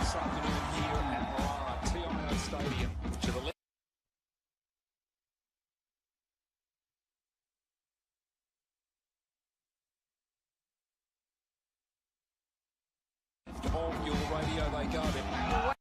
this afternoon here at TIO Stadium. To the left. Of your radio they go.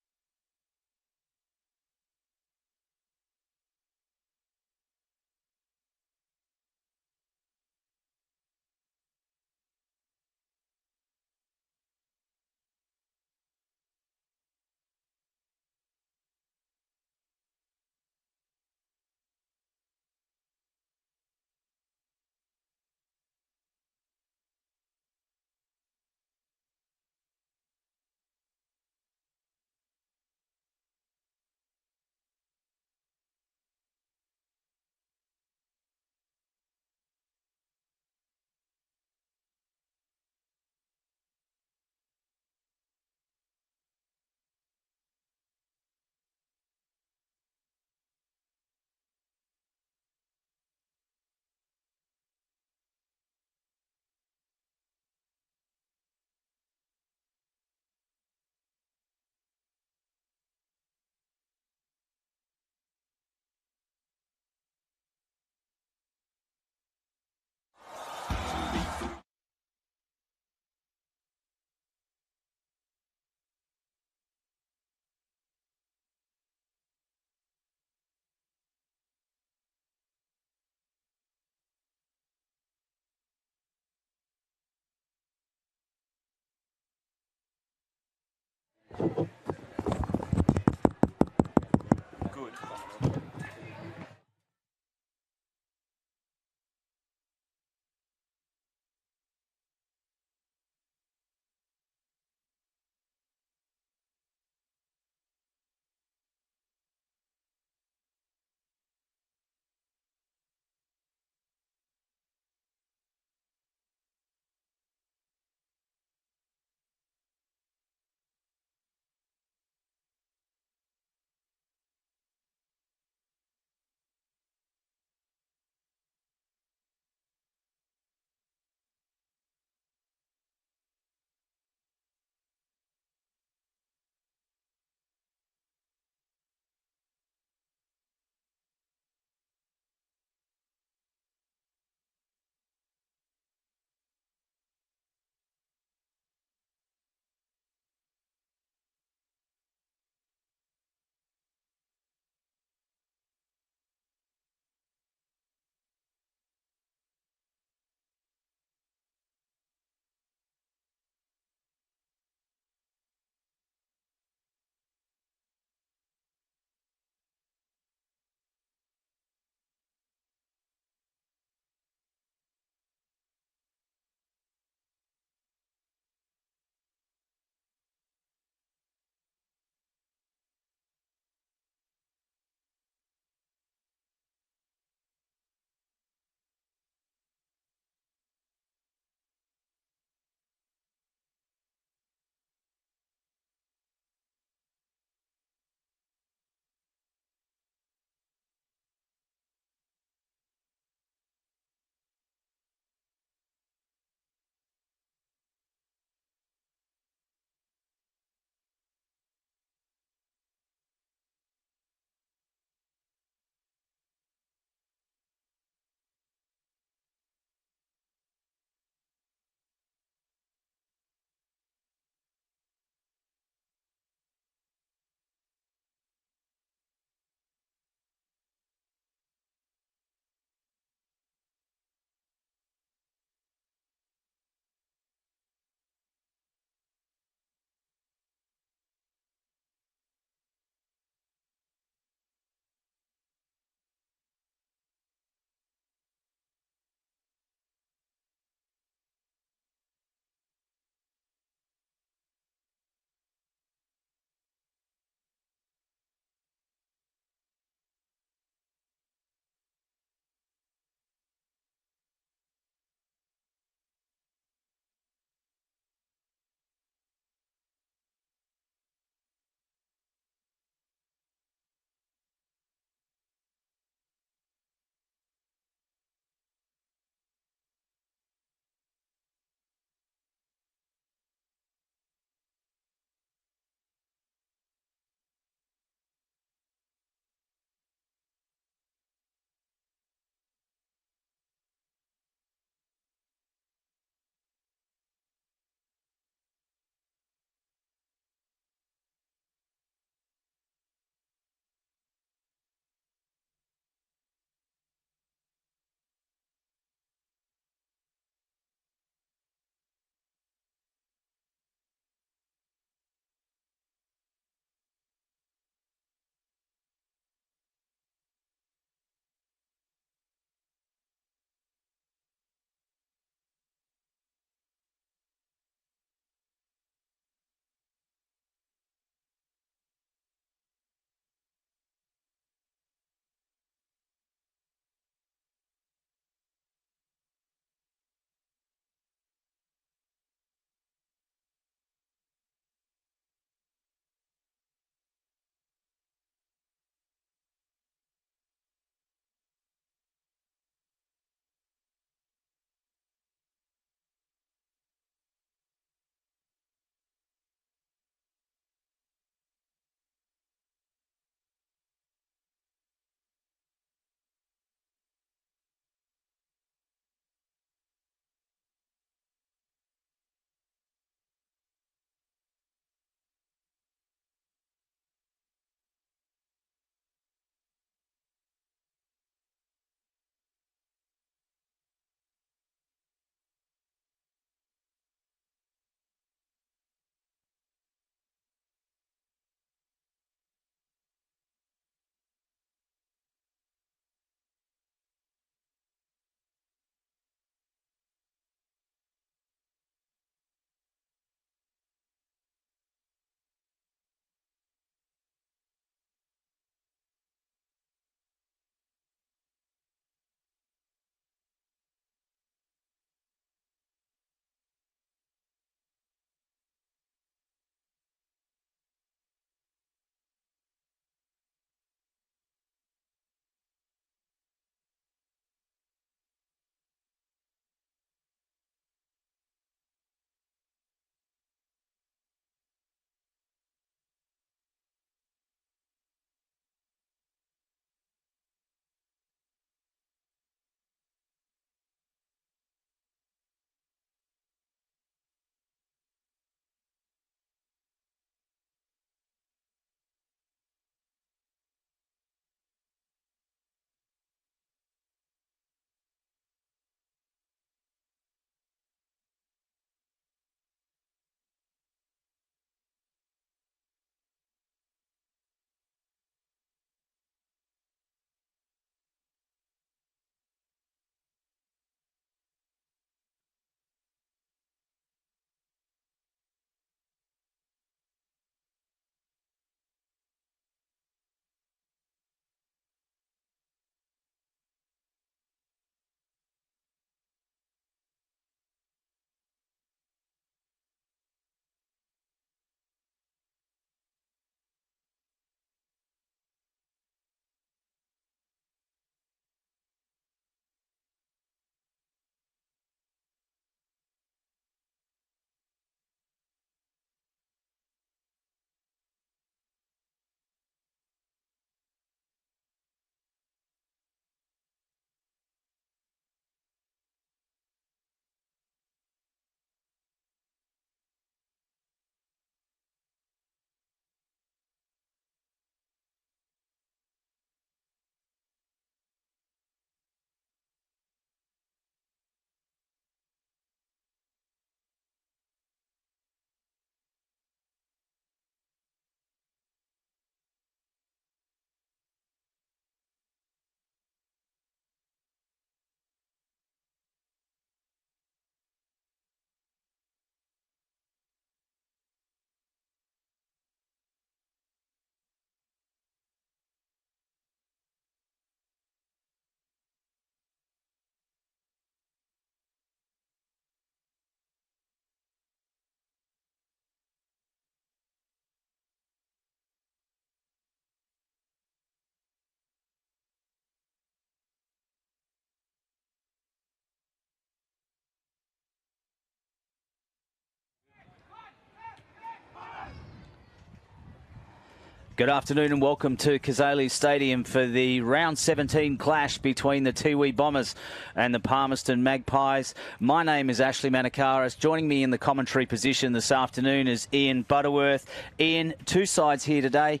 Good afternoon and welcome to Cazalys Stadium for the round 17 clash between the Tiwi Bombers and the Palmerston Magpies. My name is Ashley Manakaris. Joining me in the commentary position this afternoon is Ian Butterworth. Ian, two sides here today.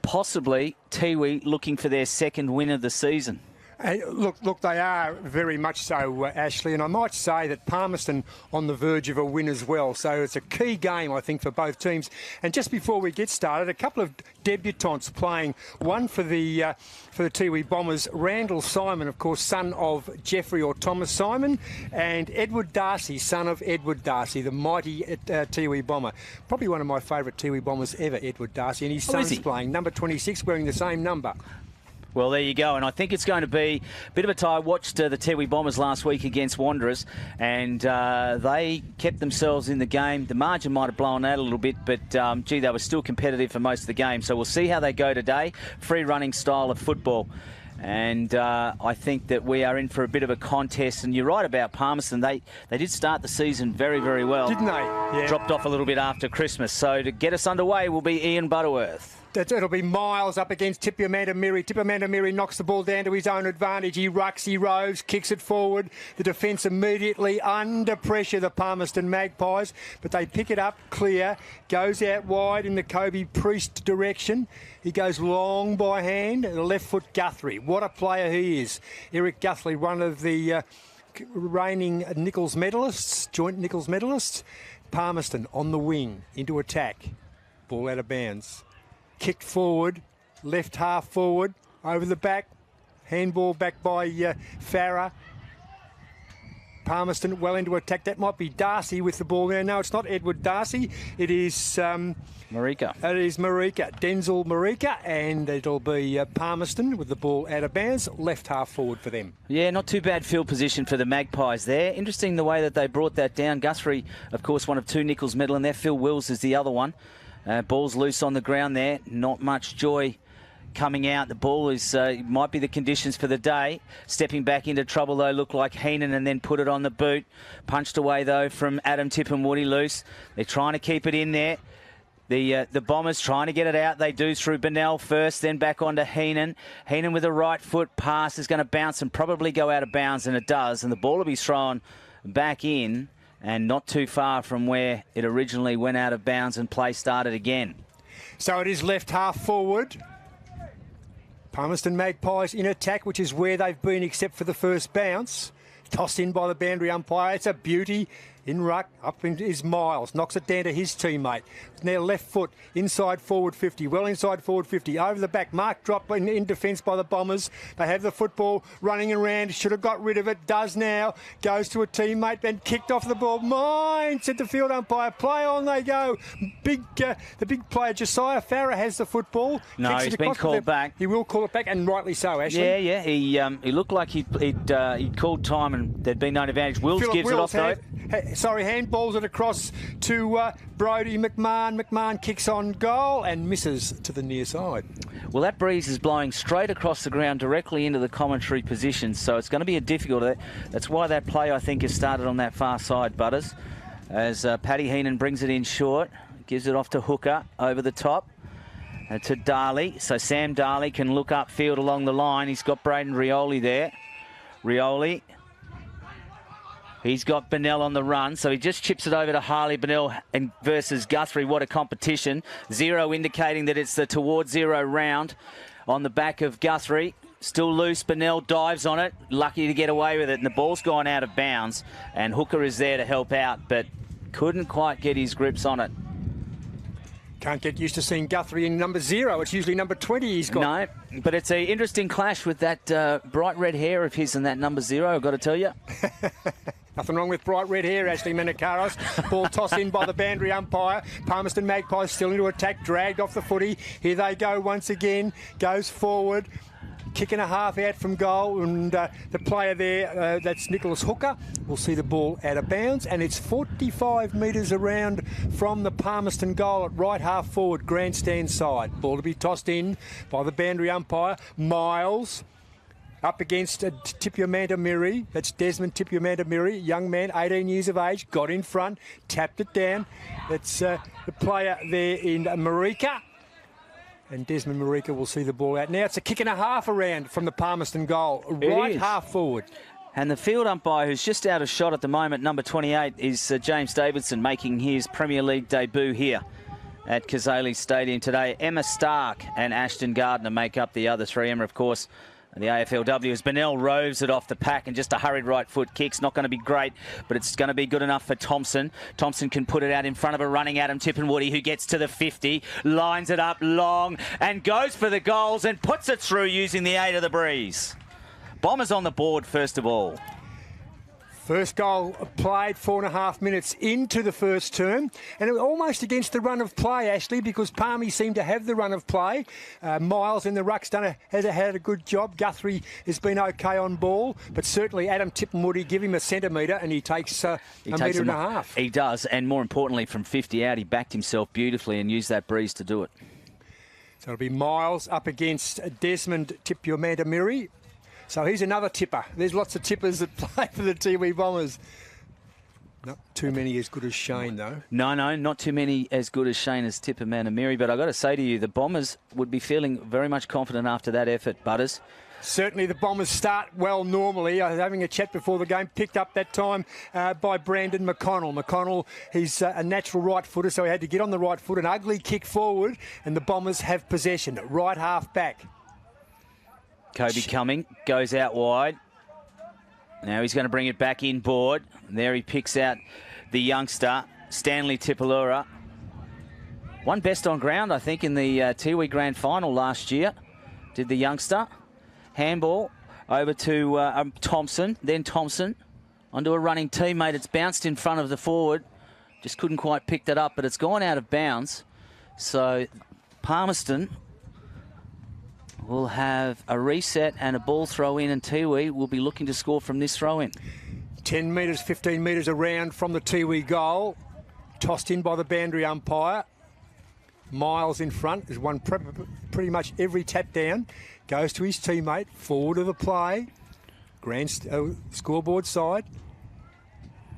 Possibly Tiwi looking for their second win of the season. Look, they are very much so, Ashley, and I might say that Palmerston on the verge of a win as well. So it's a key game, I think, for both teams. And just before we get started, a couple of debutants playing. One for the Tiwi Bombers, Randall Simon, of course, son of Jeffrey or Thomas Simon, and Edward Darcy, son of Edward Darcy, the mighty Tiwi Bomber. Probably one of my favourite Tiwi Bombers ever, Edward Darcy, and his son's playing, number 26, wearing the same number. Well, there you go, and I think it's going to be a bit of a tie. I watched the Tiwi Bombers last week against Wanderers, and they kept themselves in the game. The margin might have blown out a little bit, but, gee, they were still competitive for most of the game. So we'll see how they go today. Free-running style of football. And I think that we are in for a bit of a contest. And you're right about Palmerston. They did start the season very, very well. Didn't they? Yeah. Dropped off a little bit after Christmas. So to get us underway will be Ian Butterworth. It'll be Miles up against Tiwi Miri knocks the ball down to his own advantage. He rucks, he roves, kicks it forward. The defence immediately under pressure, the Palmerston Magpies. But they pick it up, clear, goes out wide in the Kobe Priest direction. He goes long by hand, left foot Guthrie. What a player he is. Eric Guthrie, one of the reigning Nichols medalists, joint Nichols medalists. Palmerston on the wing, into attack. Ball out of bounds. Kicked forward, left half forward, over the back. Handball back by Farah. Palmerston well into attack. That might be Darcy with the ball there. No, it's not Edward Darcy. It is Marika. It is Marika, Denzel Marika, and it'll be Palmerston with the ball out of bounds, left half forward for them. Yeah, not too bad field position for the Magpies there. Interesting the way that they brought that down. Guthrie, of course, one of two Nichols medal, and there Phil Wills is the other one. Ball's loose on the ground there. Not much joy coming out. The ball is might be the conditions for the day. Stepping back into trouble, though, looked like Heenan and then put it on the boot. Punched away, though, from Adam Tipperwoody loose. They're trying to keep it in there. The Bombers trying to get it out. They do through Bennell first, then back onto Heenan. Heenan with a right foot pass is going to bounce and probably go out of bounds, and it does. And the ball will be thrown back in, and not too far from where it originally went out of bounds, and play started again. So it is left half forward. Palmerston Magpies in attack, which is where they've been except for the first bounce. Tossed in by the boundary umpire. It's a beauty. In ruck, up is Miles, knocks it down to his teammate. Now left foot, inside forward 50, well inside forward 50, over the back. Mark drop in defence by the Bombers. They have the football running around, should have got rid of it, does now, goes to a teammate, then kicked off the ball. Mine, said the field umpire, play on they go. The big player, Josiah Farah, has the football. No, he's been called back. He will call it back, and rightly so, Ashley. Yeah, he looked like he'd called time and there'd been no advantage. Wills gives it off, though. Handballs it across to Brodie McMahon. McMahon kicks on goal and misses to the near side. Well, that breeze is blowing straight across the ground directly into the commentary position, so it's going to be a difficult. That's why that play, I think, has started on that far side, Butters, as Paddy Heenan brings it in short, gives it off to Hooker over the top. To Darley, so Sam Darley can look upfield along the line. He's got Braden Rioli there. Rioli. He's got Bennell on the run, so he just chips it over to Harley Bennell and versus Guthrie. What a competition. Zero indicating that it's the towards zero round on the back of Guthrie. Still loose, Bennell dives on it. Lucky to get away with it, and the ball's gone out of bounds. And Hooker is there to help out, but couldn't quite get his grips on it. Can't get used to seeing Guthrie in number 0. It's usually number 20 he's got. No, but it's an interesting clash with that bright red hair of his and that number 0, I've got to tell you. Nothing wrong with bright red hair, Ashley Manakaris. Ball tossed in by the boundary umpire. Palmerston Magpies still into attack, dragged off the footy. Here they go once again. Goes forward. Kick and a half out from goal, and the player there, that's Nicholas Hooker, will see the ball out of bounds, and it's 45 metres around from the Palmerston goal at right half forward, grandstand side. Ball to be tossed in by the boundary umpire. Miles up against Tiwi Miri. That's Desmond Tiwi Miri, young man, 18 years of age, got in front, tapped it down. That's the player there in Marika. And Desmond Marika will see the ball out. Now it's a kick and a half around from the Palmerston goal. Right half forward. And the field umpire, who's just out of shot at the moment, number 28, is James Davidson, making his Premier League debut here at Cazalys Stadium today. Emma Stark and Ashton Gardner make up the other three. Emma, of course, the AFLW, as Bennell roves it off the pack, and just a hurried right foot kick's not going to be great, but it's going to be good enough for Thompson. Thompson can put it out in front of a running Adam Tippenwoody, who gets to the 50, lines it up long and goes for the goals and puts it through using the aid of the breeze. Bombers on the board first of all. First goal played 4.5 minutes into the first term, and it was almost against the run of play, Ashley, because Palmy seemed to have the run of play. Miles in the ruck's has had a good job. Guthrie has been okay on ball, but certainly Adam Tippenwoody, give him a centimetre and he takes a metre and a half. He does, and more importantly, from 50 out, he backed himself beautifully and used that breeze to do it. So it'll be Miles up against Desmond Tipuamandamiri. So he's another tipper. There's lots of tippers that play for the Tiwi Bombers. Not too many as good as Shane, though. No, not too many as good as Shane as Tipuamandamiri. But I've got to say to you, the Bombers would be feeling very much confident after that effort, Butters. Certainly the Bombers start well normally. I was having a chat before the game, picked up that time by Brandon McConnell. McConnell, he's a natural right footer, so he had to get on the right foot. An ugly kick forward, and the Bombers have possession. Right half back. Kobe Cumming goes out wide. Now he's going to bring it back inboard. There he picks out the youngster, Stanley Tipalura. Won best on ground, I think, in the Tiwi Grand Final last year. Did the youngster. Handball over to Thompson. Then Thompson onto a running teammate. It's bounced in front of the forward. Just couldn't quite pick that up, but it's gone out of bounds. So Palmerston will have a reset and a ball throw in, and Tiwi will be looking to score from this throw in. 10 metres, 15 metres around from the Tiwi goal. Tossed in by the boundary umpire. Miles in front. Has won pretty much every tap down. Goes to his teammate. Forward of the play. Scoreboard side.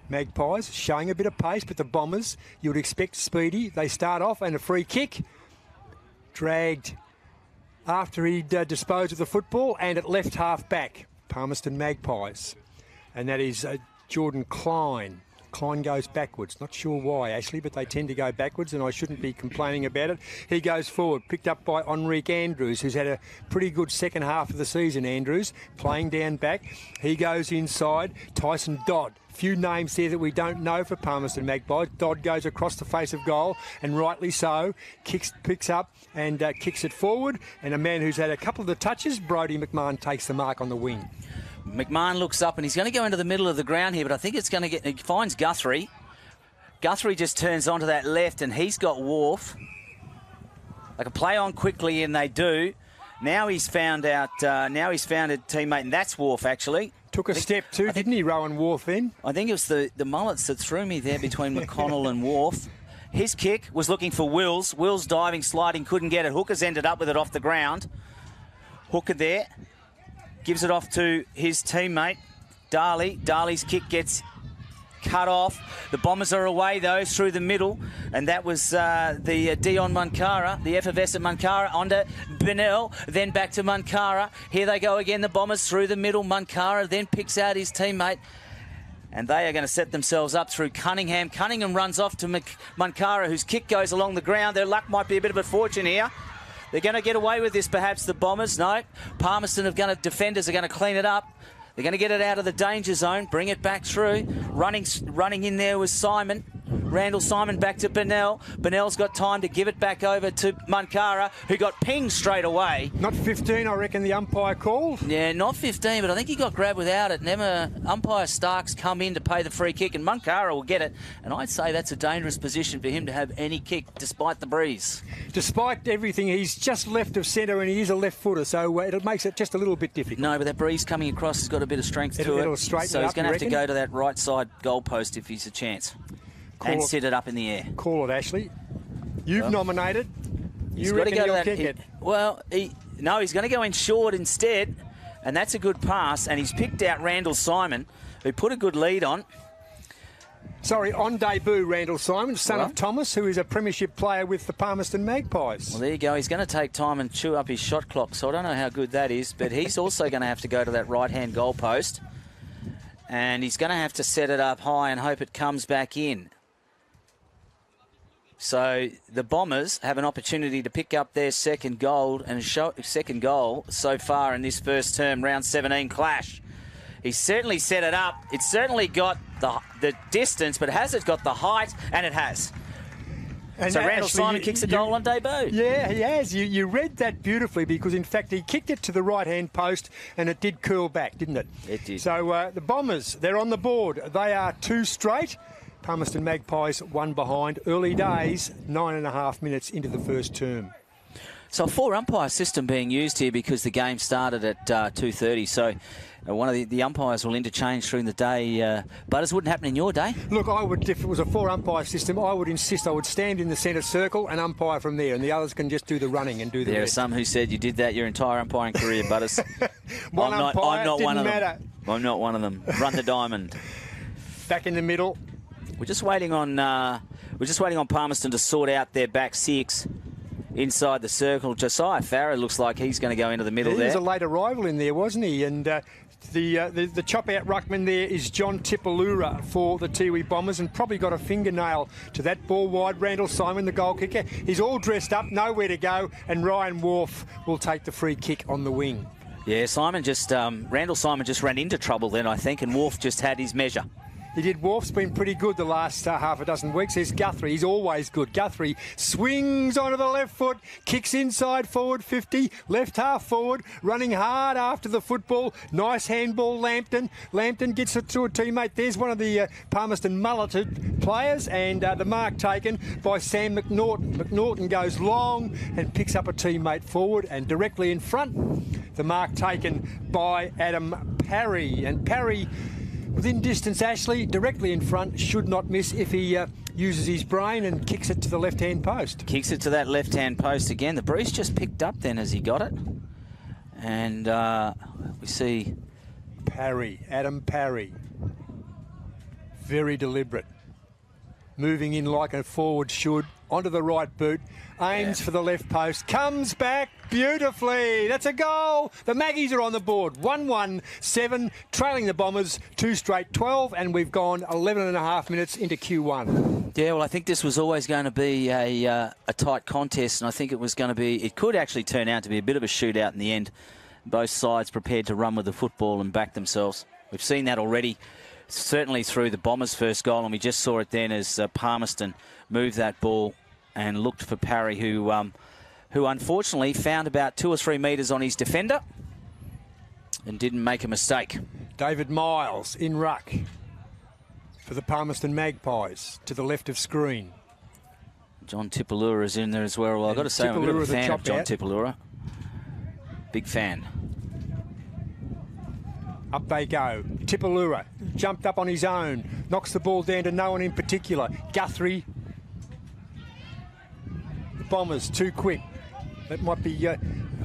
Magpies showing a bit of pace, but the Bombers, you would expect speedy. They start off, and a free kick. Dragged after he'd disposed of the football, and at left half back, Palmerston Magpies. And that is Jordan Klein. Klein goes backwards. Not sure why, Ashley, but they tend to go backwards, and I shouldn't be complaining about it. He goes forward, picked up by Enrique Andrews, who's had a pretty good second half of the season, Andrews, playing down back. He goes inside. Tyson Dodd. Few names there that we don't know for Palmerston Magpies. Dodd goes across the face of goal, and rightly so, picks up and kicks it forward. And a man who's had a couple of the touches, Brodie McMahon, takes the mark on the wing. McMahon looks up, and he's going to go into the middle of the ground here, but I think it's going to get... He finds Guthrie. Guthrie just turns onto that left, and he's got Wharf. They can play on quickly, and they do. Now he's found out... now he's found a teammate, and that's Wharf, actually. Took a step too, didn't he, Rowan Wharf then? I think it was the mullets that threw me there between McConnell and Wharf. His kick was looking for Wills. Wills diving, sliding, couldn't get it. Hooker's ended up with it off the ground. Hooker there. Gives it off to his teammate, Darley. Darley's kick gets cut off. The Bombers are away, though, through the middle. And that was the Dion Munkara, the effervescent Munkara, onto Bennell, then back to Munkara. Here they go again, the Bombers through the middle. Munkara then picks out his teammate. And they are going to set themselves up through Cunningham. Cunningham runs off to Munkara, whose kick goes along the ground. Their luck might be a bit of a fortune here. They're going to get away with this, perhaps, the Bombers. No. Palmerston defenders are going to clean it up. They're going to get it out of the danger zone, bring it back through. Running in there was Simon. Randall Simon back to Bennell. Bennell's got time to give it back over to Munkara, who got pinged straight away. Not 15, I reckon the umpire called. Yeah, not 15, but I think he got grabbed without it. Umpire Starks come in to pay the free kick, and Munkara will get it. And I'd say that's a dangerous position for him to have any kick, despite the breeze. Despite everything, he's just left of centre, and he is a left footer, so it makes it just a little bit difficult. No, but that breeze coming across has got a bit of strength to it. It'll straighten so it he's up, going to have reckon? to go to that right side goalpost if he's a chance. And sit it up in the air. Call it, Ashley. You've nominated. You reckon he'll kick it? Well, he's going to go in short instead, and that's a good pass. And he's picked out Randall Simon, who put a good lead on. Sorry, on debut, Randall Simon, son of Thomas, who is a premiership player with the Palmerston Magpies. Well, there you go. He's going to take time and chew up his shot clock, so I don't know how good that is, but he's also going to have to go to that right-hand goal post, and he's going to have to set it up high and hope it comes back in. So the Bombers have an opportunity to pick up their second goal so far in this first term, round 17 clash. He's certainly set it up. It's certainly got the distance, but has it got the height? And it has. And so Randall Simon kicks a goal on debut. Yeah, he has. You read that beautifully because, in fact, he kicked it to the right-hand post and it did curl back, didn't it? It did. So the Bombers, they're on the board. They are 2 straight. Palmerston Magpies 1 behind. Early days, 9.5 minutes into the first term. So a 4-umpire system being used here because the game started at 2:30. So one of the umpires will interchange during the day. Butters, wouldn't happen in your day? Look, I would, if it was a 4-umpire system, I would insist I would stand in the centre circle and umpire from there, and the others can just do the running and do the There rest. are some who said you did that your entire umpiring career, Butters. I'm not one of matter. them. I'm not one of them. Run the diamond. Back in the middle. We're just waiting on Palmerston to sort out their back 6 inside the circle. Josiah Farah looks like he's going to go into the middle there. He was a late arrival in there, wasn't he? And the chop-out ruckman there is John Tipalura for the Tiwi Bombers, and probably got a fingernail to that ball wide. Randall Simon, the goal kicker, he's all dressed up, nowhere to go, and Ryan Wharf will take the free kick on the wing. Yeah, Randall Simon just ran into trouble then, I think, and Wharf just had his measure. He did. Wharf's been pretty good the last half a dozen weeks. There's Guthrie. He's always good. Guthrie swings onto the left foot, kicks inside forward 50, left half forward, running hard after the football. Nice handball, Lambton. Lambton gets it to a teammate. There's one of the Palmerston mulleted players, and the mark taken by Sam McNaughton. McNaughton goes long and picks up a teammate forward, and directly in front, the mark taken by Adam Parry. And Parry, within distance, Ashley, directly in front, should not miss if he uses his brain and kicks it to the left-hand post. Kicks it to that left-hand post again. The breeze just picked up then as he got it. And we see Parry, Adam Parry. Very deliberate. Moving in like a forward should. Onto the right boot. Aims for the left post. Comes back beautifully. That's a goal. The Maggies are on the board. 1-1-7. Trailing the Bombers 2 straight 12. And we've gone 11.5 minutes into Q1. Yeah, well, I think this was always going to be a tight contest. And I think it could actually turn out to be a bit of a shootout in the end. Both sides prepared to run with the football and back themselves. We've seen that already, certainly through the Bombers' first goal. And we just saw it then as Palmerston moved that ball and looked for Parry, who unfortunately found about 2 or 3 metres on his defender and didn't make a mistake. David Miles in ruck for the Palmerston Magpies to the left of screen. John Tipalura is in there as well. Well, I've got to say, I'm a bit of a fan of John Tipalura. Big fan. Up they go. Tipalura jumped up on his own. Knocks the ball down to no one in particular. Guthrie. The Bombers too quick. That might be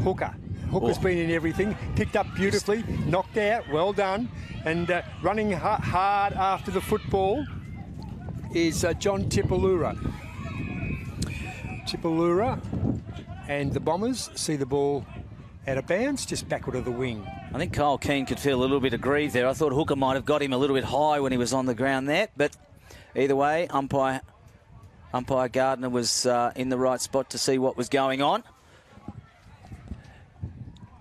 Hooker. Hooker's been in everything. Picked up beautifully. Knocked out. Well done. And running hard after the football is John Tipalura. Tipalura and the Bombers see the ball out of bounds, just backward of the wing. I think Kyle Keane could feel a little bit aggrieved there. I thought Hooker might have got him a little bit high when he was on the ground there, but either way, umpire Gardner was in the right spot to see what was going on.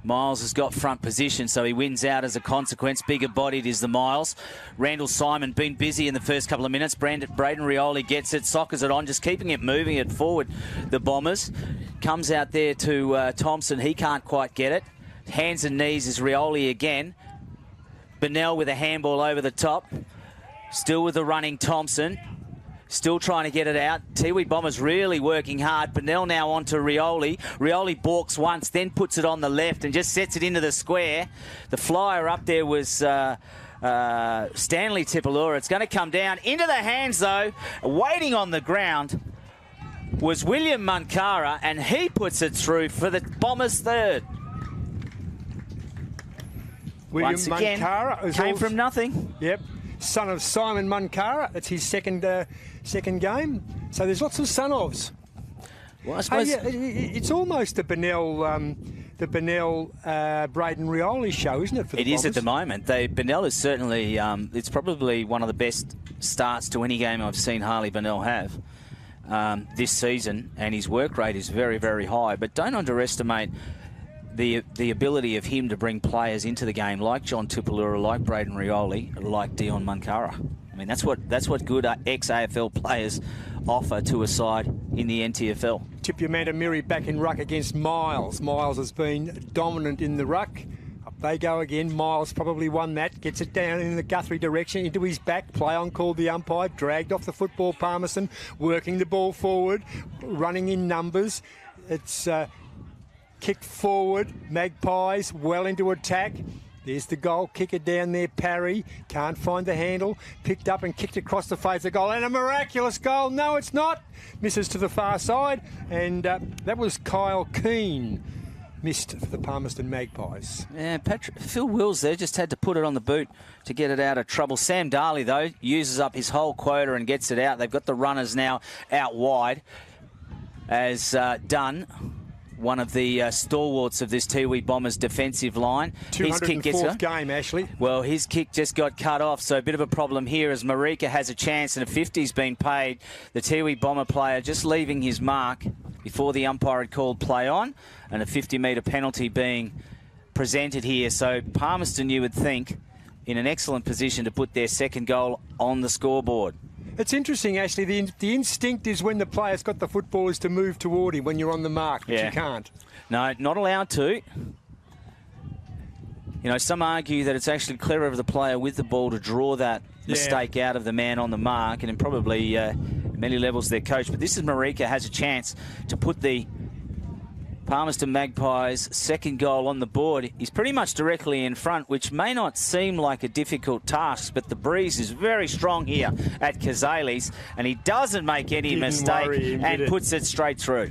Miles has got front position, so he wins out as a consequence. Bigger bodied is the Miles. Randall Simon been busy in the first couple of minutes. Braden Rioli gets it, soccers it on, just keeping it moving it forward. The Bombers comes out there to Thompson. He can't quite get it. Hands and knees is Rioli again. Bennell with a handball over the top. Still with the running Thompson. Still trying to get it out. Tiwi Bombers really working hard. Bennell now onto Rioli. Rioli balks once, then puts it on the left and just sets it into the square. The flyer up there was Stanley Tipalura. It's going to come down into the hands, though. Waiting on the ground was William Munkara, and he puts it through for the Bombers' third. William Once again, Munkara came from nothing. Yep. son of Simon Munkara. It's his second game. So there's lots of son-ofs. Well, I suppose It's almost the Braden Rioli show, isn't it? For the it is at Bombers? the moment. Bennell is certainly, it's probably one of the best starts to any game I've seen Harley Bennell have this season, and his work rate is very, very high. But don't underestimate the ability of him to bring players into the game like John Tupulura, like Braden Rioli, like Dion Munkara. I mean, that's what good ex-AFL players offer to a side in the NTFL. Tipi Miri back in ruck against Miles. Miles has been dominant in the ruck. Up they go again. Miles probably won that. Gets it down in the Guthrie direction into his back. Play on called the umpire. Dragged off the football. Palmerston working the ball forward. Running in numbers. It's kicked forward. Magpies well into attack. There's the goal kicker down there, Parry. Can't find the handle. Picked up and kicked across the face of goal. And a miraculous goal. No, it's not. Misses to the far side. And that was Kyle Keane. Missed for the Palmerston Magpies. Yeah, Phil Wills there just had to put it on the boot to get it out of trouble. Sam Darley, though, uses up his whole quota and gets it out. They've got the runners now out wide as Dunn, one of the stalwarts of this Tiwi Bombers defensive line. 204th game, Ashley. Well, his kick just got cut off, so a bit of a problem here as Marika has a chance and a 50's been paid. The Tiwi Bomber player just leaving his mark before the umpire had called play on, and a 50-metre penalty being presented here. So Palmerston, you would think, in an excellent position to put their second goal on the scoreboard. It's interesting, actually. The instinct is when the player's got the football is to move toward him when you're on the mark, but you can't. No, not allowed to. You know, some argue that it's actually clever of the player with the ball to draw that mistake out of the man on the mark, and probably many levels their coach. But this is Marika has a chance to put the Palmerston Magpies' second goal on the board. He's pretty much directly in front, which may not seem like a difficult task, but the breeze is very strong here at Cazalys, and he doesn't make any mistake and puts it straight through.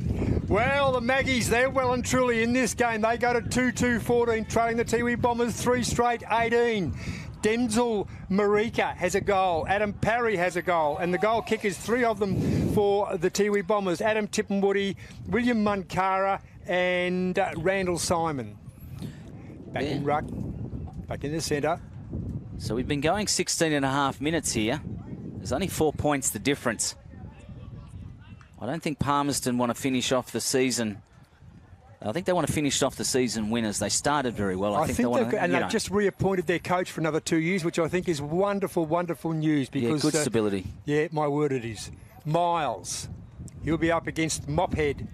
Well, the Maggies, they're well and truly in this game. They go to 2-2-14, trailing the Tiwi Bombers 3 straight 18. Denzel Marika has a goal. Adam Parry has a goal. And the goal kickers, 3 of them for the Tiwi Bombers. Adam Tippenwoody, William Munkara and Randall Simon. Back in ruck, back in the centre. So we've been going 16 and a half minutes here. There's only 4 points the difference. I don't think Palmerston want to finish off the season. I think they want to finish off the season winners. They started very well. I think they want to, and they've just reappointed their coach for another 2 years, which I think is wonderful, wonderful news. Because good stability. Yeah, my word it is. Miles, he'll be up against Mophead,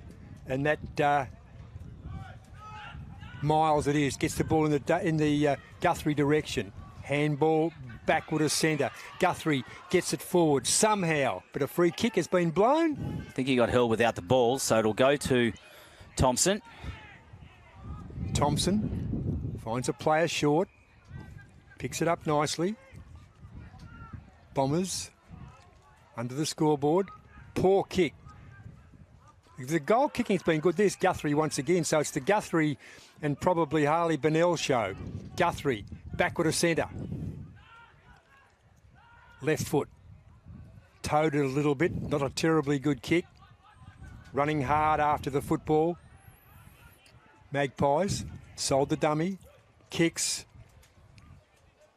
and that Miles it is gets the ball in the Guthrie direction. Handball backward of centre. Guthrie gets it forward somehow, but a free kick has been blown. I think he got held without the ball, so it'll go to Thompson. Thompson finds a player short, picks it up nicely. Bombers under the scoreboard. Poor kick. The goal kicking's been good. There's Guthrie once again, so it's the Guthrie and probably Harley Bennell show. Guthrie, backward of centre. Left foot. Towed it a little bit, not a terribly good kick. Running hard after the football. Magpies sold the dummy. Kicks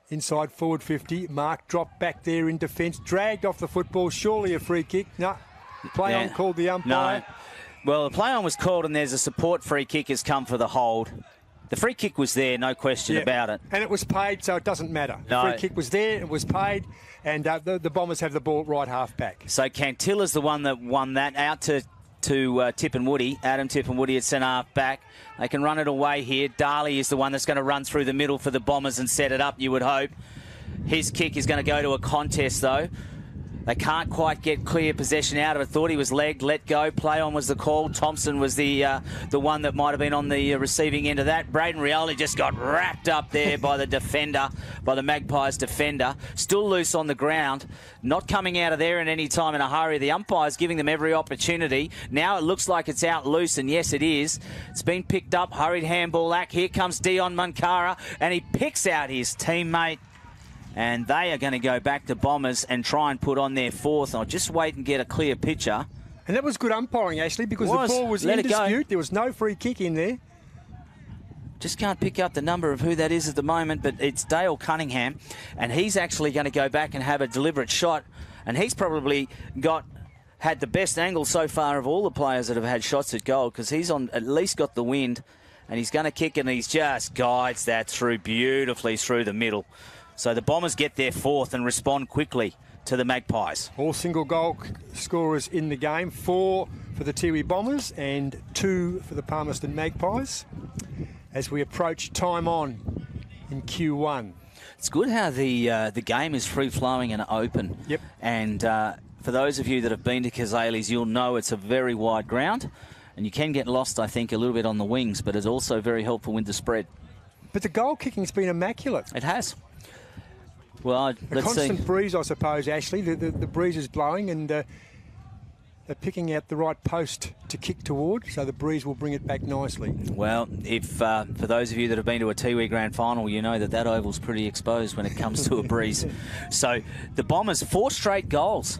inside forward 50. Mark dropped back there in defence. Dragged off the football. Surely a free kick. No. Play on called the umpire. No. Well, the play on was called and there's a support free kick has come for the hold. The free kick was there, no question about it. And it was paid, so it doesn't matter. The free kick was there, it was paid, and the Bombers have the ball at right half back. So Cantilla's the one that won that out to Tippenwoody. Adam Tippenwoody at centre half back. They can run it away here. Darley is the one that's going to run through the middle for the Bombers and set it up, you would hope. His kick is going to go to a contest, though. They can't quite get clear possession out of it. Thought he was legged, let go. Play on was the call. Thompson was the one that might have been on the receiving end of that. Braden Rioli just got wrapped up there by the defender, by the Magpies defender. Still loose on the ground. Not coming out of there in any time in a hurry. The umpire's giving them every opportunity. Now it looks like it's out loose, and yes, it is. It's been picked up. Hurried handball act. Here comes Dion Munkara, and he picks out his teammate. And they are going to go back to Bombers and try and put on their fourth. I'll just wait and get a clear picture. And that was good umpiring, actually, because the ball was in dispute. There was no free kick in there. Just can't pick up the number of who that is at the moment, but it's Dale Cunningham, and he's actually going to go back and have a deliberate shot, and he's probably had the best angle so far of all the players that have had shots at goal, because he's at least got the wind, and he's going to kick, and he's just guides that through beautifully through the middle. So the Bombers get their fourth and respond quickly to the Magpies. All single goal scorers in the game, 4 for the Tiwi Bombers and 2 for the Palmerston Magpies, as we approach time on in Q1. It's good how the game is free-flowing and open. Yep. And for those of you that have been to Cazalys, you'll know it's a very wide ground, and you can get lost, I think, a little bit on the wings, but it's also very helpful with the spread. But the goal kicking's been immaculate. It has. Well, let's see. Constant breeze, I suppose, Ashley. The breeze is blowing, and they're picking out the right post to kick toward, so the breeze will bring it back nicely. Well, if for those of you that have been to a Tiwi Grand Final, you know that oval's pretty exposed when it comes to a breeze. So the Bombers, 4 straight goals.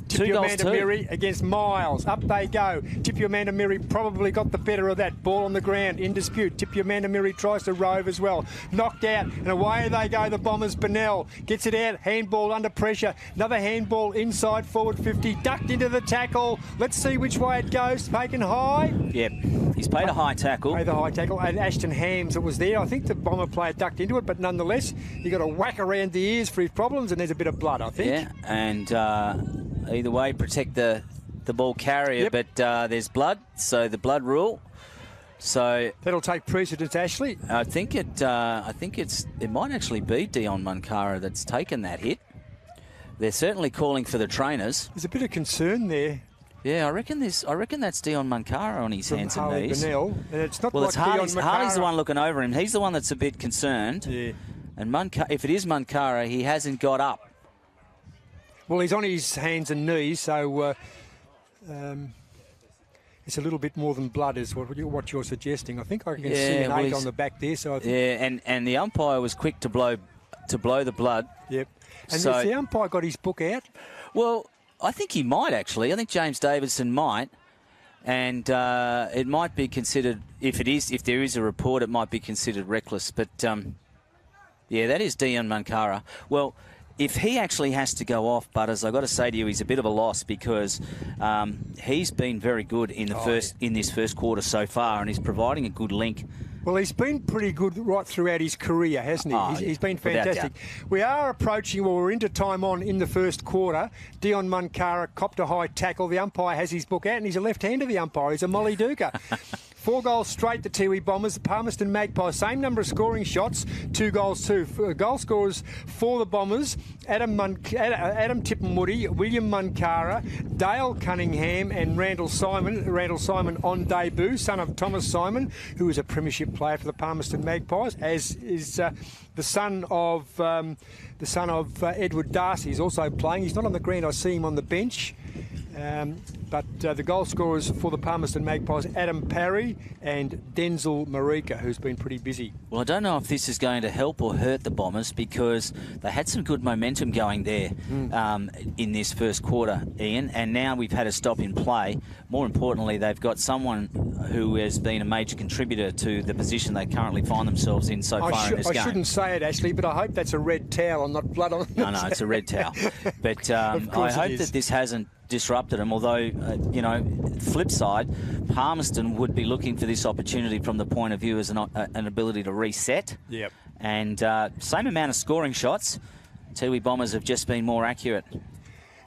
2 goals, Amanda Miri against Miles. Up they go. Tipi Amanda Miri probably got the better of that. Ball on the ground, in dispute. Tipi Amanda Miri tries to rove as well. Knocked out, and away they go, the Bombers. Bennell gets it out. Handball under pressure. Another handball inside forward 50. Ducked into the tackle. Let's see which way it goes. Taken high. Yep, he's paid a high tackle. Paid the high tackle. And Ashton Hams, it was there. I think the Bomber player ducked into it, but nonetheless, you got a whack around the ears for his problems, and there's a bit of blood, I think. Yeah, and either way, protect the ball carrier, yep. But there's blood, so the blood rule. So that'll take precedence, Ashley. I think it might actually be Dion Munkara that's taken that hit. They're certainly calling for the trainers. There's a bit of concern there. Yeah, I reckon that's Dion Munkara on his hands and knees. Bennell, and it's not. Well, like it's Harley's the one looking over him. He's the one that's a bit concerned. Yeah. And if it is Munkara, he hasn't got up. Well, he's on his hands and knees, so it's a little bit more than blood is what you're suggesting. I think I can see an 8 on the back there. So I think and the umpire was quick to blow the blood. Yep. And so, has the umpire got his book out? Well, I think he might actually. I think James Davidson might, and it might be considered if there is a report, it might be considered reckless. But yeah, that is Dion Munkara. Well, if he actually has to go off, Butters, I've got to say to you, he's a bit of a loss because he's been very good in this first quarter so far, and he's providing a good link. Well, he's been pretty good right throughout his career, hasn't he? He's been fantastic. We are approaching, well, we're into time on in the first quarter. Dion Munkara copped a high tackle. The umpire has his book out, and he's a left-hander, the umpire. He's a Molly Duker. 4 goals straight, the Tiwi Bombers. The Palmerston Magpies, same number of scoring shots, 2 goals too. Goal scorers for the Bombers, Adam Tippermoody, William Munkara, Dale Cunningham and Randall Simon. Randall Simon on debut, son of Thomas Simon, who is a premiership player for the Palmerston Magpies, as is the son of Edward Darcy. He's also playing. He's not on the ground. I see him on the bench. But the goal scorers for the Palmerston Magpies, Adam Parry and Denzel Marika, who's been pretty busy. Well, I don't know if this is going to help or hurt the Bombers because they had some good momentum going there in this first quarter, Ian, and now we've had a stop in play. More importantly, they've got someone who has been a major contributor to the position they currently find themselves in so far in this game. I shouldn't say it, Ashley, but I hope that's a red towel and not blood on it. No, it's a red towel. But I hope that this hasn't disrupted them, although, flip side, Palmerston would be looking for this opportunity from the point of view as an ability to reset. Yep. And same amount of scoring shots. Tiwi Bombers have just been more accurate.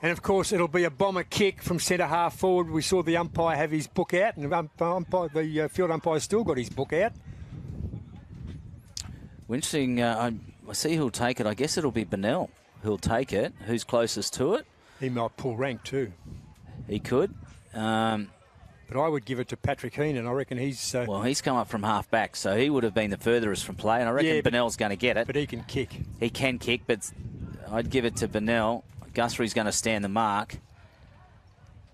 And, of course, it'll be a Bomber kick from centre half forward. We saw the umpire have his book out, and the field umpire still got his book out. Interesting. I see who'll take it. I guess it'll be Bennell who'll take it. Who's closest to it? He might pull rank too. He could. But I would give it to Patrick Heenan. I reckon he's... well, he's come up from half-back, so he would have been the furthest from play, and I reckon Bennell's going to get it. But he can kick. He can kick, but I'd give it to Bennell. Guthrie's going to stand the mark.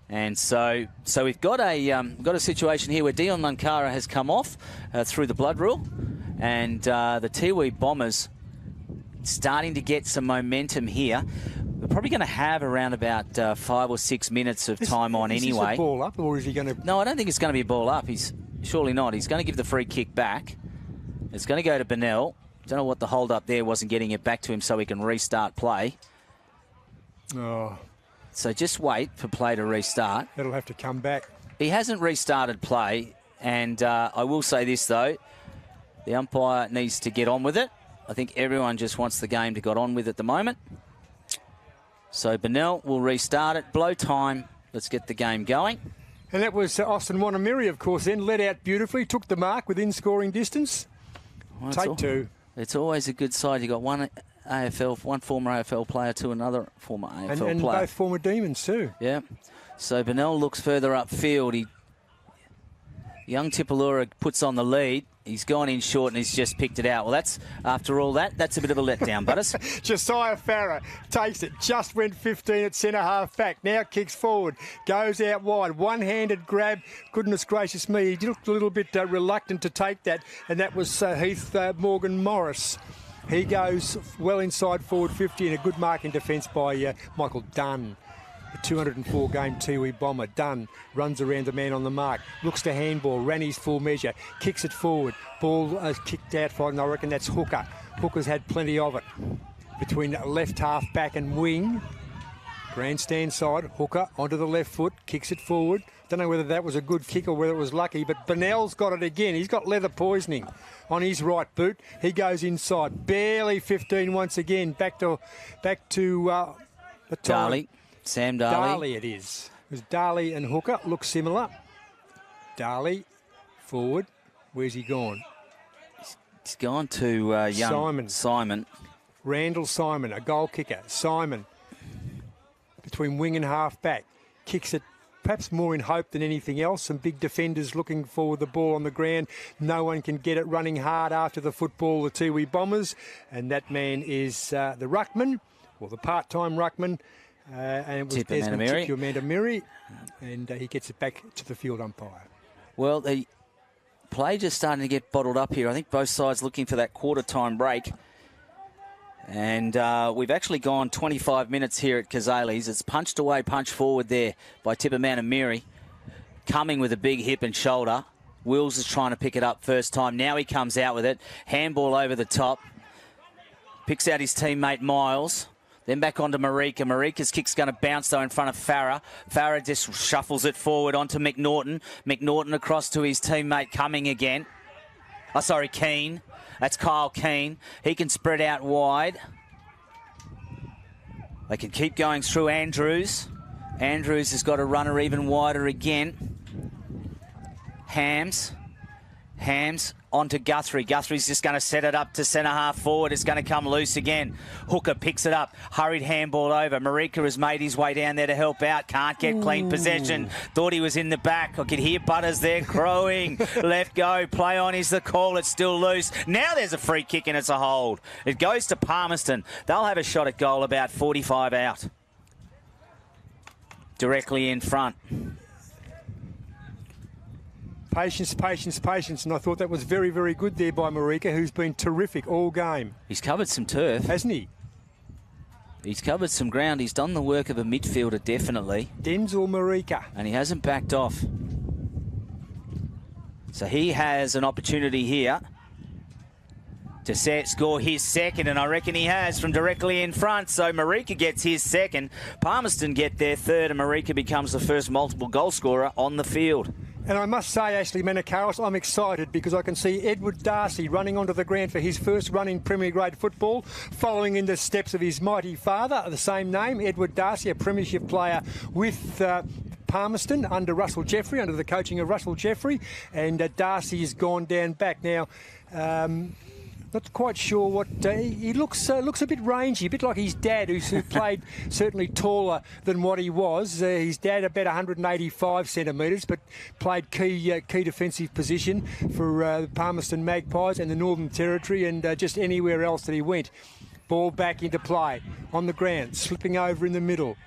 And so we've got a situation here where Dion Munkara has come off through the blood rule, and the Tiwi Bombers starting to get some momentum here. We're probably going to have around about 5 or 6 minutes of time on Is anyway. this a ball up, or is he going to... No, I don't think it's going to be a ball up. He's surely not. He's going to give the free kick back. It's going to go to Bennell. Don't know what the hold up there wasn't getting it back to him so he can restart play. Oh, So just wait for play to restart. that'll have to come back. He hasn't restarted play, and I will say this, though. The umpire needs to get on with it. I think everyone just wants the game to get on with at the moment. So Bennell will restart it. Blow time. Let's get the game going. And that was Austin Wanamiri, of course, then led out beautifully, took the mark within scoring distance. Well, Take two. It's always a good side. You got one former AFL player to another former AFL And player. both former Demons too. Yeah. So Bennell looks further upfield. Young Tipalura puts on the lead. He's gone in short and he's just picked it out. Well, after all that's a bit of a letdown, Butters. Josiah Farah takes it, just went 15 at centre half back, now kicks forward, goes out wide, one-handed grab. Goodness gracious me, he looked a little bit reluctant to take that, and that was Heath Morgan Morris. He goes well inside forward 50, and a good mark in defence by Michael Dunn. The 204-game Tiwi bomber. Dunn runs around the man on the mark, looks to handball, ran his full measure, kicks it forward. Ball kicked out for, and I reckon that's Hooker. Hooker's had plenty of it. Between left half back and wing. Grandstand side, Hooker onto the left foot, kicks it forward. Don't know whether that was a good kick or whether it was lucky, but Bennell's got it again. He's got leather poisoning on his right boot. He goes inside, barely 15 once again. Back to the time. Darley. Sam Darley. Darley it is. It was Darley and Hooker look similar. Darley forward. Where's he gone? He's gone to young Simon. Randall Simon, a goal kicker. Simon between wing and half back. Kicks it perhaps more in hope than anything else. Some big defenders looking for the ball on the ground. No one can get it, running hard after the football, the Tiwi Bombers. And that man is the ruckman, or the part-time ruckman. And it was Desmond Tipio-Mandamiri, and he gets it back to the field umpire. Well, the play just starting to get bottled up here. I think both sides looking for that quarter-time break. And we've actually gone 25 minutes here at Cazalys. It's punched away, punched forward there by Tipio-Mandamiri, coming with a big hip and shoulder. Wills is trying to pick it up first time. Now he comes out with it. Handball over the top. Picks out his teammate Miles. Then back onto Marika. Marika's kick's going to bounce, though, in front of Farah. Farah just shuffles it forward onto McNaughton. McNaughton across to his teammate Cumming again. Keane. That's Kyle Keane. He can spread out wide. They can keep going through Andrews. Andrews has got a runner even wider again. Hams onto Guthrie. Guthrie's just going to set it up to centre half forward. It's going to come loose again. Hooker picks it up. Hurried handball over. Marika has made his way down there to help out. Can't get clean possession. Thought he was in the back. I could hear Butters there crowing. Left go. Play on is the call. It's still loose. Now there's a free kick and it's a hold. It goes to Palmerston. They'll have a shot at goal about 45 out. Directly in front. Patience, and I thought that was very, very good there by Marika, who's been terrific all game. He's covered some turf. Hasn't he? He's covered some ground. He's done the work of a midfielder, definitely. Denzel Marika. And he hasn't backed off. So he has an opportunity here to score his second, and I reckon he has from directly in front. So Marika gets his second. Palmerston get their third, and Marika becomes the first multiple goal scorer on the field. And I must say, Ashley Menakaris, I'm excited because I can see Edward Darcy running onto the ground for his first run in Premier Grade football, following in the steps of his mighty father, the same name, Edward Darcy, a premiership player with Palmerston under Russell Jeffrey, under the coaching of Russell Jeffrey. And Darcy has gone down back. Now, not quite sure what he looks a bit rangy, a bit like his dad, who played certainly taller than what he was. His dad about 185 centimetres, but played key defensive position for the Palmerston Magpies and the Northern Territory, and just anywhere else that he went. Ball back into play on the ground, slipping over in the middle.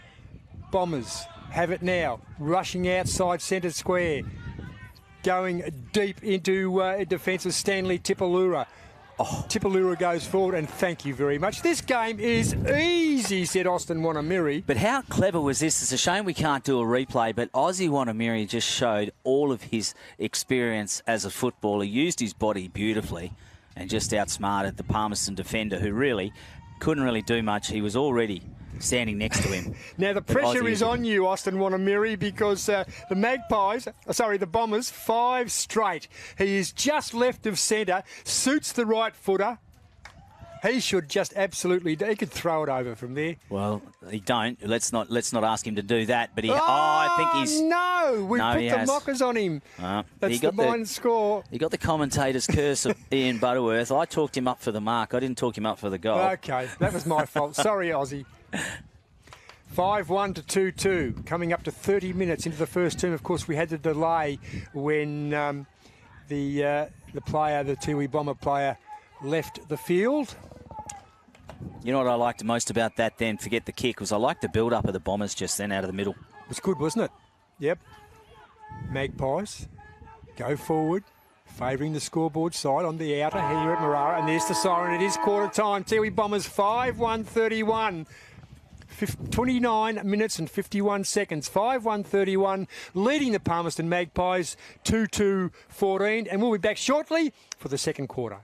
Bombers have it now, rushing outside centre square, going deep into defence of Stanley Tipalura. Tipalura goes forward, and thank you very much. This game is easy, said Austin Wanamiri. But how clever was this? It's a shame we can't do a replay, but Aussie Wanamiri just showed all of his experience as a footballer, used his body beautifully, and just outsmarted the Palmerston defender, who really couldn't really do much. He was already standing next to him. Now the pressure is on you, Austin Wanamiri, because the Bombers, 5 straight. He is just left of centre, suits the right footer. He should just absolutely, he could throw it over from there. Well, he don't. Let's not ask him to do that. But I think he's. No, we put the mockers on him. That's the mind score. He got the commentator's curse of Ian Butterworth. I talked him up for the mark. I didn't talk him up for the goal. Okay, that was my fault. Sorry, Aussie. 5-1 to 2-2. Coming up to 30 minutes into the first term. Of course, we had the delay when the player, the Tiwi Bomber player, left the field. You know what I liked most about that then, forget the kick, was I liked the build-up of the Bombers just then out of the middle. It was good, wasn't it? Yep. Magpies go forward, favouring the scoreboard side on the outer here at Marara. And there's the siren. It is quarter time. Tiwi Bombers 5-1-31. 29 minutes and 51 seconds. 5-1-31, leading the Palmerston Magpies 2-2-14. And we'll be back shortly for the second quarter.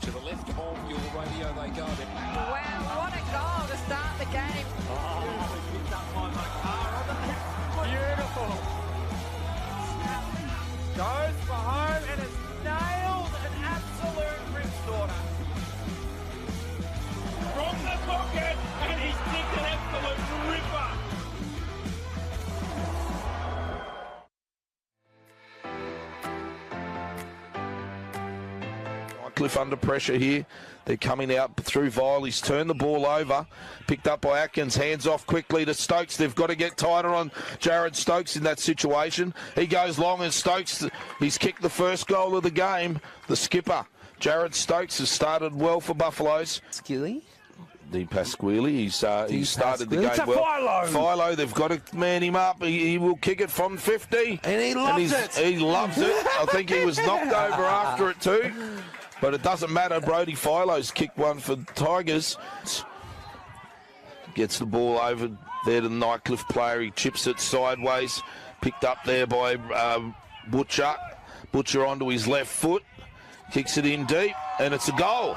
To the left of your radio they go. Wow, what a goal to start the game. Beautiful. Goes for home and has nailed an absolute ripstorter. From the pocket, and he's kicked an absolute ripper. Cliff under pressure here. They're coming out through Vile. He's turned the ball over. Picked up by Atkins. Hands off quickly to Stokes. They've got to get tighter on Jared Stokes in that situation. He goes long and Stokes, he's kicked the first goal of the game. The skipper, Jared Stokes, has started well for Buffaloes. Skilly? Di Pasquale, he's started the game it's a well. Philo, they've got to man him up. He will kick it from 50. And he loves it. He loves it. I think he was knocked over after it too. But it doesn't matter. Brody Philo's kicked one for Tigers. Gets the ball over there to the Nightcliff player. He chips it sideways. Picked up there by Butcher. Butcher onto his left foot. Kicks it in deep. And it's a goal.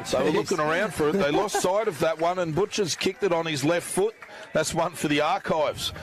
So we're looking around for it. They lost sight of that one, and Butcher's kicked it on his left foot. That's one for the archives.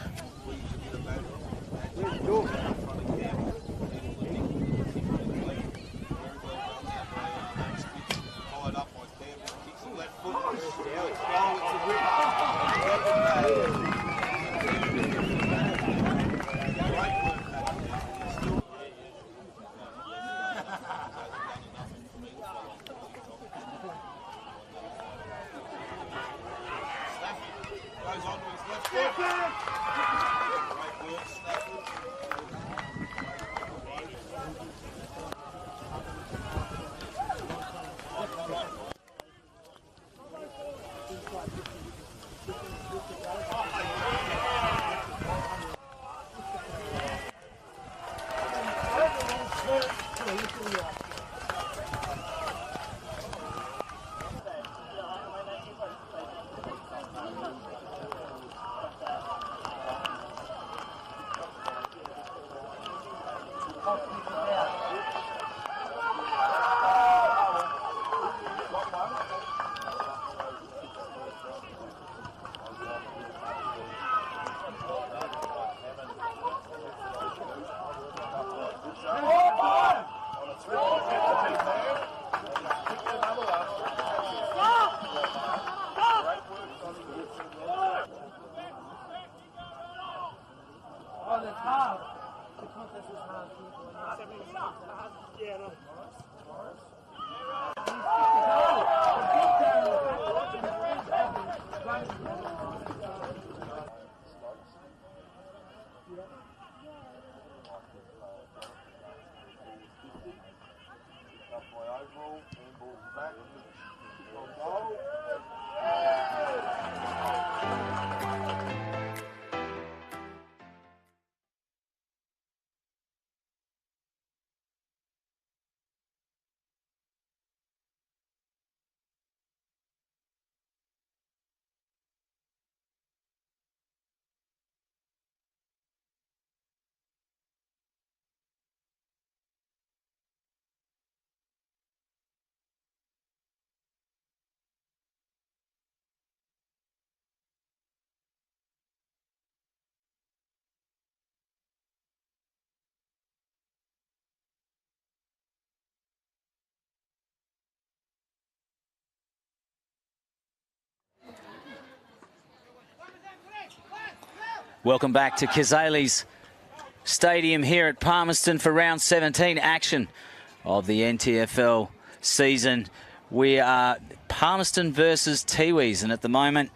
Welcome back to Cazalys Stadium here at Palmerston for round 17 action of the NTFL season. We are Palmerston versus Tiwis, and at the moment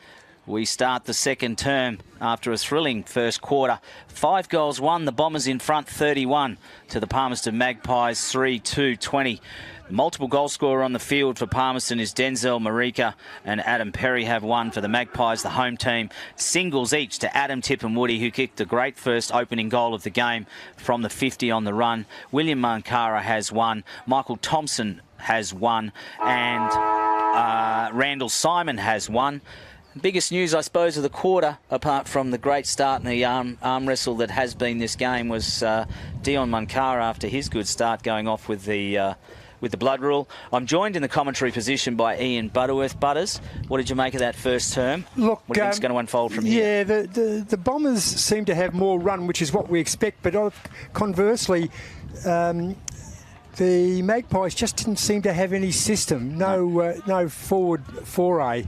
we start the second term after a thrilling first quarter. 5 goals won, the Bombers in front 31 to the Palmerston Magpies 3-2-20. Multiple goal scorer on the field for Palmerston is Denzel Marika and Adam Perry have won for the Magpies, the home team. Singles each to Adam Tipperwoody, who kicked the great first opening goal of the game from the 50 on the run. William Mankara has won. Michael Thompson has won. And Randall Simon has won. Biggest news, I suppose, of the quarter, apart from the great start in the arm wrestle that has been this game, was Dion Mankara after his good start going off with the blood rule. I'm joined in the commentary position by Ian Butterworth. Butters, what did you make of that first term? Look, what do you think's going to unfold from here? Yeah, the Bombers seem to have more run, which is what we expect, but conversely, the Magpies just didn't seem to have any system, no forward foray.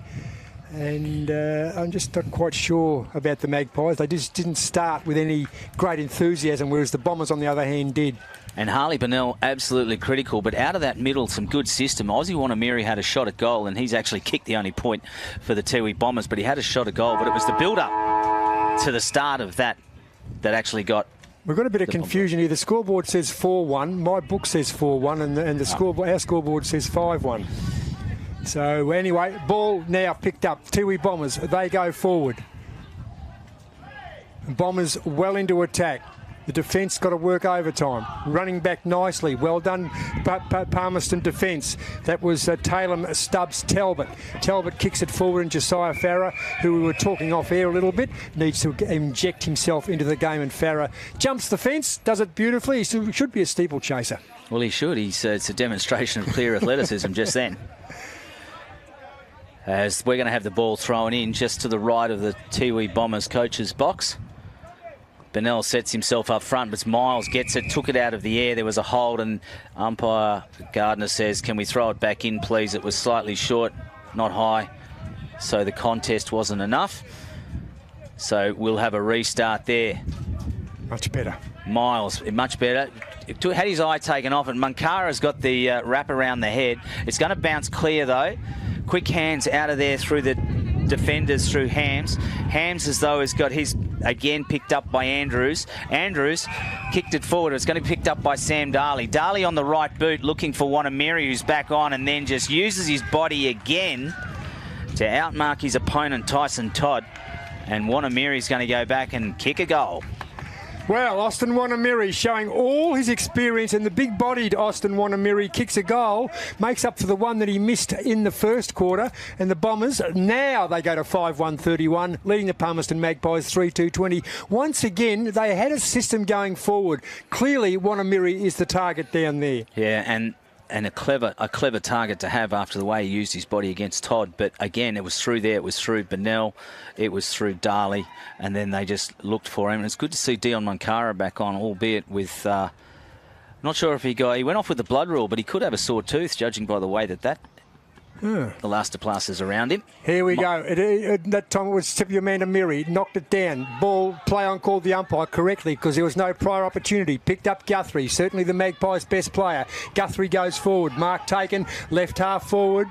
And I'm just not quite sure about the Magpies. They just didn't start with any great enthusiasm, whereas the Bombers, on the other hand, did. And Harley Burnell, absolutely critical. But out of that middle, some good system. Ozzy Wanamiri had a shot at goal, and he's actually kicked the only point for the Tiwi Bombers. But he had a shot at goal. But it was the build-up to the start of that actually got... We've got a bit of confusion here. The scoreboard says 4-1. My book says 4-1, and the scoreboard, our scoreboard says 5-1. So anyway, ball now picked up. Tiwi Bombers, they go forward. Bombers well into attack. The defence got to work overtime. Running back nicely. Well done, Palmerston defence. That was Taylor Stubbs Talbot. Talbot kicks it forward, and Josiah Farah, who we were talking off air a little bit, needs to inject himself into the game, and Farah jumps the fence, does it beautifully. He should be a steeplechaser. Well, he should. It's a demonstration of clear athleticism just then. As we're going to have the ball thrown in just to the right of the Tiwi Bombers coach's box. Burnell sets himself up front, but Miles gets it, took it out of the air. There was a hold, and umpire Gardner says, can we throw it back in, please? It was slightly short, not high, so the contest wasn't enough. So we'll have a restart there. Much better. Miles, much better. Had his eye taken off, and Mankara's got the wrap around the head. It's going to bounce clear, though. Quick hands out of there through the defenders, through Hams. Hams, as though, has got his, again, picked up by Andrews. Andrews kicked it forward. It's going to be picked up by Sam Darley. Darley on the right boot, looking for Wanamiri, who's back on, and then just uses his body again to outmark his opponent, Tyson Todd. And Wanamiri's going to go back and kick a goal. Well, Austin Wanamiri showing all his experience, and the big-bodied Austin Wanamiri kicks a goal, makes up for the one that he missed in the first quarter. And the Bombers, now they go to 5-1-31, leading the Palmerston Magpies 3-2-20. Once again, they had a system going forward. Clearly, Wanamiri is the target down there. Yeah, and a clever target to have after the way he used his body against Todd. But again, it was through there. It was through Burnell. It was through Darley. And then they just looked for him. And it's good to see Dion Mankara back on, albeit with... not sure if he went off with the blood rule, but he could have a sore tooth, judging by the way that elastoplast is around him. Here we go. That time it was Tipi Amanda Miri, knocked it down. Ball play on, called the umpire correctly because there was no prior opportunity. Picked up Guthrie, certainly the Magpies' best player. Guthrie goes forward. Mark taken, left half forward.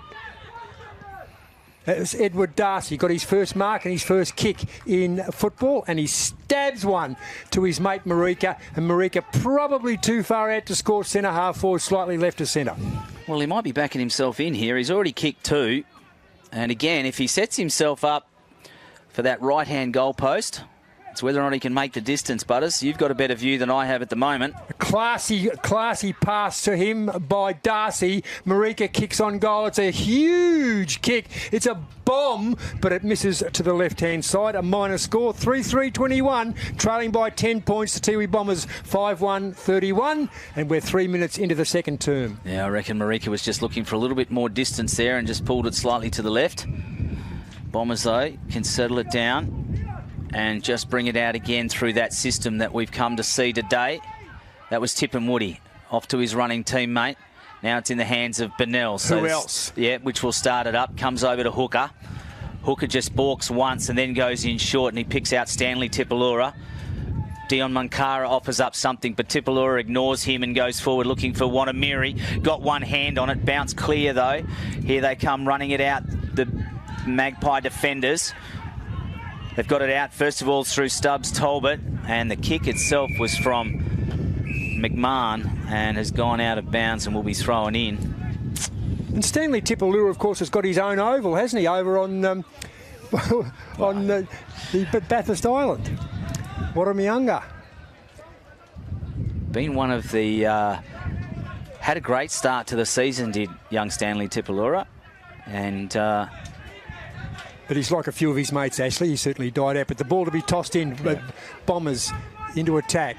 It was Edward Darcy, got his first mark and his first kick in football, and he stabs one to his mate Marika, and Marika probably too far out to score centre half forward, slightly left of centre. Well, he might be backing himself in here. He's already kicked 2. And again, if he sets himself up for that right-hand goal post, it's whether or not he can make the distance, Butters. You've got a better view than I have at the moment. A classy pass to him by Darcy. Marika kicks on goal. It's a huge kick. It's a bomb, but it misses to the left-hand side. A minor score, 3-3-21, trailing by 10 points. The Tiwi Bombers 5-1-31, and we're 3 minutes into the second term. Yeah, I reckon Marika was just looking for a little bit more distance there and just pulled it slightly to the left. Bombers, though, can settle it down and just bring it out again through that system that we've come to see today. That was Tipperwoody off to his running teammate. Now it's in the hands of Burnell. So who else? Yeah, which will start it up. Comes over to Hooker. Hooker just balks once and then goes in short, and he picks out Stanley Tipalura. Dion Munkara offers up something, but Tipalura ignores him and goes forward looking for Wanamiri. Got one hand on it, bounced clear though. Here they come running it out, the Magpie defenders. They've got it out, first of all, through Stubbs Talbot, and the kick itself was from McMahon and has gone out of bounds and will be thrown in. And Stanley Tipalura, of course, has got his own oval, hasn't he, over on the Bathurst Island. Waramiunga. Been one of the... had a great start to the season, did young Stanley Tipalura. And... but he's like a few of his mates, Ashley. He certainly died out. But the ball to be tossed in, Bombers into attack.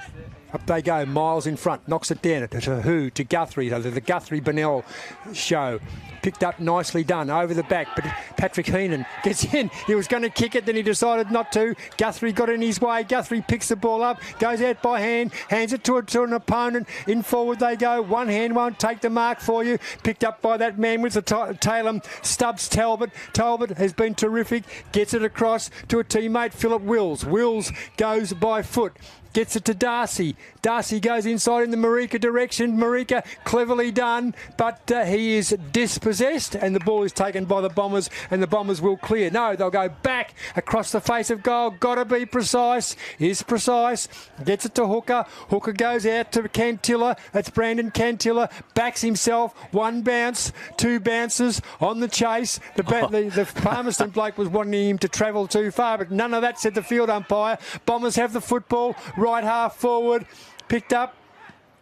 Up they go, Miles in front, knocks it down to Guthrie, the Guthrie-Bennell show. Picked up, nicely done, over the back, but Patrick Heenan gets in. He was going to kick it, then he decided not to. Guthrie got in his way. Guthrie picks the ball up, goes out by hand, hands it to an opponent. In forward they go. One hand won't take the mark for you. Picked up by that man with the tailum, Stubbs Talbot. Talbot has been terrific. Gets it across to a teammate, Philip Wills. Wills goes by foot. Gets it to Darcy. Darcy goes inside in the Marika direction. Marika, cleverly done, but he is dispossessed, and the ball is taken by the Bombers, and the Bombers will clear. No, they'll go back across the face of goal. Got to be precise. Is precise. Gets it to Hooker. Hooker goes out to Cantilla. That's Brandon Cantilla. Backs himself. One bounce, two bounces on the chase. The Palmerston bloke was wanting him to travel too far, but none of that, said the field umpire. Bombers have the football. Right half forward, picked up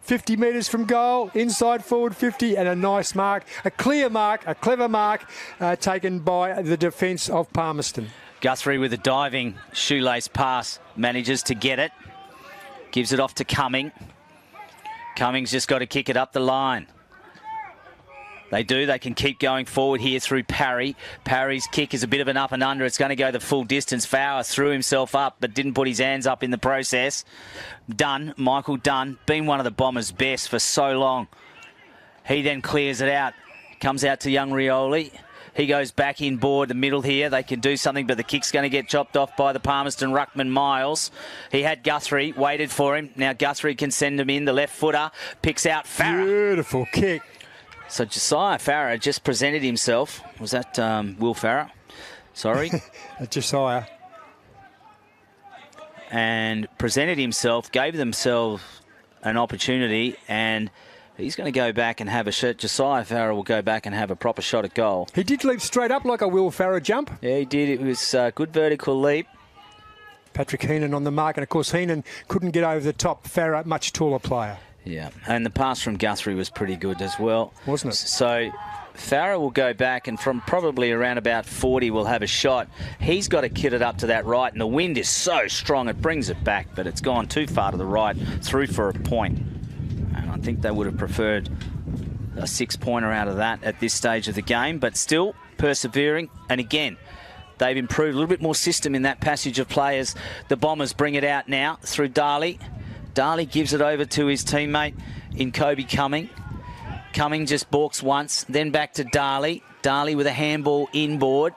50 metres from goal, inside forward 50, and a nice mark, a clear mark, a clever mark taken by the defence of Palmerston. Guthrie with a diving shoelace pass, manages to get it, gives it off to Cumming. Cumming's just got to kick it up the line. They do. They can keep going forward here through Parry. Parry's kick is a bit of an up and under. It's going to go the full distance. Fowler threw himself up but didn't put his hands up in the process. Dunn, Michael Dunn, been one of the Bombers' best for so long. He then clears it out. Comes out to young Rioli. He goes back in board the middle here. They can do something, but the kick's going to get chopped off by the Palmerston ruckman Miles. He had Guthrie, waited for him. Now Guthrie can send him in. The left footer picks out Farah. Beautiful kick. So Josiah Farah just presented himself. Was that Will Farah? Sorry. Josiah. And presented himself, gave themselves an opportunity, and he's going to go back and have a shot. Josiah Farah will go back and have a proper shot at goal. He did leap straight up like a Will Farah jump. Yeah, he did. It was a good vertical leap. Patrick Heenan on the mark, and of course Heenan couldn't get over the top. Farah, much taller player. Yeah, and the pass from Guthrie was pretty good as well. Wasn't it? So Farah will go back, and from probably around about 40 will have a shot. He's got to kit it up to that right, and the wind is so strong it brings it back, but it's gone too far to the right, through for a point. And I think they would have preferred a 6-pointer out of that at this stage of the game, but still persevering. And again, they've improved a little bit more system in that passage of players. The Bombers bring it out now through Darley. Darley gives it over to his teammate in Kobe Cumming. Cumming just balks once, then back to Darley. Darley with a handball inboard.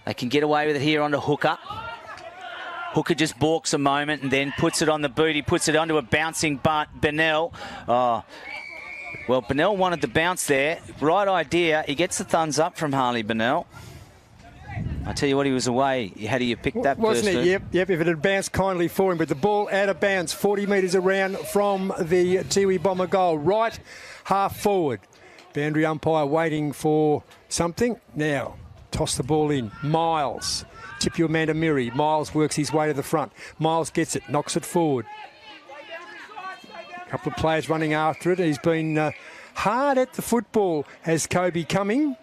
They can get away with it here onto Hooker. Hooker just balks a moment and then puts it on the boot. He puts it onto a bouncing Bennell. Oh, well, Bennell wanted the bounce there. Right idea. He gets the thumbs up from Harley Bennell. I tell you what, he was away. How do you pick that? Wasn't it? Yep. If it had bounced kindly for him, but the ball out of bounds, 40 metres around from the Tiwi Bomber goal. Right half forward. Boundary umpire waiting for something. Now, toss the ball in. Miles. Tip you Amanda Miri. Miles works his way to the front. Miles gets it, knocks it forward. A couple of players running after it. He's been hard at the football as Kobe Cumming.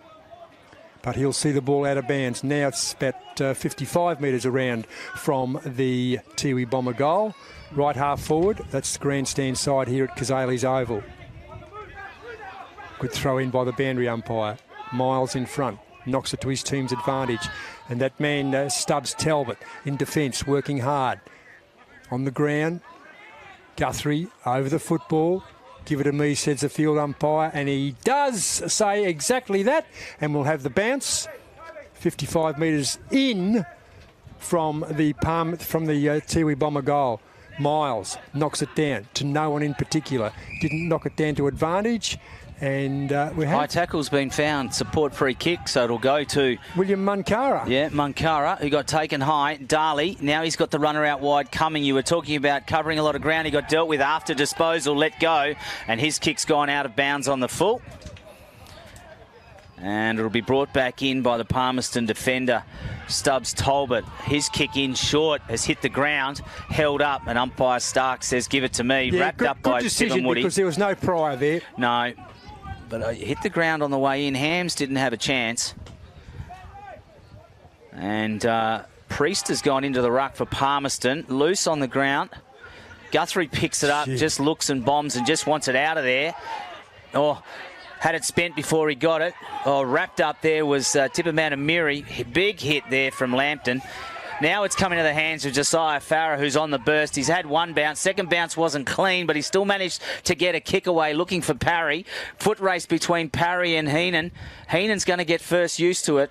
But he'll see the ball out of bounds. Now it's about 55 metres around from the Tiwi Bomber goal. Right half forward. That's the grandstand side here at Cazalys Oval. Good throw in by the boundary umpire. Miles in front. Knocks it to his team's advantage. And that man, Stubbs Talbot, in defence, working hard. On the ground. Guthrie over the football. Give it to me, says the field umpire, and he does say exactly that, and we'll have the bounce. 55 metres in from the Tiwi Bomber goal. Miles knocks it down to no one in particular. Didn't knock it down to advantage. And we have... High tackle's been found. Support free kick, so it'll go to... William Munkara. Yeah, Munkara, who got taken high. Darley, now he's got the runner out wide coming. You were talking about covering a lot of ground. He got dealt with after disposal, let go, and his kick's gone out of bounds on the full. And it'll be brought back in by the Palmerston defender, Stubbs Talbot. His kick in short has hit the ground, held up, and umpire Stark says, give it to me. Yeah, wrapped up by decision Woody. Because there was no prior there. No, but hit the ground on the way in. Hams didn't have a chance. And Priest has gone into the ruck for Palmerston. Loose on the ground. Guthrie picks it up, just looks and bombs and just wants it out of there. Oh, had it spent before he got it. Oh, wrapped up there was Tippermanamiri. Big hit there from Lambton. Now it's coming to the hands of Josiah Farah, who's on the burst. He's had one bounce. Second bounce wasn't clean, but he still managed to get a kick away looking for Parry. Foot race between Parry and Heenan. Heenan's going to get first used to it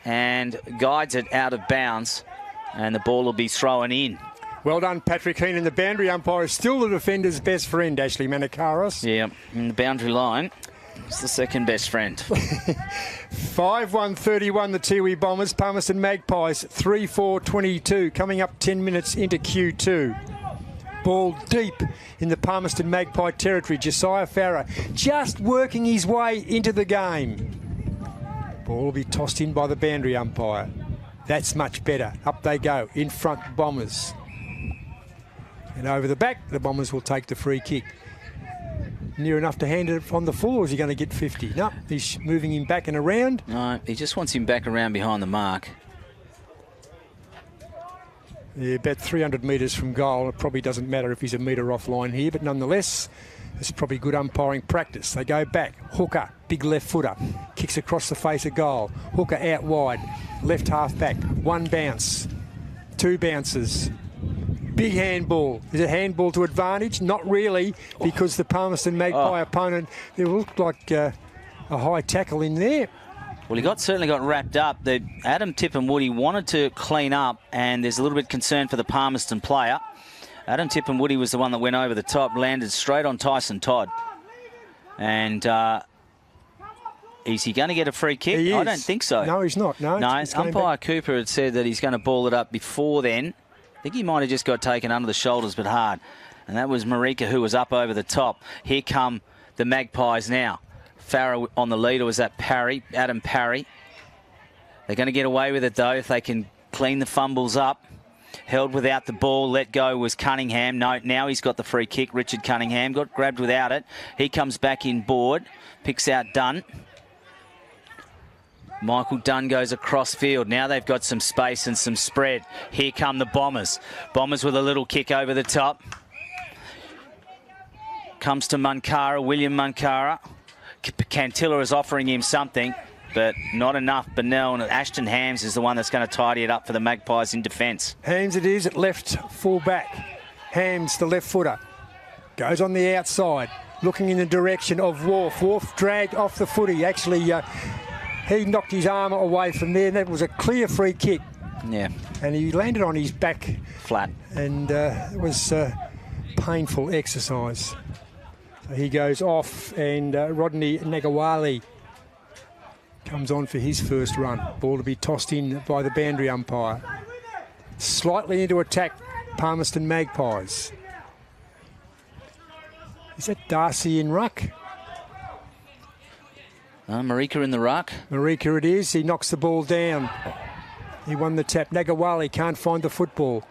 and guides it out of bounds. And the ball will be thrown in. Well done, Patrick Heenan. The boundary umpire is still the defender's best friend, Ashley Manakaros. Yeah, in the boundary line. It's the second best friend. 5-1-31, the Tiwi Bombers. Palmerston Magpies, 3-4-22, coming up 10 minutes into Q2. Ball deep in the Palmerston Magpie territory. Josiah Farah just working his way into the game. Ball will be tossed in by the boundary umpire. That's much better. Up they go, in front, Bombers. And over the back, the Bombers will take the free kick. Near enough to hand it on the full, or is he going to get 50? No, he's moving him back and around. No, he just wants him back around behind the mark. Yeah, about 300 metres from goal. It probably doesn't matter if he's a metre offline here, but nonetheless, it's probably good umpiring practice. They go back. Hooker, big left footer, kicks across the face of goal. Hooker out wide, left half back. One bounce, two bounces. Big handball. Is it handball to advantage? Not really, because the Palmerston Magpie opponent, there looked like a high tackle in there. Well, he certainly got wrapped up. Adam Tipperwoody wanted to clean up, and there's a little bit of concern for the Palmerston player. Adam Tipperwoody was the one that went over the top, landed straight on Tyson Todd. And is he going to get a free kick? I don't think so. No, he's not. No, umpire Cooper had said that he's going to ball it up before then. I think he might have just got taken under the shoulders, but hard. And that was Marika, who was up over the top. Here come the Magpies now. Farah on the lead, or was that Parry? Adam Parry. They're going to get away with it, though, if they can clean the fumbles up. Held without the ball. Let go was Cunningham. No, now he's got the free kick. Richard Cunningham got grabbed without it. He comes back in board. Picks out Dunn. Michael Dunn goes across field. Now they've got some space and some spread. Here come the Bombers. Bombers with a little kick over the top. Comes to Munkara, William Munkara. Cantilla is offering him something, but not enough. Bennell and Ashton Hams is the one that's going to tidy it up for the Magpies in defence. Hams it is at left full back. Hams, the left footer, goes on the outside, looking in the direction of Wharf. Wharf dragged off the footy. Actually, he knocked his arm away from there, and that was a clear free kick. Yeah. And he landed on his back. Flat. And it was painful exercise. So he goes off, and Rodney Negawali comes on for his first run. Ball to be tossed in by the boundary umpire. Slightly into attack, Palmerston Magpies. Is that Darcy in ruck? Marika in the ruck. Marika it is. He knocks the ball down. He won the tap. Nagawali can't find the football.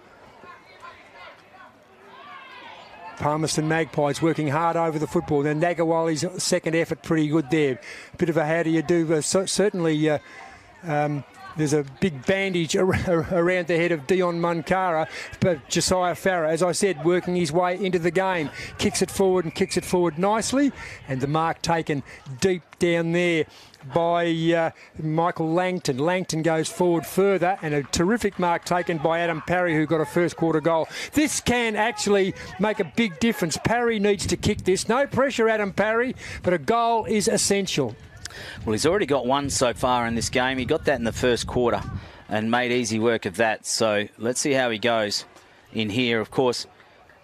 Palmerston Magpies working hard over the football. Then Nagawali's second effort pretty good there. Bit of a how do you do. Certainly there's a big bandage around the head of Dion Munkara, but Josiah Farah, as I said, working his way into the game. Kicks it forward and kicks it forward nicely, and the mark taken deep down there by Michael Langton. Langton goes forward further, and a terrific mark taken by Adam Parry, who got a first quarter goal. This can actually make a big difference. Parry needs to kick this. No pressure, Adam Parry, but a goal is essential. Well, he's already got one so far in this game. He got that in the first quarter and made easy work of that. So let's see how he goes in here. Of course,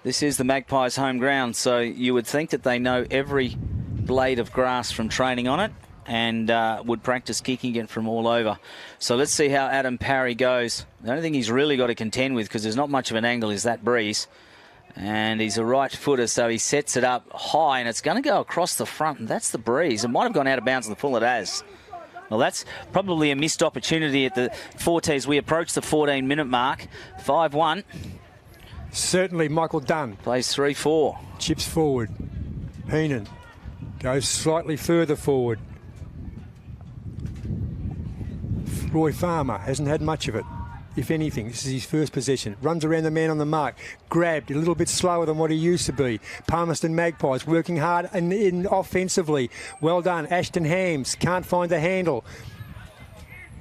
this is the Magpies' home ground, so you would think that they know every blade of grass from training on it and would practice kicking it from all over. So let's see how Adam Parry goes. The only thing he's really got to contend with, because there's not much of an angle, is that breeze. And he's a right footer, so he sets it up high, and it's going to go across the front, and that's the breeze. It might have gone out of bounds on the full it has. Well, that's probably a missed opportunity at the 14 as we approach the 14-minute mark. 5-1. Certainly Michael Dunn. Plays 3-4. Chips forward. Heenan goes slightly further forward. Roy Farmer hasn't had much of it, if anything. This is his first possession. Runs around the man on the mark. Grabbed a little bit slower than what he used to be. Palmerston Magpies working hard in offensively. Well done. Ashton Hams can't find the handle.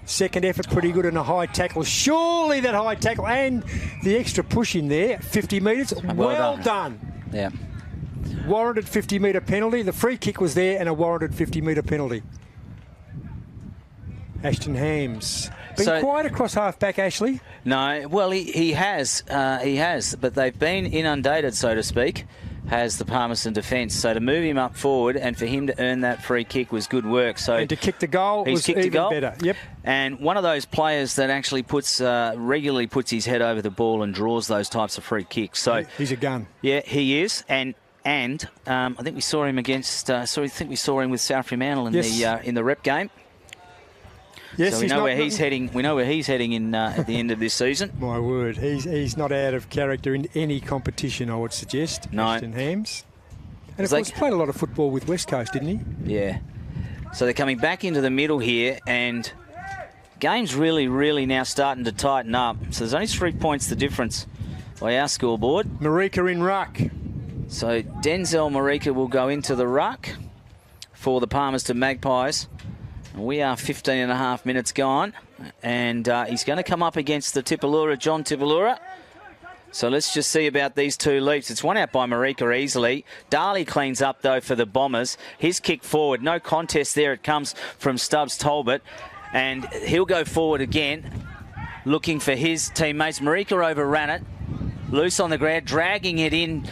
Second effort pretty good and a high tackle. Surely that high tackle and the extra push in there. 50 metres. Well done. Yeah. Warranted 50-metre penalty. The free kick was there and a warranted 50-metre penalty. Ashton Hams. Been quiet across half-back, Ashley? No, well, he has, but they've been inundated, so to speak, has the Palmerston defence. So to move him up forward and for him to earn that free kick was good work. So and to kick the goal was even better. Yep. And one of those players that actually regularly puts his head over the ball and draws those types of free kicks. So he's a gun. Yeah, he is. And I think we saw him against. I think we saw him with South Fremantle in the rep game. Yes, so we know where he's heading. We know where he's heading in at the end of this season. My word, he's not out of character in any competition, I would suggest. No. Ashton Hams. And of course, he played a lot of football with West Coast, didn't he? Yeah. So they're coming back into the middle here, and game's really now starting to tighten up. So there's only 3 points the difference by our scoreboard. Marika in ruck. So Denzel Marika will go into the ruck for the Palmerston Magpies. We are 15 and a half minutes gone, and he's going to come up against the Tipalura, John Tipalura. So let's just see about these two leaps. It's one out by Marika easily. Darley cleans up, though, for the Bombers. His kick forward, no contest there. It comes from Stubbs Talbot, and he'll go forward again, looking for his teammates. Marika overran it, loose on the ground, dragging it in.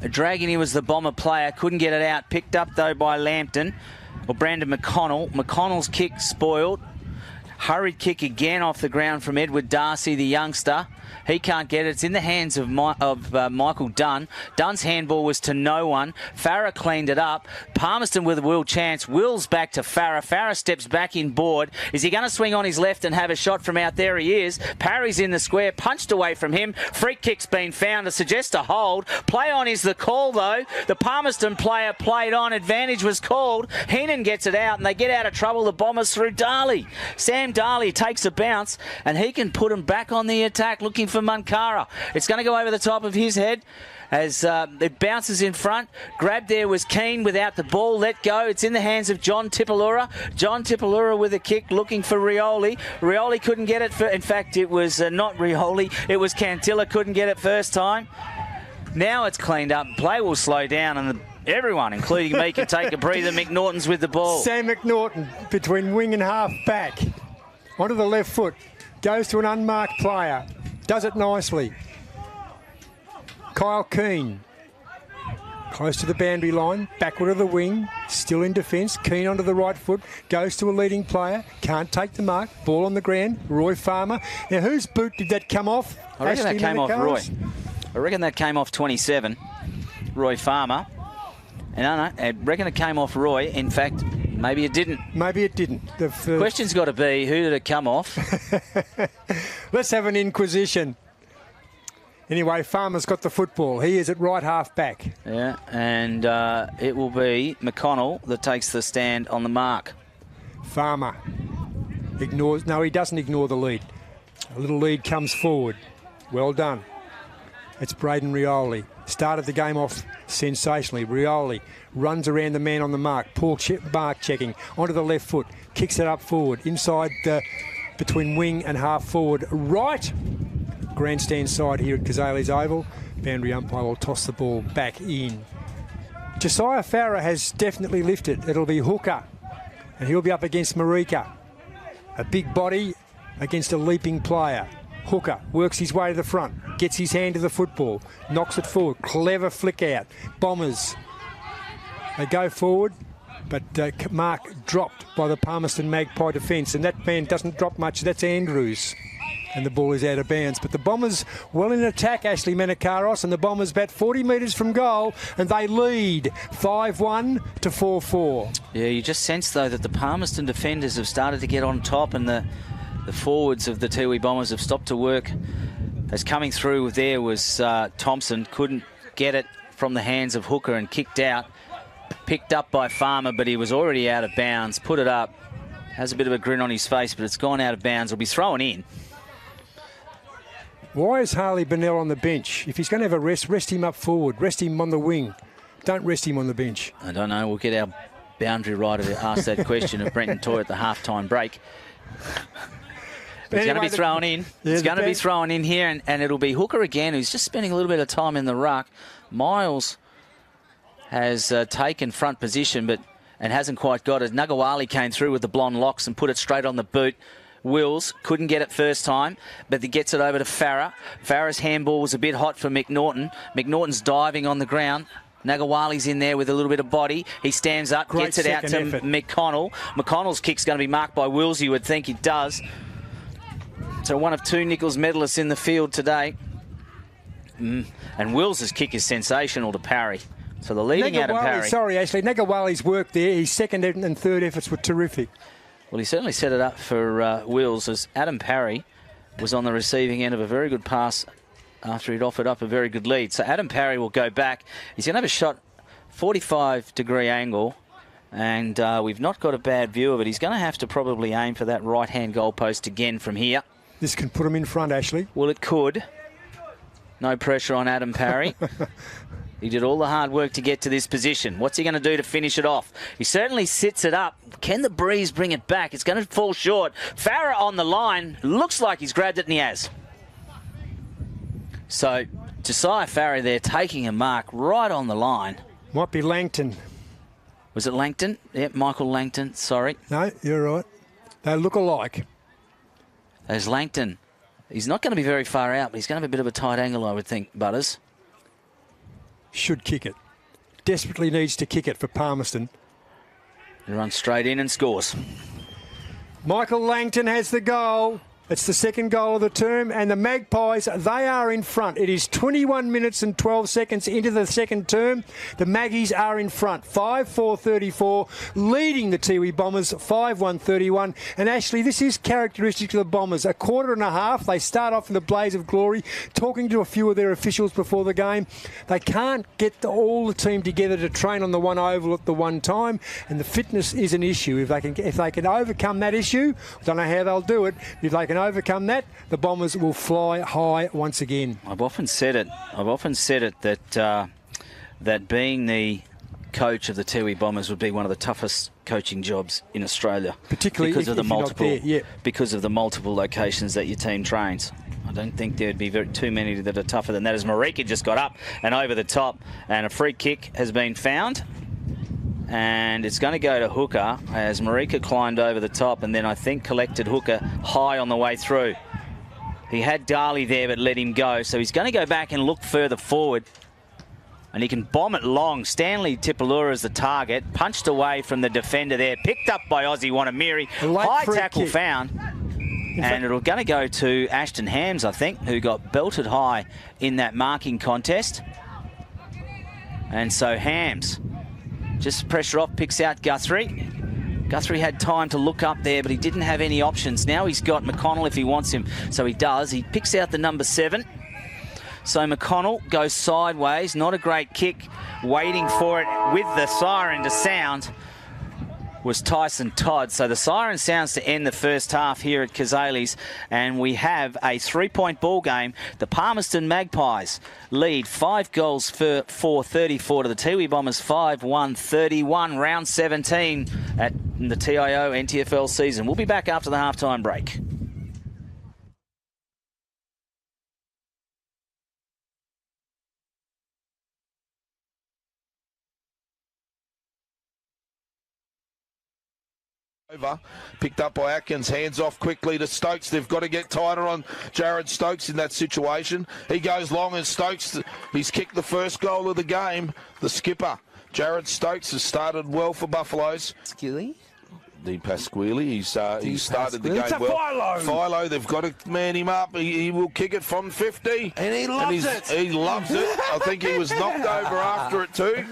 Dragging him was the Bomber player, couldn't get it out. Picked up, though, by Lambton. Or Brandon McConnell. McConnell's kick spoiled. Hurried kick again off the ground from Edward Darcy, the youngster. He can't get it. It's in the hands of Michael Dunn. Dunn's handball was to no one. Farah cleaned it up. Palmerston with a Will chance. Will's back to Farah. Farah steps back in board. Is he going to swing on his left and have a shot from out there? He is. Parry's in the square. Punched away from him. Free kick's been found to suggest a hold. Play on is the call, though. The Palmerston player played on. Advantage was called. Heenan gets it out, and they get out of trouble. The Bombers through Darley. Sam Darley takes a bounce, and he can put him back on the attack, looking for Munkara. It's going to go over the top of his head as it bounces in front. Grab there was Keane without the ball. Let go. It's in the hands of John Tipalura. John Tipalura with a kick looking for Rioli. Rioli couldn't get it. In fact, it was not Rioli. It was Cantilla. Couldn't get it first time. Now it's cleaned up. Play will slow down, and everyone, including me, can take a breather. McNaughton's with the ball. Sam McNaughton between wing and half back. Onto the left foot. Goes to an unmarked player. Does it nicely. Kyle Keane. Close to the boundary line. Backward of the wing. Still in defence. Keane onto the right foot. Goes to a leading player. Can't take the mark. Ball on the ground. Roy Farmer. Now, whose boot did that come off? I reckon that came off Roy. I reckon that came off 27. Roy Farmer. And I reckon it came off Roy. In fact, maybe it didn't. Maybe it didn't. The question's got to be, who did it come off? Let's have an inquisition. Anyway, Farmer's got the football. He is at right half back. Yeah, and it will be McConnell that takes the stand on the mark. Farmer ignores. No, he doesn't ignore the lead. A little lead comes forward. Well done. It's Braden Rioli. Started the game off sensationally. Rioli runs around the man on the mark. Poor mark checking. Onto the left foot. Kicks it up forward. Inside between wing and half forward. Right. Grandstand side here at Cazalys Oval. Boundary umpire will toss the ball back in. Josiah Farah has definitely lifted. It'll be hooker And he'll be up against Marika. A big body against a leaping player. Hooker works his way to the front, gets his hand to the football, knocks it forward. Clever flick out. Bombers. They go forward, but mark dropped by the Palmerston Magpie defence, and that man doesn't drop much. That's Andrews. And the ball is out of bounds. But the Bombers well in attack, Ashley Menakaros, and the Bombers bat 40 metres from goal, and they lead 5-1 to 4-4. Yeah, you just sense, though, that the Palmerston defenders have started to get on top, and the forwards of the Tiwi Bombers have stopped to work. As coming through there was Thompson, couldn't get it from the hands of Hooker and kicked out. Picked up by Farmer, but he was already out of bounds. Put it up. Has a bit of a grin on his face, but it's gone out of bounds. It'll be thrown in. Why is Harley Bennell on the bench? If he's going to have a rest him up forward. Rest him on the wing. Don't rest him on the bench. I don't know. We'll get our boundary writer to ask that question of Brenton Toy at the halftime break. But it's going to be thrown in. It's going to be thrown in here, and it'll be Hooker again, who's just spending a little bit of time in the ruck. Miles has taken front position, and hasn't quite got it. Nagawali came through with the blonde locks and put it straight on the boot. Wills couldn't get it first time, but he gets it over to Farah. Farah's handball was a bit hot for McNaughton. McNaughton's diving on the ground. Nagawali's in there with a little bit of body. He stands up, gets it out to McConnell. McConnell's kick's going to be marked by Wills, you would think it does. So one of two Nichols medalists in the field today. And Wills' kick is sensational to parry. So the leading Adam Parry. Sorry, Ashley. Nagawali's work there. His second and third efforts were terrific. Well, he certainly set it up for Wills, as Adam Parry was on the receiving end of a very good pass after he'd offered up a very good lead. So Adam Parry will go back. He's going to have a shot 45-degree angle, and we've not got a bad view of it. He's going to have to probably aim for that right-hand goalpost again from here. This can put him in front, Ashley. Well, it could. No pressure on Adam Parry. He did all the hard work to get to this position. What's he going to do to finish it off? He certainly sits it up. Can the breeze bring it back? It's going to fall short. Farah on the line. Looks like he's grabbed it, and he has. So Josiah Farah there taking a mark right on the line. Might be Langton. Was it Langton? Yep, Michael Langton. Sorry. No, you're right. They look alike. There's Langton. He's not going to be very far out, but he's going to have a bit of a tight angle, I would think, Butters. Should kick it. Desperately needs to kick it for Palmerston. He runs straight in and scores. Michael Langton has the goal. It's the second goal of the term, and the Magpies, they are in front. It is 21 minutes and 12 seconds into the second term. The Maggies are in front, 5-4-34, leading the Tiwi Bombers 5-1-31. And Ashley, this is characteristic of the Bombers. A quarter and a half, they start off in the blaze of glory, talking to a few of their officials before the game. They can't get all the team together to train on the one oval at the one time, and the fitness is an issue. If they can overcome that issue, I don't know how they'll do it. If they can overcome that, the Bombers will fly high once again. I've often said it that that being the coach of the Tiwi Bombers would be one of the toughest coaching jobs in Australia, particularly because of the multiple locations that your team trains. I don't think there'd be too many that are tougher than that. As Marika just got up and over the top, and a free kick has been found. And it's going to go to Hooker as Marika climbed over the top and then I think collected Hooker high on the way through. He had Darley there but let him go. So he's going to go back and look further forward. And he can bomb it long. Stanley Tipalura is the target. Punched away from the defender there. Picked up by Aussie Wanamiri. High tackle found. And it'll going to go to Ashton Hams, I think, who got belted high in that marking contest. And so Hams just pressure off, picks out Guthrie. Guthrie had time to look up there, but he didn't have any options. Now he's got McConnell if he wants him. So he does. He picks out the number 7. So McConnell goes sideways. Not a great kick. Waiting for it with the siren to sound was Tyson Todd. So the siren sounds to end the first half here at Cazalys, and we have a 3-point ball game. The Palmerston Magpies lead 5-34 to the Tiwi Bombers 5-1-31, round 17 at the TIO NTFL season. We'll be back after the halftime break. over. Picked up by Atkins, hands off quickly to Stokes. They've got to get tighter on Jared Stokes in that situation. He goes long and Stokes, he's kicked the first goal of the game. The skipper, Jared Stokes, has started well for Buffaloes. Skilly. Di Pasquale, he started the game well. Philo, they've got to man him up. He will kick it from 50. And he loves it. He loves it. I think he was knocked over after it too.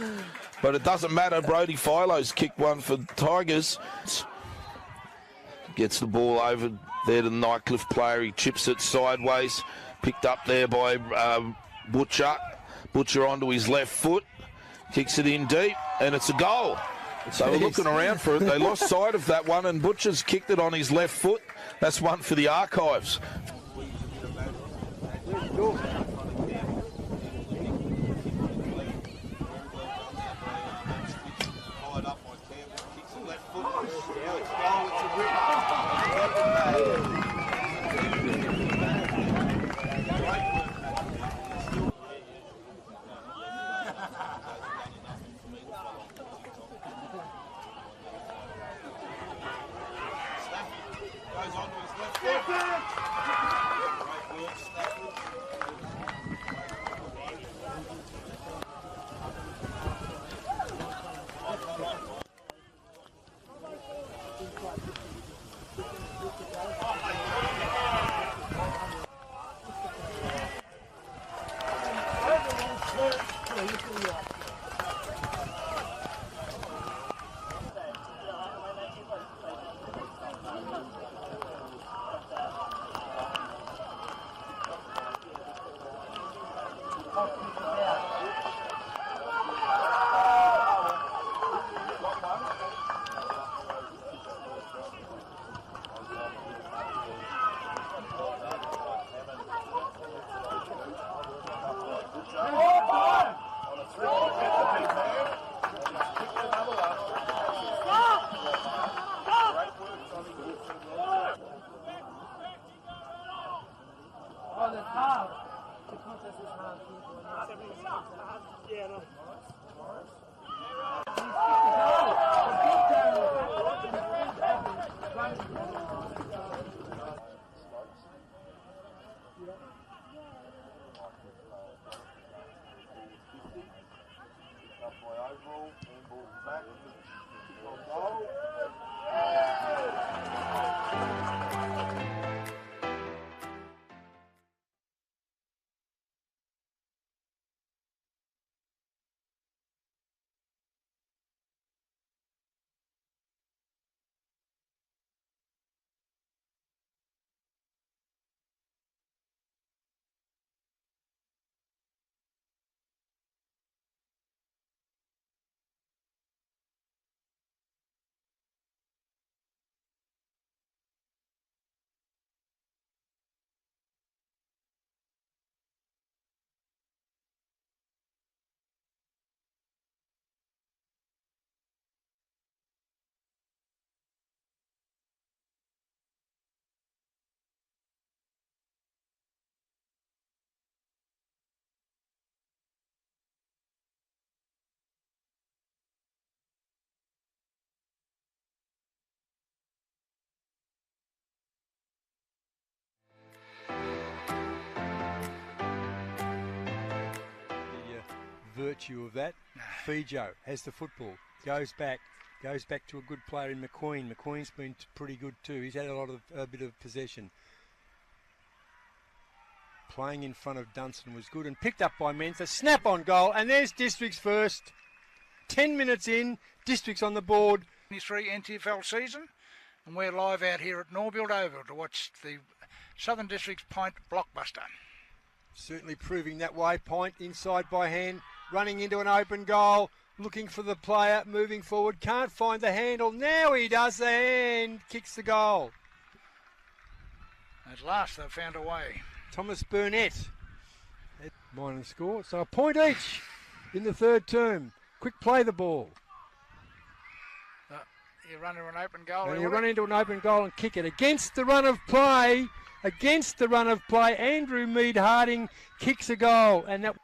But it doesn't matter. Brody Philo's kicked one for Tigers. Gets the ball over there to the Nightcliff player. He chips it sideways. Picked up there by Butcher. Butcher onto his left foot. Kicks it in deep. And it's a goal. They were looking around for it. They lost sight of that one, and Butcher's kicked it on his left foot. That's one for the archives. Virtue of that, Fijo has the football, goes back to a good player in McQueen. McQueen's been pretty good too. He's had a bit of possession. Playing in front of Dunstan was good and picked up by Mensa. Snap on goal, and there's Districts first. 10 minutes in, Districts on the board. 23 NTFL season, and we're live out here at Norbuild Oval to watch the Southern Districts Point blockbuster. Certainly proving that way. Point inside by hand, running into an open goal, looking for the player, moving forward, can't find the handle. Now he does the hand, kicks the goal. At last they've found a way. Thomas Burnett, minor score, so a point each in the third term. Quick play the ball. You run into an open goal. And you run into an open goal and kick it against the run of play. Against the run of play, Andrew Mead Harding kicks a goal, and that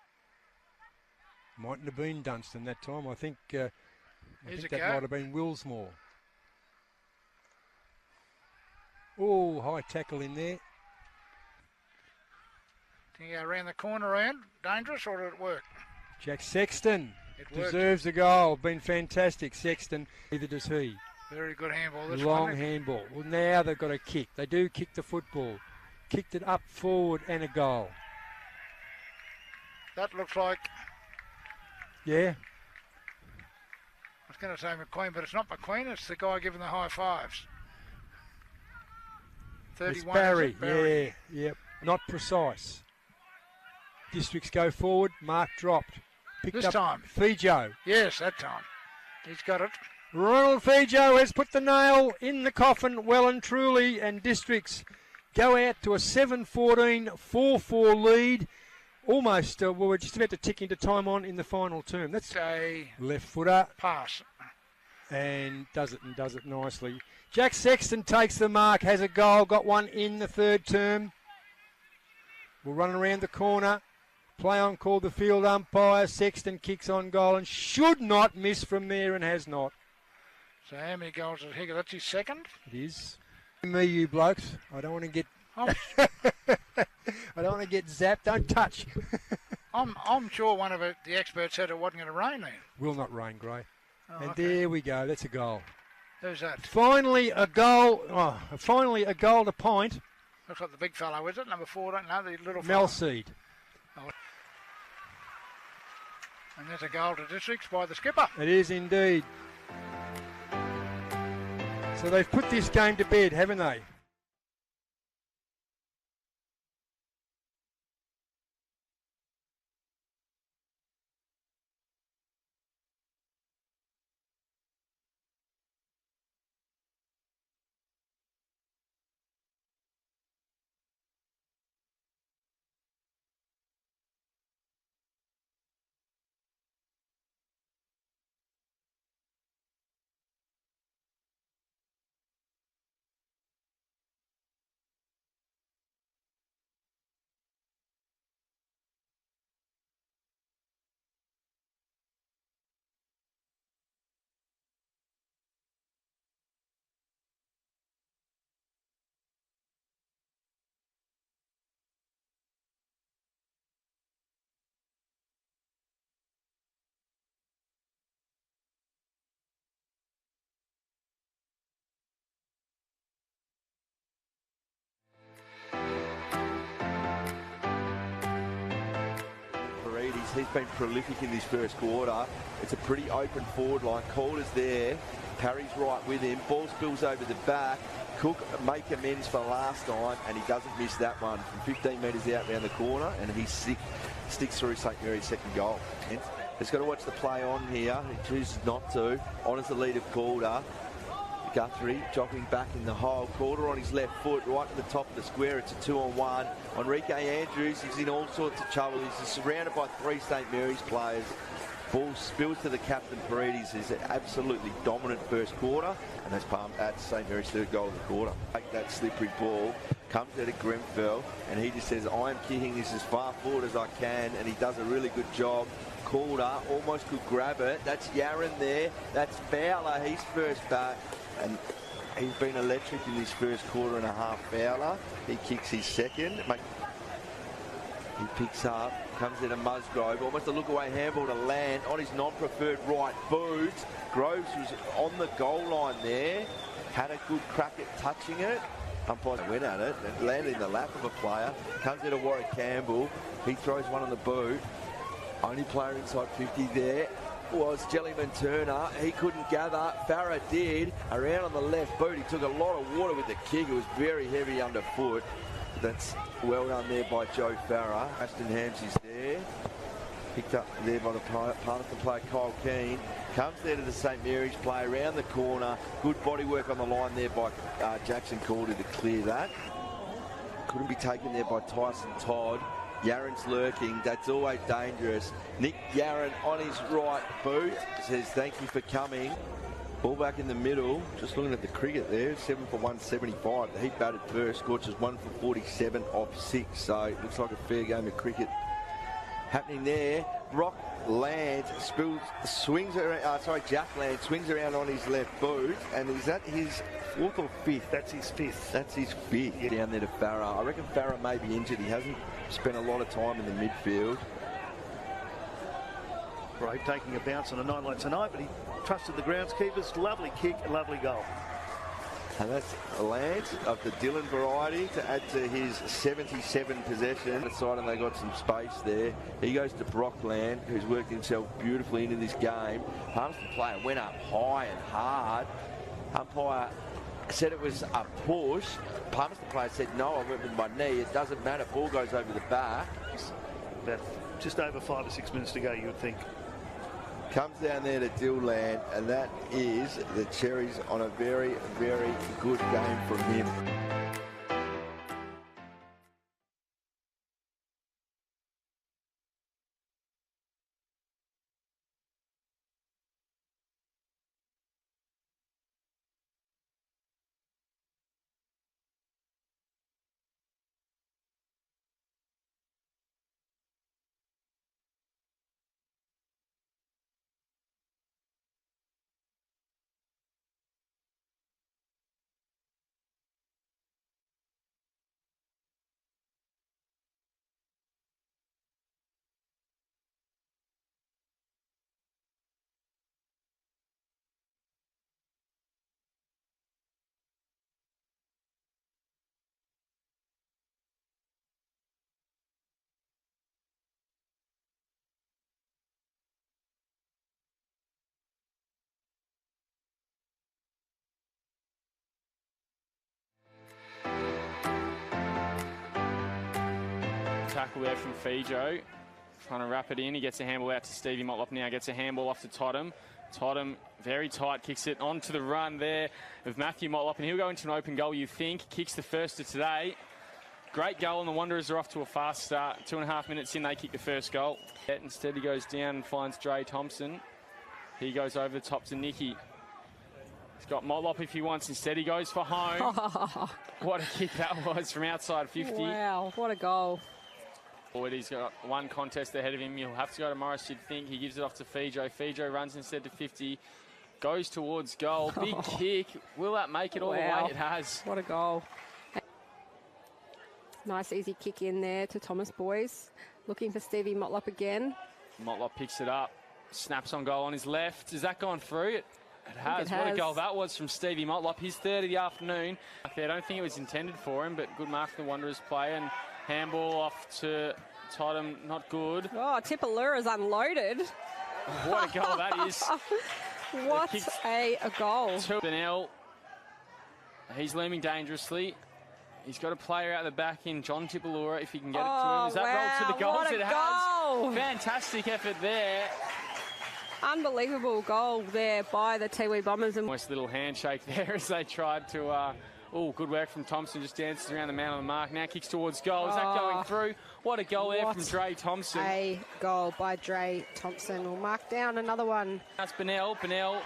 mightn't have been Dunstan that time. I think that might have been Willsmore. Oh, high tackle in there. Can you go around the corner round? Dangerous, or did it work? Jack Sexton It worked. deserves a goal. Been fantastic, Sexton. Neither does he. Very good handball this Long one. handball. Well, now they've got a kick. They do kick the football. Kicked it up forward and a goal. That looks like, Yeah. I was going to say McQueen, but it's not McQueen, it's the guy giving the high fives. 31. It's is Barry. it? Barry. Yeah. Yep. Not precise. Districts go forward. Mark dropped. Picked This up time. Fijo. Yes, that time. He's got it. Ronald Fijo has put the nail in the coffin well and truly, and Districts go out to a 7-14, 4-4 lead. Almost, well, we're just about to tick into time on in the final term. That's A left footer pass. and does it nicely. Jack Sexton takes the mark, has a goal, got one in the third term. We'll run around the corner. Play on call the field umpire. Sexton kicks on goal and should not miss from there and has not. So how many goals did he get? That's his second. It is. Me, you blokes. I don't want to get. I'm, I don't want to get zapped. Don't touch. I'm sure one of the experts said it wasn't going to rain then. Will not rain, Gray. Oh, And okay. there we go. That's a goal. Who's that? Finally a goal. Oh, finally a goal to point. Looks like the big fellow, is it? Number 4, don't know, the little fellow. Melseed. And there's a goal to Districts by the skipper. It is indeed. So they've put this game to bed, haven't they? He's been prolific in this first quarter. It's a pretty open forward line. Calder's there. Parry's right with him. Ball spills over the back. Cook make amends for last time, and he doesn't miss that one from 15 metres out round the corner, and he sticks through St Mary's second goal. He's got to watch the play on here. He chooses not to. Honours the lead of Calder. Guthrie jogging back in the hole. Calder on his left foot, right to the top of the square. It's a 2-on-1. Enrique Andrews is in all sorts of trouble. He's surrounded by 3 St Mary's players. Ball spills to the captain, Paredes. He's an absolutely dominant first quarter, and that's St Mary's third goal of the quarter. Take that slippery ball, comes out of Grenfell, and he just says, I'm kicking this as far forward as I can, and he does a really good job. Calder almost could grab it. That's Yaron there. That's Fowler. He's first back. And he's been electric in this first quarter and a half. Fowler, he kicks his second. He picks up, comes into Musgrove, almost a look-away handball to land on his non-preferred right boot. Groves was on the goal line there, had a good crack at touching it. Umpire went at it and landed in the lap of a player. Comes into Warwick Campbell, he throws one on the boot. Only player inside 50 there was Jellyman Turner. He couldn't gather. Farah did. Around on the left boot. He took a lot of water with the kick. It was very heavy underfoot. That's well done there by Joe Farah. Ashton Hamsey's there. Picked up there by the Palmerston player Kyle Keane. Comes there to the St Mary's play around the corner. Good body work on the line there by Jackson Calder to clear that. Couldn't be taken there by Tyson Todd. Yaron's lurking. That's always dangerous. Nick Yaron on his right boot says thank you for coming. Ball back in the middle. Just looking at the cricket there. 7 for 175. He batted first. Scorches 1 for 47 off 6. So it looks like a fair game of cricket happening there. Brock lands, swings around, Jack lands, swings around on his left boot, and is that his fourth or fifth? That's his fifth. That's his fifth. Yeah. Down there to Farah. I reckon Farah may be injured. He hasn't spent a lot of time in the midfield. Brave taking a bounce on a night like tonight, but he trusted the groundskeepers. Lovely kick, lovely goal. And that's Lance of the Dillon variety to add to his 77 possession. Side, and they got some space there. He goes to Brockland, who's worked himself beautifully into this game. Palmerston player went up high and hard. Umpire said it was a push. Palmerston player said, no, I went with my knee. It doesn't matter. Ball goes over the back. About just over 5 or 6 minutes to go, you would think. Comes down there to Dillland, and that is the cherries on a very, very good game from him. Tackle there from Fijo, trying to wrap it in. He gets a handball out to Stevie Motlop now, gets a handball off to Totham. Totham, very tight, kicks it onto the run there of Matthew Motlop, and he'll go into an open goal, you think. Kicks the first of today. Great goal, and the Wanderers are off to a fast start. 2.5 minutes in, they kick the first goal. Instead, he goes down and finds Dre Thompson. He goes over the top to Nicky. He's got Motlop if he wants. Instead, he goes for home. What a kick that was from outside 50. Wow, what a goal. He's got one contest ahead of him. He'll have to go to Morris, you'd think. He gives it off to Fijo. Fijo runs instead to 50. Goes towards goal. Big kick. Will that make it all the way? It has. What a goal. Nice easy kick in there to Thomas Boys. Looking for Stevie Motlop again. Motlop picks it up. Snaps on goal on his left. Has that gone through? It has. It What has. a goal that was from Stevie Motlop. His third of the afternoon. I don't think it was intended for him, but good mark for the Wanderers play. And handball off to Totham, not good. Oh, Tipalura's unloaded. What a goal that is. What a goal. To Benell. He's looming dangerously. He's got a player out the back in John Tipalura, if he can get it to him. Is that rolled to the goals? What a It goal. has. Fantastic effort there. Unbelievable goal there by the Tiwi Bombers. And Nice little handshake there as they tried to... good work from Thompson, just dances around the man on the mark. Now kicks towards goal. Is that going through? What a goal there from Dre Thompson. A goal by Dre Thompson. We'll mark down another one. That's Benell. Benell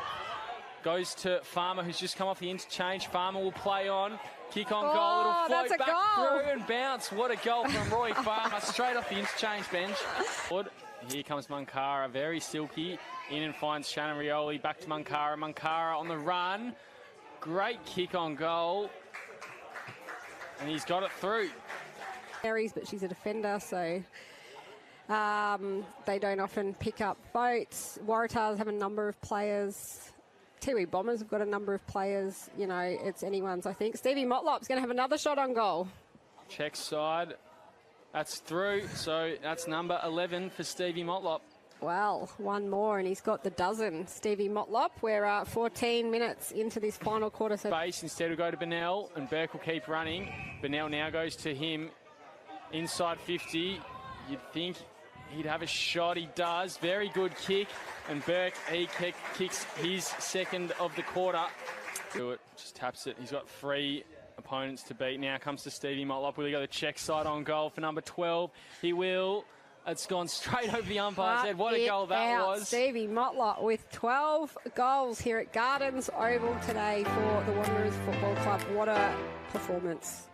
goes to Farmer, who's just come off the interchange. Farmer will play on. Kick on goal. It'll float back through and bounce. What a goal from Roy Farmer. Straight off the interchange bench. Here comes Munkara, very silky. In and finds Shannon Rioli. Back to Munkara. Munkara on the run. Great kick on goal. And he's got it through. But she's a defender, so they don't often pick up boats. Waratahs have a number of players. Tiwi Bombers have got a number of players. You know, it's anyone's, I think. Stevie Motlop's going to have another shot on goal. Check side. That's through. So that's number 11 for Stevie Motlop. Well, one more, and he's got the dozen. Stevie Motlop, we're 14 minutes into this final quarter. So base instead will go to Benell, and Burke will keep running. Benell now goes to him inside 50. You'd think he'd have a shot. He does. Very good kick. And Burke, he kicks his second of the quarter. Do it. Just taps it. He's got 3 opponents to beat. Now comes to Stevie Motlop. Will he go the check side on goal for number 12? He will. It's gone straight over the umpire's head. What a goal that was. Stevie Motlop with 12 goals here at Gardens Oval today for the Wanderers Football Club. What a performance.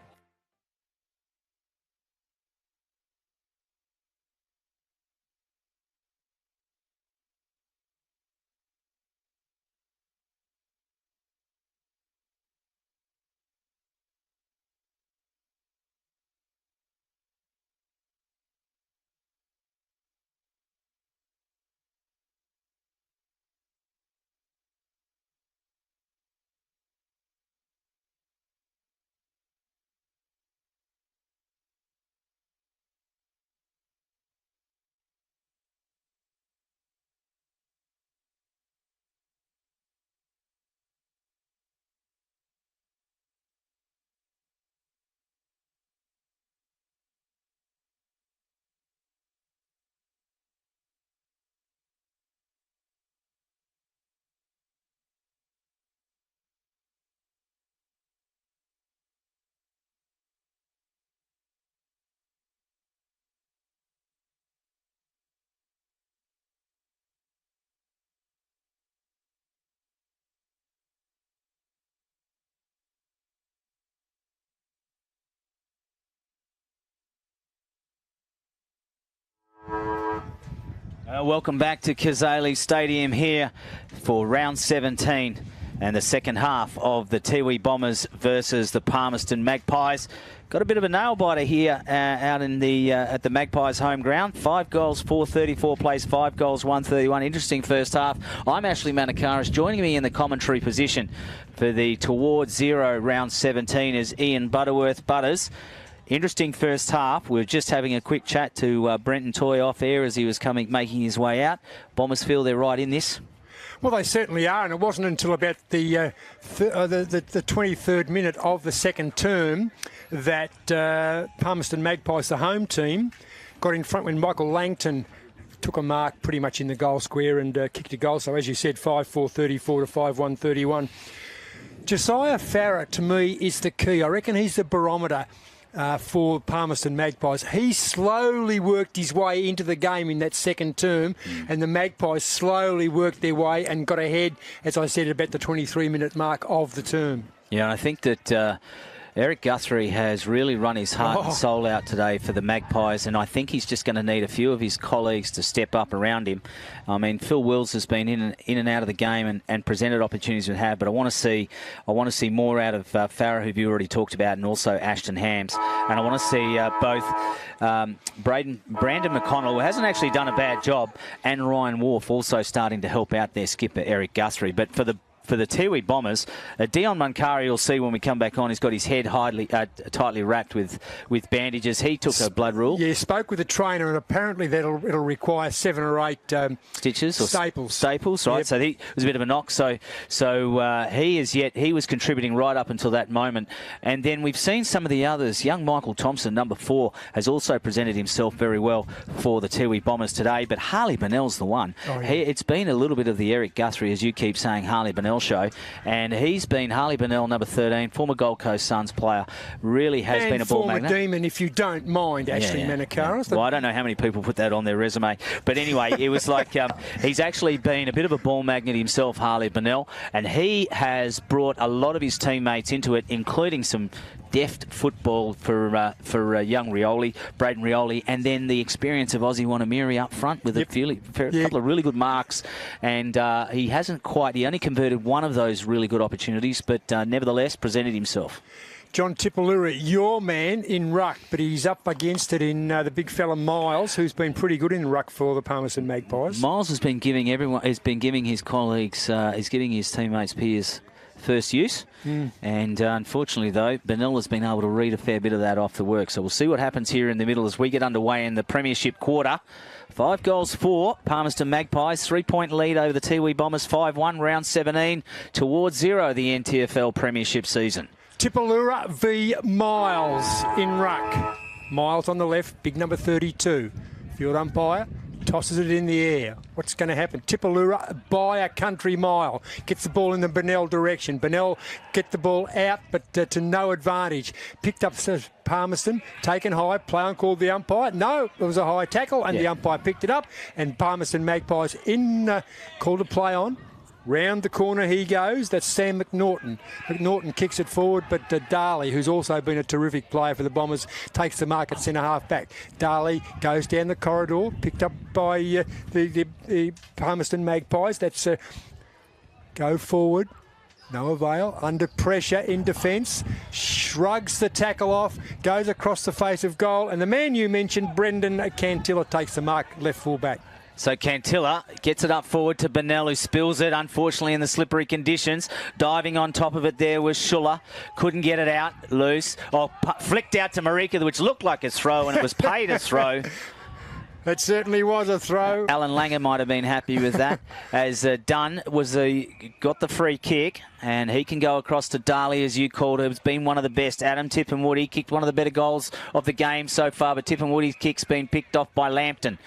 Welcome back to Cazalys Stadium here for round 17 and the second half of the Tiwi Bombers versus the Palmerston Magpies. Got a bit of a nail biter here out in the at the Magpies home ground. 5 goals, 434 plays, 5 goals, 131. Interesting first half. I'm Ashley Manakaris. Joining me in the commentary position for the Towards Zero round 17 is Ian Butterworth. Butters. Interesting first half. We were just having a quick chat to Brenton Toy off air as he was making his way out. Bombers feel they're right in this. Well, they certainly are, and it wasn't until about the 23rd minute of the second term that Palmerston Magpies, the home team, got in front when Michael Langton took a mark pretty much in the goal square and kicked a goal. So, as you said, 5-4-34 to 5-1-31. Josiah Farah, to me, is the key. I reckon he's the barometer for Palmerston Magpies. He slowly worked his way into the game in that second term, and the Magpies slowly worked their way and got ahead, as I said, about the 23-minute mark of the term. Yeah, and I think that Eric Guthrie has really run his heart and soul out today for the Magpies, and I think he's just going to need a few of his colleagues to step up around him. I mean, Phil Wills has been in and out of the game and presented opportunities to have, but I want to see more out of Farah, who you already talked about, and also Ashton Hams. And I want to see both Brandon McConnell, who hasn't actually done a bad job, and Ryan Wharf also starting to help out their skipper, Eric Guthrie. But for the Tiwi Bombers, Dion Munkari, you'll see when we come back on, he's got his head tightly wrapped with bandages. He took a blood rule. Yeah, spoke with the trainer, and apparently it'll require 7 or 8 stitches or staples, right? Yep. So it was a bit of a knock. So he was contributing right up until that moment. And then we've seen some of the others. Young Michael Thompson, number 4, has also presented himself very well for the Tiwi Bombers today. But Harley Bennell's the one. Oh, yeah. It's been a little bit of the Eric Guthrie, as you keep saying, Harley Bennell show, and he's been Harley Bennell, number 13, former Gold Coast Suns player, really has been a ball magnet. Former Demon, if you don't mind, Ashley Manakaris. Well, I don't know how many people put that on their resume, but anyway, it was like he's actually been a bit of a ball magnet himself, Harley Bennell, and he has brought a lot of his teammates into it, including some deft football for young Rioli, Braden Rioli, and then the experience of Ozzy Wanamiri up front with a couple of really good marks. And he only converted one of those really good opportunities, but nevertheless presented himself. John Tipalura, your man in ruck, but he's up against it in the big fella Miles, who's been pretty good in ruck for the Palmerston Magpies. Miles has been giving his colleagues, he's giving his teammates, peers, first use. And unfortunately, though, Bennell has been able to read a fair bit of that off the work. So we'll see what happens here in the middle as we get underway in the Premiership quarter. 5 goals for Palmerston Magpies, 3-point lead over the Tiwi Bombers, 5-1, round 17, Towards Zero, the NTFL Premiership season. Tipalura v Miles in ruck. Miles on the left, big number 32. Field umpire tosses it in the air. What's going to happen? Tipalura by a country mile. Gets the ball in the Bennell direction. Bennell get the ball out, but to no advantage. Picked up Palmerston, taken high. Play on called the umpire. No, it was a high tackle, and the umpire picked it up. And Palmerston Magpies called a play on. Round the corner he goes. That's Sam McNaughton. McNaughton kicks it forward, but Darley, who's also been a terrific player for the Bombers, takes the mark at centre-half back. Darley goes down the corridor, picked up by the Palmerston Magpies. That's go forward. No avail. Under pressure in defence. Shrugs the tackle off. Goes across the face of goal. And the man you mentioned, Brendan Cantilla, takes the mark left full back. So Cantilla gets it up forward to Bennell, who spills it, unfortunately, in the slippery conditions. Diving on top of it there was Schuller. Couldn't get it out loose. Flicked out to Marika, which looked like a throw, and it was paid a throw. It certainly was a throw. Alan Langer might have been happy with that, as Dunn got the free kick, and he can go across to Darley, as you called it. It's been one of the best. Adam Tippenwoody kicked one of the better goals of the game so far, but Tippenwoody's kick's been picked off by Lampton.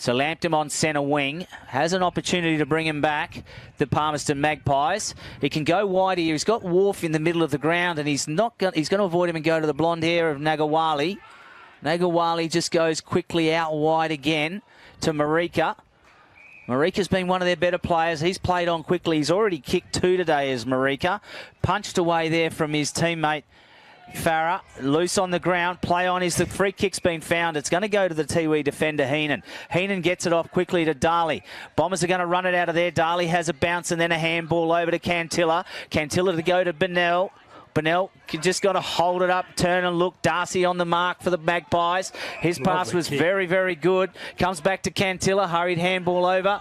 So Lampton on centre wing has an opportunity to bring him back, the Palmerston Magpies. He can go wide here. He's got Wharf in the middle of the ground, and he's going to avoid him and go to the blonde hair of Nagawali. Nagawali just goes quickly out wide again to Marika. Marika's been one of their better players. He's played on quickly. He's already kicked 2 today as Marika. Punched away there from his teammate Farah, loose on the ground. Play on is the free kick's been found. It's going to go to the Tiwi defender, Heenan. Heenan gets it off quickly to Darley. Bombers are going to run it out of there. Darley has a bounce and then a handball over to Cantilla. Cantilla to go to Bennell. Bennell just got to hold it up, turn and look. Darcy on the mark for the Magpies. His pass was very, very good. Comes back to Cantilla. Hurried handball over.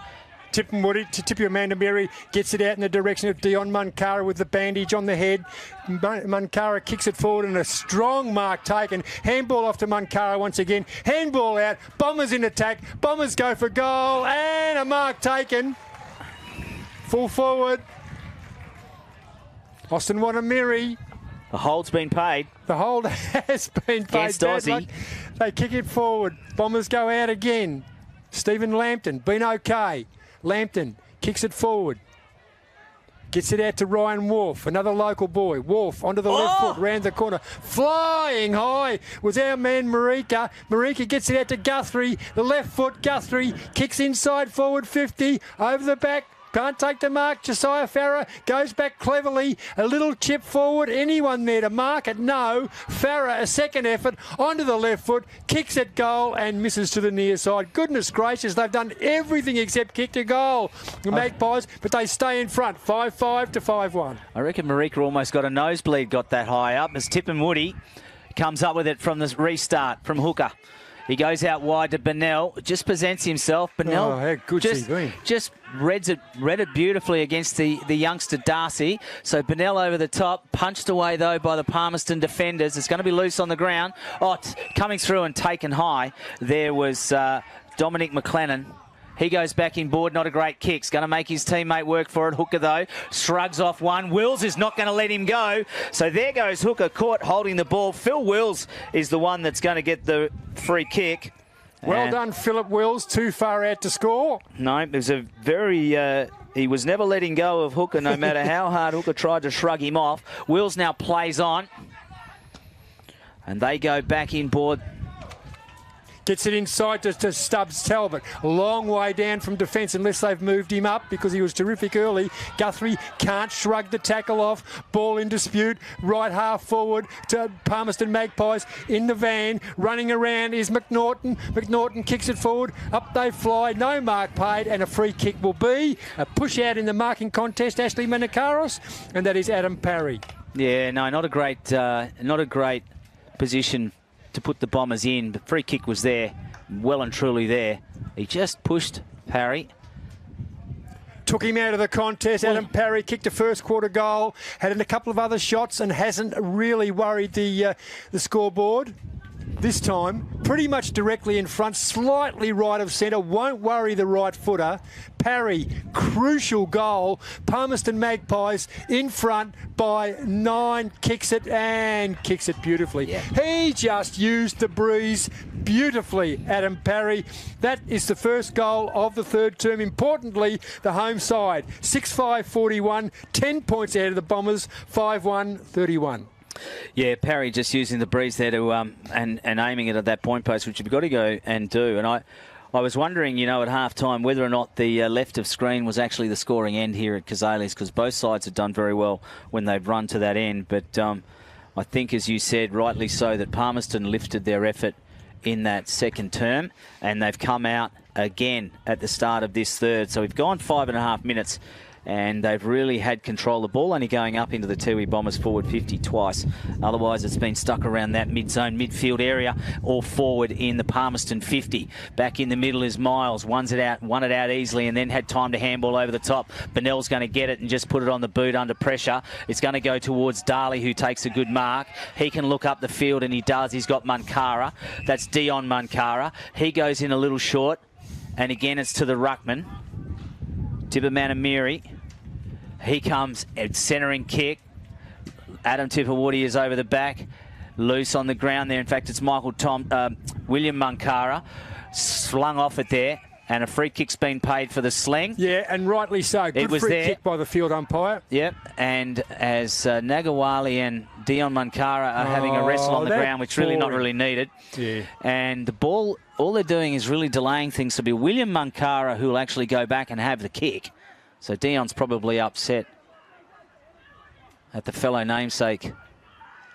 Tippy Amanda Mary gets it out in the direction of Dion Munkara with the bandage on the head. Munkara kicks it forward and a strong mark taken. Handball off to Munkara once again. Handball out. Bombers in attack. Bombers go for goal and a mark taken. Full forward. Austin Wanamiri. The hold's been paid. The hold has been paid. Against Aussie. They kick it forward. Bombers go out again. Stephen Lambton, been okay. Lambton kicks it forward. Gets it out to Ryan Wolf, another local boy. Wolf onto the left foot, round the corner. Flying high was our man Marika. Marika gets it out to Guthrie. The left foot, Guthrie kicks inside forward 50. Over the back. Can't take the mark. Josiah Farah goes back cleverly. A little chip forward. Anyone there to mark it? No. Farah, a second effort onto the left foot. Kicks at goal and misses to the near side. Goodness gracious, they've done everything except kick to goal. The Magpies, but they stay in front. 5-5 to 5-1. I reckon Marika almost got a nosebleed, got that high up. As Tippin Woody comes up with it from the restart from Hooker. He goes out wide to Bennell, just presents himself. Bennell how good's he been? Just read it beautifully against the youngster Darcy. So Bennell over the top, punched away though by the Palmerston defenders. It's going to be loose on the ground. Coming through and taken high. There was Dominic McLennan. He goes back in board, not a great kick. He's going to make his teammate work for it. Hooker, though, shrugs off one. Wills is not going to let him go. So there goes Hooker, caught holding the ball. Phil Wills is the one that's going to get the free kick. Well done, Philip Wills. Too far out to score. No, it was a very... he was never letting go of Hooker, no matter how hard Hooker tried to shrug him off. Wills now plays on. And they go back in board. Gets it inside to Stubbs Talbot. A long way down from defence unless they've moved him up because he was terrific early. Guthrie can't shrug the tackle off. Ball in dispute. Right half forward to Palmerston Magpies in the van. Running around is McNaughton. McNaughton kicks it forward. Up they fly. No mark paid and a free kick will be. A push out in the marking contest, Ashley Menakaros. And that is Adam Parry. Yeah, no, not a great position to put the Bombers in, but free kick was there, well and truly there. He just pushed Parry. Took him out of the contest. Adam Parry kicked a first quarter goal, had a couple of other shots and hasn't really worried the scoreboard. This time, pretty much directly in front, slightly right of centre, won't worry the right footer. Parry, crucial goal. Palmerston Magpies in front by 9, kicks it and kicks it beautifully. Yeah. He just used the breeze beautifully, Adam Parry. That is the first goal of the third term. Importantly, the home side, 6-5-41, 10 points ahead of the Bombers, 5-1-31. Yeah, Parry just using the breeze there to and aiming it at that point post, which you've got to go and do. And I was wondering, at half-time whether or not the left of screen was actually the scoring end here at Cazalys, because both sides have done very well when they've run to that end. But I think, as you said, rightly so, that Palmerston lifted their effort in that second term, and they've come out again at the start of this third. So we've gone 5.5 minutes. And they've really had control of the ball, only going up into the Tiwi Bombers forward 50 twice. Otherwise, it's been stuck around that mid-zone, midfield area, or forward in the Palmerston 50. Back in the middle is Miles, won it out easily, and then had time to handball over the top. Bennell's going to get it and just put it on the boot under pressure. It's going to go towards Darley, who takes a good mark. He can look up the field, and he does. He's got Munkara. That's Dion Munkara. He goes in a little short, and again, it's to the ruckman. Tippermanamiri. He comes, centering kick. Adam Tipperwoody is over the back. Loose on the ground there. In fact, it's William Munkara. Slung off it there. And a free kick's been paid for the sling. Yeah, and rightly so. Good free kick by the field umpire. Yep, and as Nagawali and Dion Munkara are having a wrestle on the ground, which really not really needed. Yeah. And the ball, all they're doing is really delaying things. So it'll be William Munkara who will actually go back and have the kick. So Dion's probably upset at the fellow namesake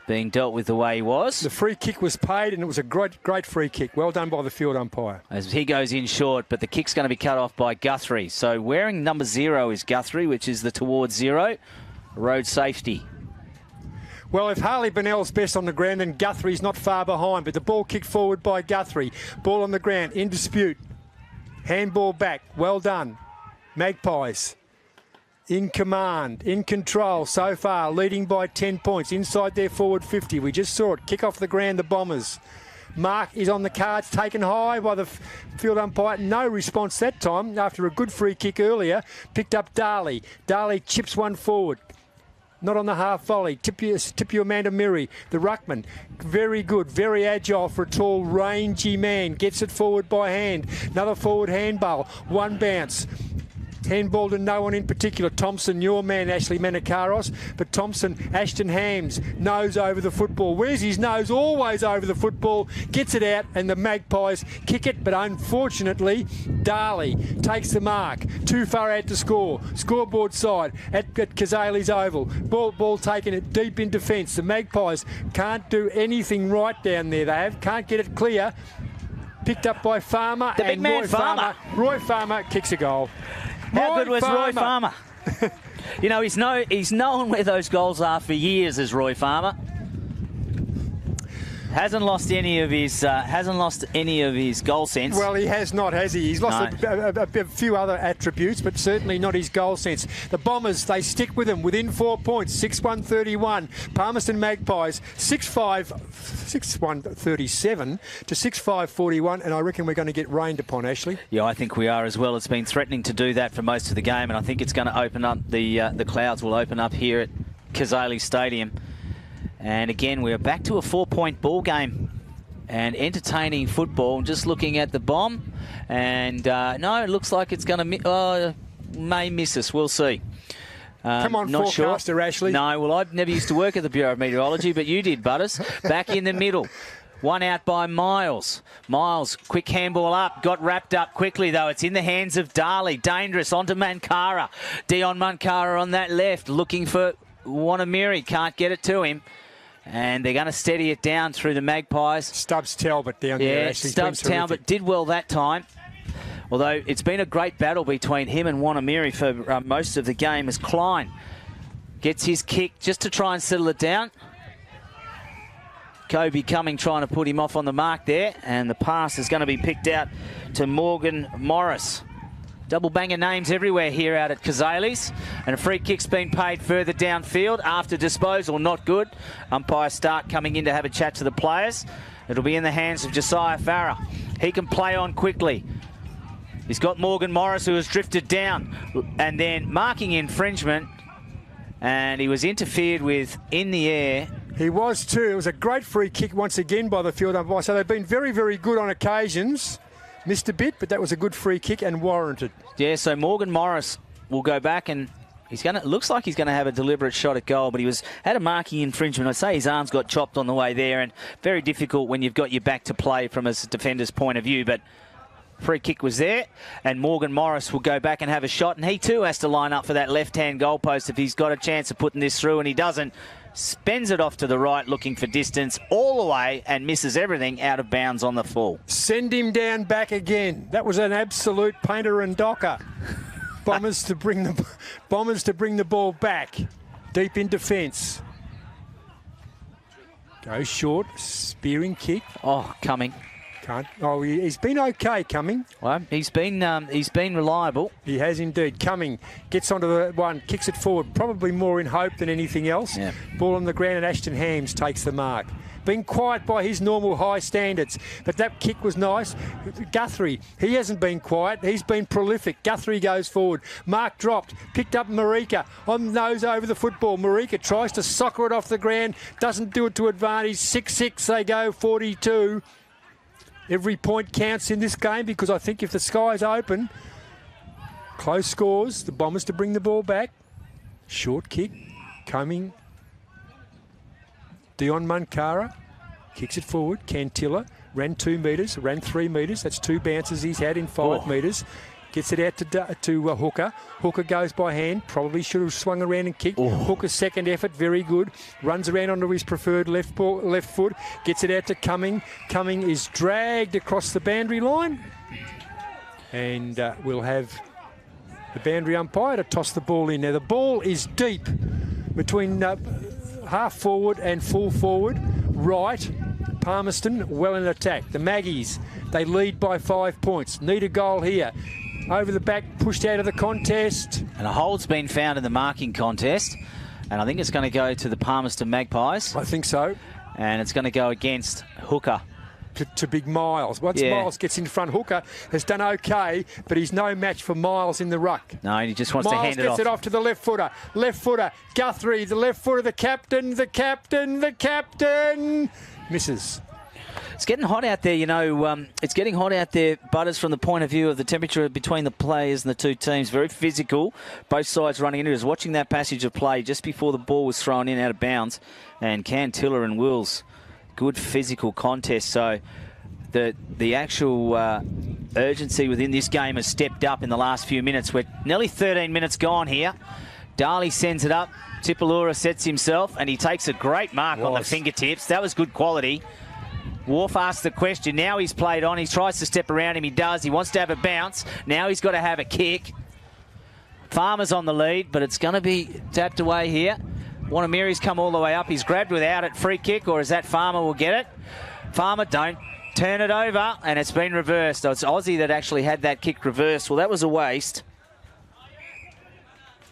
being dealt with the way he was. The free kick was paid, and it was a great free kick. Well done by the field umpire. As he goes in short, but the kick's going to be cut off by Guthrie. So wearing number 0 is Guthrie, which is the towards 0. Road safety. Well, if Harley Bennell's best on the ground, then Guthrie's not far behind, but the ball kicked forward by Guthrie. Ball on the ground, in dispute. Handball back, well done. Magpies in command, in control so far, leading by 10 points, inside their forward 50. We just saw it, kick off the ground, the Bombers. Mark is on the cards, taken high by the field umpire. No response that time after a good free kick earlier. Picked up Darley. Darley chips one forward. Not on the half volley. Tip you Amanda Miri, the ruckman. Very good, very agile for a tall, rangy man. Gets it forward by hand. Another forward handball. One bounce. Handball to no one in particular. Thompson, your man, Ashley Menakaros. But Thompson, Ashton Hams, nose over the football. Where's his nose? Always over the football. Gets it out, and the Magpies kick it. But unfortunately, Darley takes the mark. Too far out to score. Scoreboard side at Cazalys Oval. Ball taken it deep in defence. The Magpies can't do anything right down there. Can't get it clear. Picked up by Farmer. The big man Roy Farmer. Roy Farmer kicks a goal. How good was Roy Farmer? You know, he's known where those goals are for years as Roy Farmer. Hasn't lost any of his goal sense. Well, he has not, has he? He's lost a few other attributes, but certainly not his goal sense. The Bombers, they stick with him within 4 points, 6-1-31. Palmerston Magpies, 6-1-37 to 6-5-41, and I reckon we're going to get rained upon, Ashley. Yeah, I think we are as well. It's been threatening to do that for most of the game, and I think it's going to open up, the clouds will open up here at Cazalys Stadium. And again, we're back to a 4-point ball game and entertaining football. Just looking at the bomb, and no, it looks like it's going to may miss us. We'll see. Come on, not forecaster, sure. Ashley. No, well, I never used to work at the Bureau of Meteorology, but you did, Butters. Back in the middle. One out by Miles. Miles, quick handball up. Got wrapped up quickly, though. It's in the hands of Darley. Dangerous onto Mankara. Dion Mankara on that left, looking for Wanamiri. Can't get it to him. And they're going to steady it down through the Magpies. Stubbs Talbot down there. Yeah, Stubbs Talbot did well that time. Although it's been a great battle between him and Wanamiri for most of the game as Klein gets his kick just to try and settle it down. Kobe Cumming trying to put him off on the mark there. And the pass is going to be picked out to Morgan Morris. Double banger names everywhere here out at Cazalys. And a free kick's been paid further downfield after disposal. Not good. Umpire Stark coming in to have a chat to the players. It'll be in the hands of Josiah Farah. He can play on quickly. He's got Morgan Morris, who has drifted down and then marking infringement. And he was interfered with in the air. He was too. It was a great free kick once again by the field umpire. So they've been very, very good on occasions. Missed a bit, but that was a good free kick and warranted. Yeah, so Morgan Morris will go back, and looks like he's going to have a deliberate shot at goal, but he had a marking infringement. I say his arms got chopped on the way there, and very difficult when you've got your back to play from a defender's point of view, but free kick was there, and Morgan Morris will go back and have a shot, and he too has to line up for that left-hand goalpost if he's got a chance of putting this through, and he doesn't. Spends it off to the right, looking for distance all the way, and misses everything out of bounds on the full. Send him down back again. That was an absolute painter and docker. Bombers to bring the ball back, deep in defence. Goes short, spearing kick. Oh, Cumming. Can't. Oh, he's been okay, Cumming. Well, he's been reliable. He has indeed. Cumming gets onto the one, kicks it forward, probably more in hope than anything else. Yeah. Ball on the ground, and Ashton Hams takes the mark. Been quiet by his normal high standards, but that kick was nice. Guthrie, he hasn't been quiet. He's been prolific. Guthrie goes forward. Mark dropped, picked up Marika on nose over the football. Marika tries to soccer it off the ground, doesn't do it to advantage. 6-6, they go 42. Every point counts in this game, because I think if the sky's open, close scores, the Bombers to bring the ball back. Short kick, coming. Dion Mankara kicks it forward. Cantilla ran 2 metres, ran 3 metres. That's 2 bounces he's had in 5 metres. Gets it out to Hooker. Hooker goes by hand. Probably should have swung around and kicked. Hooker's second effort, very good. Runs around onto his preferred left foot. Gets it out to Cumming. Cumming is dragged across the boundary line. And we'll have the boundary umpire to toss the ball in. Now, the ball is deep between half forward and full forward. Right. Palmerston well in attack. The Maggies, they lead by 5 points. Need a goal here. Over the back, pushed out of the contest. And a hold's been found in the marking contest. And I think it's going to go to the Palmerston Magpies. I think so. And it's going to go against Hooker. To big Miles. Once Miles gets in front, Hooker has done okay, but he's no match for Miles in the ruck. No, he just wants to hand it off. Miles gets it off to the left footer. Left footer, Guthrie, the left footer, the captain. Misses. It's getting hot out there, you know. It's getting hot out there, Butters, from the point of view of the temperature between the players and the two teams. Very physical. Both sides running into it. I was watching that passage of play just before the ball was thrown in out of bounds. And Cantilla and Wills, good physical contest. So the actual urgency within this game has stepped up in the last few minutes. We're nearly 13 minutes gone here. Darley sends it up. Tipalura sets himself, and he takes a great mark on the fingertips. That was good quality. Wharf asks the question. Now he's played on. He tries to step around him. He does. He wants to have a bounce. Now he's got to have a kick. Farmer's on the lead, but it's going to be tapped away here. Wanamiri's come all the way up. He's grabbed without it. Free kick, or is that Farmer will get it? Farmer, don't turn it over, and it's been reversed. It's Aussie that actually had that kick reversed. Well, that was a waste.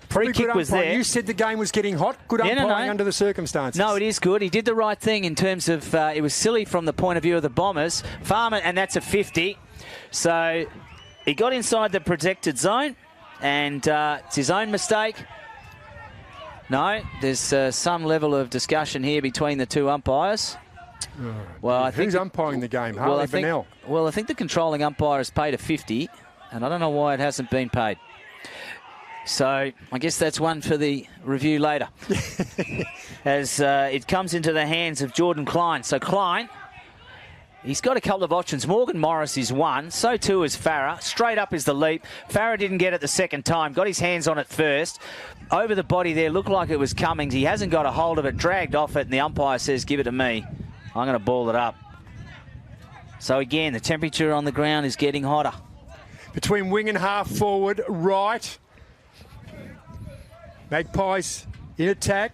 Free kick was there. You said the game was getting hot. Good umpiring under the circumstances. No, it is good. He did the right thing in terms of it was silly from the point of view of the Bombers. Farmer, and that's a 50. So he got inside the protected zone, and it's his own mistake. No, there's some level of discussion here between the two umpires. Well, I think who's umpiring the game? Harley Bennell. Well, I think the controlling umpire has paid a 50, and I don't know why it hasn't been paid. So I guess that's one for the review later. As it comes into the hands of Jordan Klein. So Klein, he's got a couple of options. Morgan Morris is one. So too is Farah. Straight up is the leap. Farah didn't get it the second time. Got his hands on it first. Over the body there. Looked like it was Cummings. He hasn't got a hold of it. Dragged off it. And the umpire says, give it to me. I'm going to ball it up. So again, the temperature on the ground is getting hotter. Between wing and half forward, right. Magpies in attack.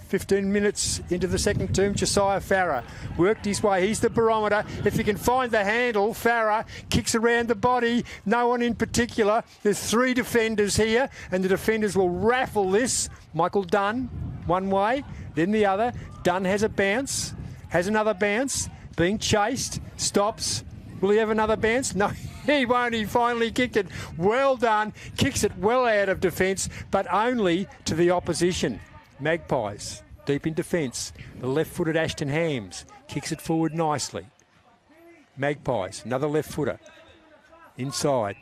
15 minutes into the second term, Josiah Farah worked his way. He's the barometer. If he can find the handle, Farah kicks around the body. No one in particular. There's three defenders here, and the defenders will raffle this. Michael Dunn, one way, then the other. Dunn has a bounce, has another bounce, being chased, stops. Will he have another bounce? No, he won't. He finally kicked it. Well done. Kicks it well out of defence, but only to the opposition. Magpies, deep in defence. The left-footed Ashton Hams kicks it forward nicely. Magpies, another left-footer. Inside.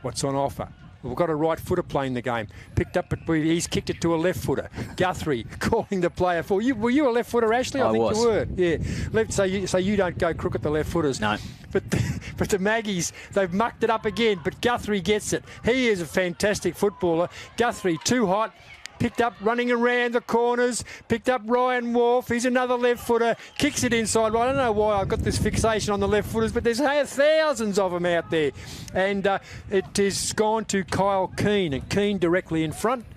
What's on offer? We've got a right footer playing the game. Picked up, but he's kicked it to a left footer. Guthrie calling the player for you. Were you a left footer, Ashley? I think was. you were. Yeah. Left. So you don't go crook at the left footers. No. But the Maggies, they've mucked it up again. But Guthrie gets it. He is a fantastic footballer. Guthrie too hot. Picked up, running around the corners, picked up Ryan Wharf. He's another left footer, kicks it inside. Well, I don't know why I've got this fixation on the left footers, but there's thousands of them out there. And it is gone to Kyle Keane, and Keane directly in front.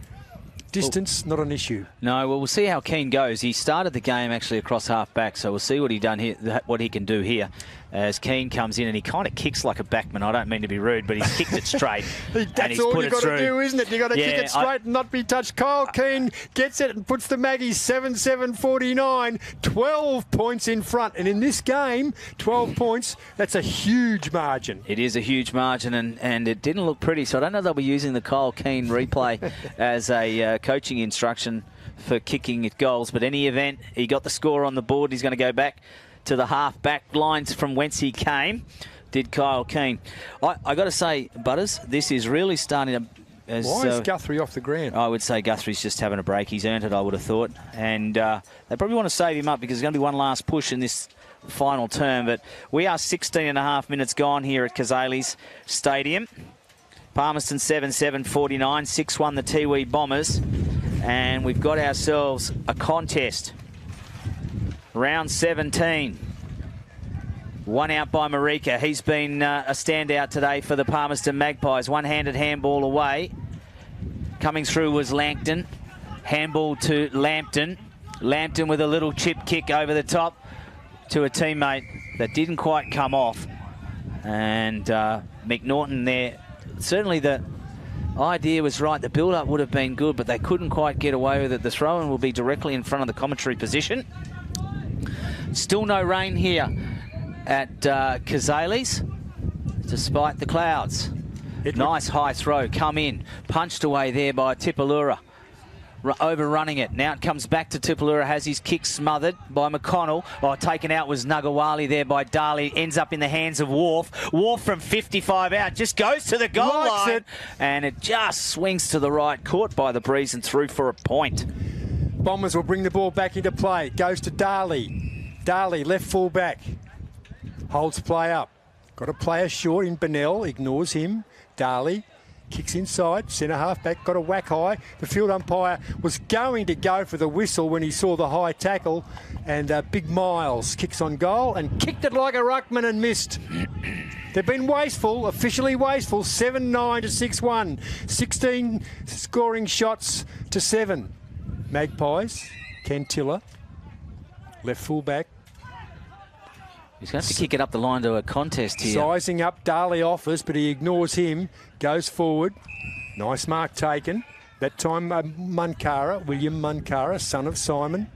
Distance, not an issue. No, well, we'll see how Keane goes. He started the game actually across half-back, so we'll see what he can do here. As Keane comes in and he kind of kicks like a backman. I don't mean to be rude, but he's kicked it straight. That's all you've got to do, isn't it? You've got to kick it straight and not be touched. Kyle Keane gets it and puts the Maggies 7-7-49, 12 points in front. And in this game, 12 points, that's a huge margin. It is a huge margin, and it didn't look pretty. So I don't know if they'll be using the Kyle Keane replay as a coaching instruction for kicking at goals. But any event, he got the score on the board. He's going to go back to the half-back lines from whence he came, did Kyle Keane. I got to say, Butters, this is really starting to... Why is Guthrie off the ground? I would say Guthrie's just having a break. He's earned it, I would have thought. And they probably want to save him up because there's going to be one last push in this final term. But we are 16 and a half minutes gone here at Cazalys Stadium. Palmerston 7-7, 49, 6-1 the Tiwi Bombers. And we've got ourselves a contest. Round 17. One out by Marika. He's been a standout today for the Palmerston Magpies. One-handed handball away. Coming through was Langton. Handball to Lampton. Lampton with a little chip kick over the top to a teammate that didn't quite come off. And McNaughton there. Certainly the idea was right. The build-up would have been good, but they couldn't quite get away with it. The throw-in will be directly in front of the commentary position. Still no rain here at Cazalys, despite the clouds. Nice high throw, come in. Punched away there by Tipalura. Overrunning it. Now it comes back to Tipalura, has his kick smothered by McConnell. Oh, taken out was Nugawali there by Darley. Ends up in the hands of Wharf. Wharf from 55 out, just goes to the goal line. And it just swings to the right, caught by the breeze and through for a point. Bombers will bring the ball back into play. Goes to Darley. Darley, left full back. Holds play up. Got a player short in Bennell, ignores him. Darley kicks inside, centre half back, got a whack high. The field umpire was going to go for the whistle when he saw the high tackle, and Big Miles kicks on goal and kicked it like a ruckman and missed. They've been wasteful, officially wasteful. 7-9 to 6-1. 16 scoring shots to 7. Magpies, Cantilla, left full back. He's going to have to kick it up the line to a contest here. Sizing up, Darley offers, but he ignores him. Goes forward. Nice mark taken. That time Munkara, William Munkara, son of Simon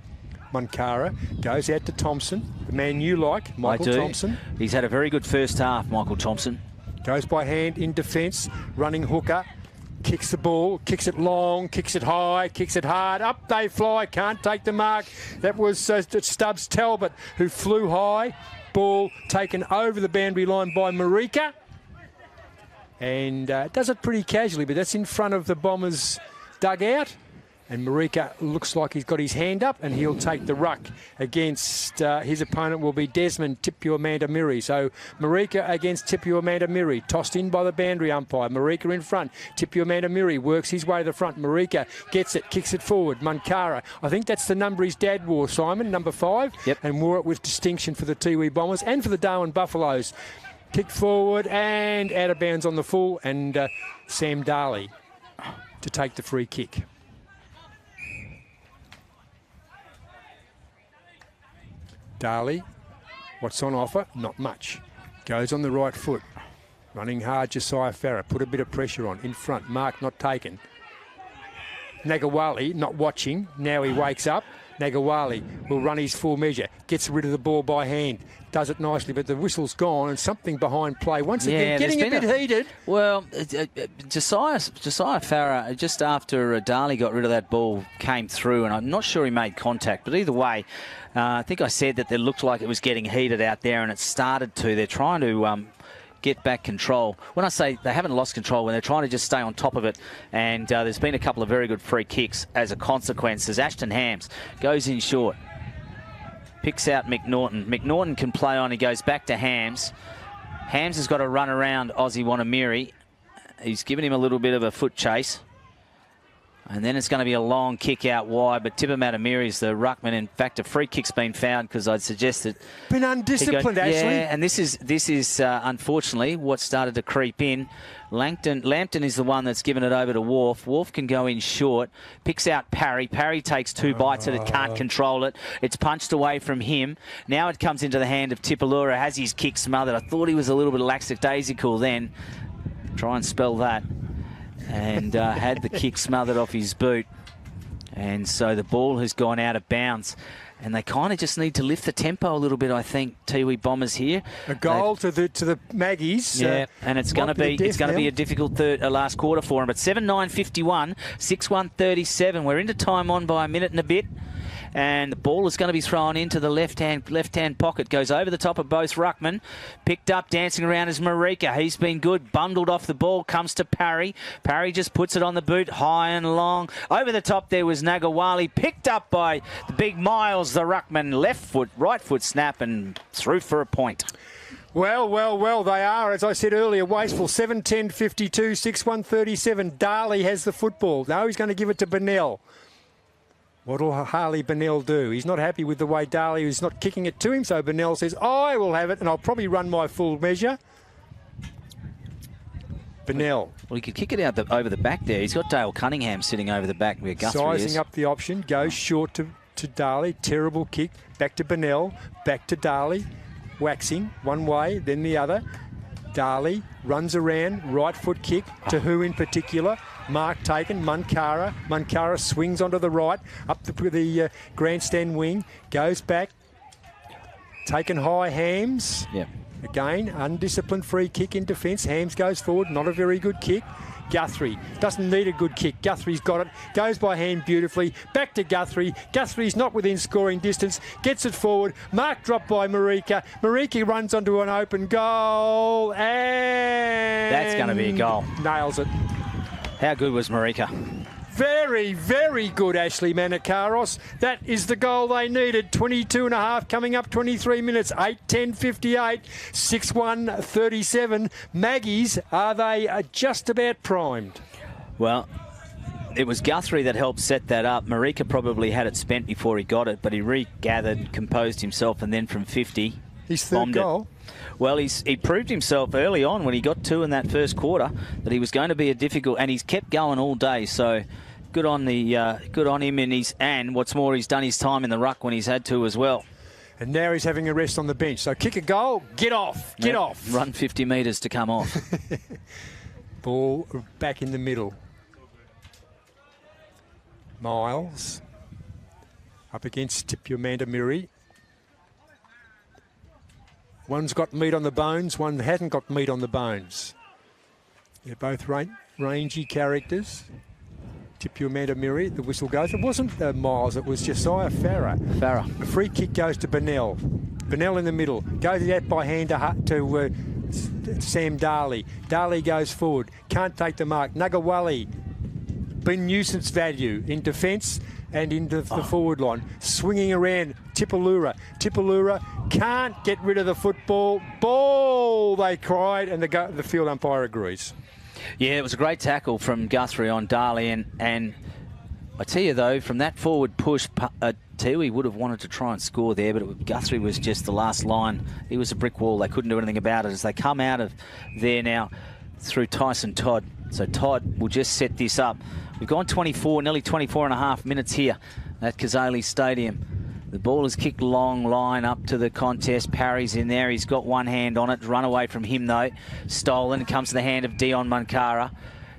Munkara, goes out to Thompson, the man you like, Michael Thompson. He's had a very good first half, Michael Thompson. Goes by hand in defence, running hooker. Kicks the ball, kicks it long, kicks it high, kicks it hard. Up they fly, can't take the mark. That was Stubbs Talbot, who flew high. Ball taken over the boundary line by Marika. And does it pretty casually, but that's in front of the Bombers' dugout. And Marika looks like he's got his hand up, and he'll take the ruck against his opponent will be Desmond Tipu Amanda-Miri. So Marika against Tipu Amanda-Miri, tossed in by the boundary umpire. Marika in front. Tipu Amanda-Miri works his way to the front. Marika gets it, kicks it forward. Munkara, I think that's the number his dad wore, Simon, number 5. Yep. And wore it with distinction for the Tiwi Bombers and for the Darwin Buffaloes. Kicked forward and out of bounds on the full, and Sam Darley to take the free kick. Darley, what's on offer? Not much. Goes on the right foot. Running hard, Josiah Farah. Put a bit of pressure on. In front, mark not taken. Nagawali not watching. Now he wakes up. Nagawali will run his full measure. Gets rid of the ball by hand. Does it nicely, but the whistle's gone and something behind play. Once again, getting a bit heated. Well, Josiah Farah, just after Darley got rid of that ball, came through, and I'm not sure he made contact. But either way, I think I said that it looked like it was getting heated out there, and it started to. They're trying to get back control. When I say they haven't lost control, when they're trying to just stay on top of it, and there's been a couple of very good free kicks as a consequence. As Ashton Hams goes in short. Picks out McNaughton. McNaughton can play on. He goes back to Hams. Hams has got to run around Aussie Wanamiri. He's given him a little bit of a foot chase. And then it's going to be a long kick out wide. But Tipper Matamiri's the ruckman. In fact, a free kick's been found because I'd suggested... Been undisciplined, actually. Yeah, and this is unfortunately what started to creep in. Lampton is the one that's given it over to Wharf. Wharf can go in short. Picks out Parry. Parry takes 2 bites at it. Can't control it. It's punched away from him. Now it comes into the hand of Tipalura. Has his kick smothered. I thought he was a little bit lackadaisical then. Try and spell that. And had the kick smothered off his boot. And so the ball has gone out of bounds. And they kind of just need to lift the tempo a little bit, I think, Tiwi Bombers here. A goal to the Maggies. Yeah, and it's going to be a difficult last quarter for them. But 7-9-51, 6-1-37. We're into time on by a minute and a bit. and the ball is going to be thrown into the left-hand pocket. Goes over the top of both ruckmen. Picked up, dancing around is Marika. He's been good. Bundled off the ball. Comes to Parry. Parry just puts it on the boot, high and long. Over the top there was Nagawali. Picked up by the big Miles, the ruckman. Left foot, right foot snap, and through for a point. Well, they are, as I said earlier, wasteful. 7-10-52, 6-1-37. Darley has the football. Now he's going to give it to Bennell. What'll Harley Bennell do? He's not happy with the way Darley is not kicking it to him, so Bennell says, I will have it, and I'll probably run my full measure. Bennell. Well, he could kick it out over the back there. He's got Dale Cunningham sitting over the back where Guthrie is. Sizing up the option, goes short to Darley. Terrible kick. Back to Bennell. Back to Darley. Waxing one way, then the other. Darley runs around, right foot kick to who in particular? Mark taken, Munkara. Munkara swings onto the right, up the grandstand wing, goes back. Taken high, Hams. Yeah. Again, undisciplined free kick in defence. Hams goes forward, not a very good kick. Guthrie doesn't need a good kick. Guthrie's got it. Goes by hand beautifully. Back to Guthrie. Guthrie's not within scoring distance. Gets it forward. Mark dropped by Marika. Marika runs onto an open goal. And that's going to be a goal. Nails it. How good was Marika? Very, very good, Ashley Manakaros. That is the goal they needed. 22.5 coming up 23 minutes. 8-10-58, 6-1-37. Maggies, are they just about primed? Well, it was Guthrie that helped set that up. Marika probably had it spent before he got it, but he regathered, composed himself, and then from 50... his third goal? Well, he proved himself early on when he got 2 in that first quarter that he was going to be a difficult, and he's kept going all day. So good on him, and what's more, he's done his time in the ruck when he's had to as well. And now he's having a rest on the bench. So kick a goal, get off, get off. Run 50 metres to come off. Ball back in the middle. Miles up against Tipu Miri. One's got meat on the bones, one hasn't got meat on the bones. They're both rangy characters. Tipu Miri, the whistle goes. It wasn't Miles, it was Josiah Farah. A free kick goes to Bennell. Bennell in the middle. Goes out by hand to Sam Darley. Darley goes forward. Can't take the mark. Nagawali. Been nuisance value in defence and into the forward line. Swinging around Tipalura. Tipalura can't get rid of the football. Ball, they cried, and the field umpire agrees. Yeah, it was a great tackle from Guthrie on Darley, and I tell you though, from that forward push, Tiwi would have wanted to try and score there, but Guthrie was just the last line. He was a brick wall. They couldn't do anything about it as they come out of there now through Tyson Todd. So Todd will just set this up. We've gone 24, nearly 24.5 minutes here at Cazalys Stadium. The ball is kicked long line up to the contest. Parry's in there. He's got one hand on it. Run away from him, though. Stolen. Comes to the hand of Dion Munkara.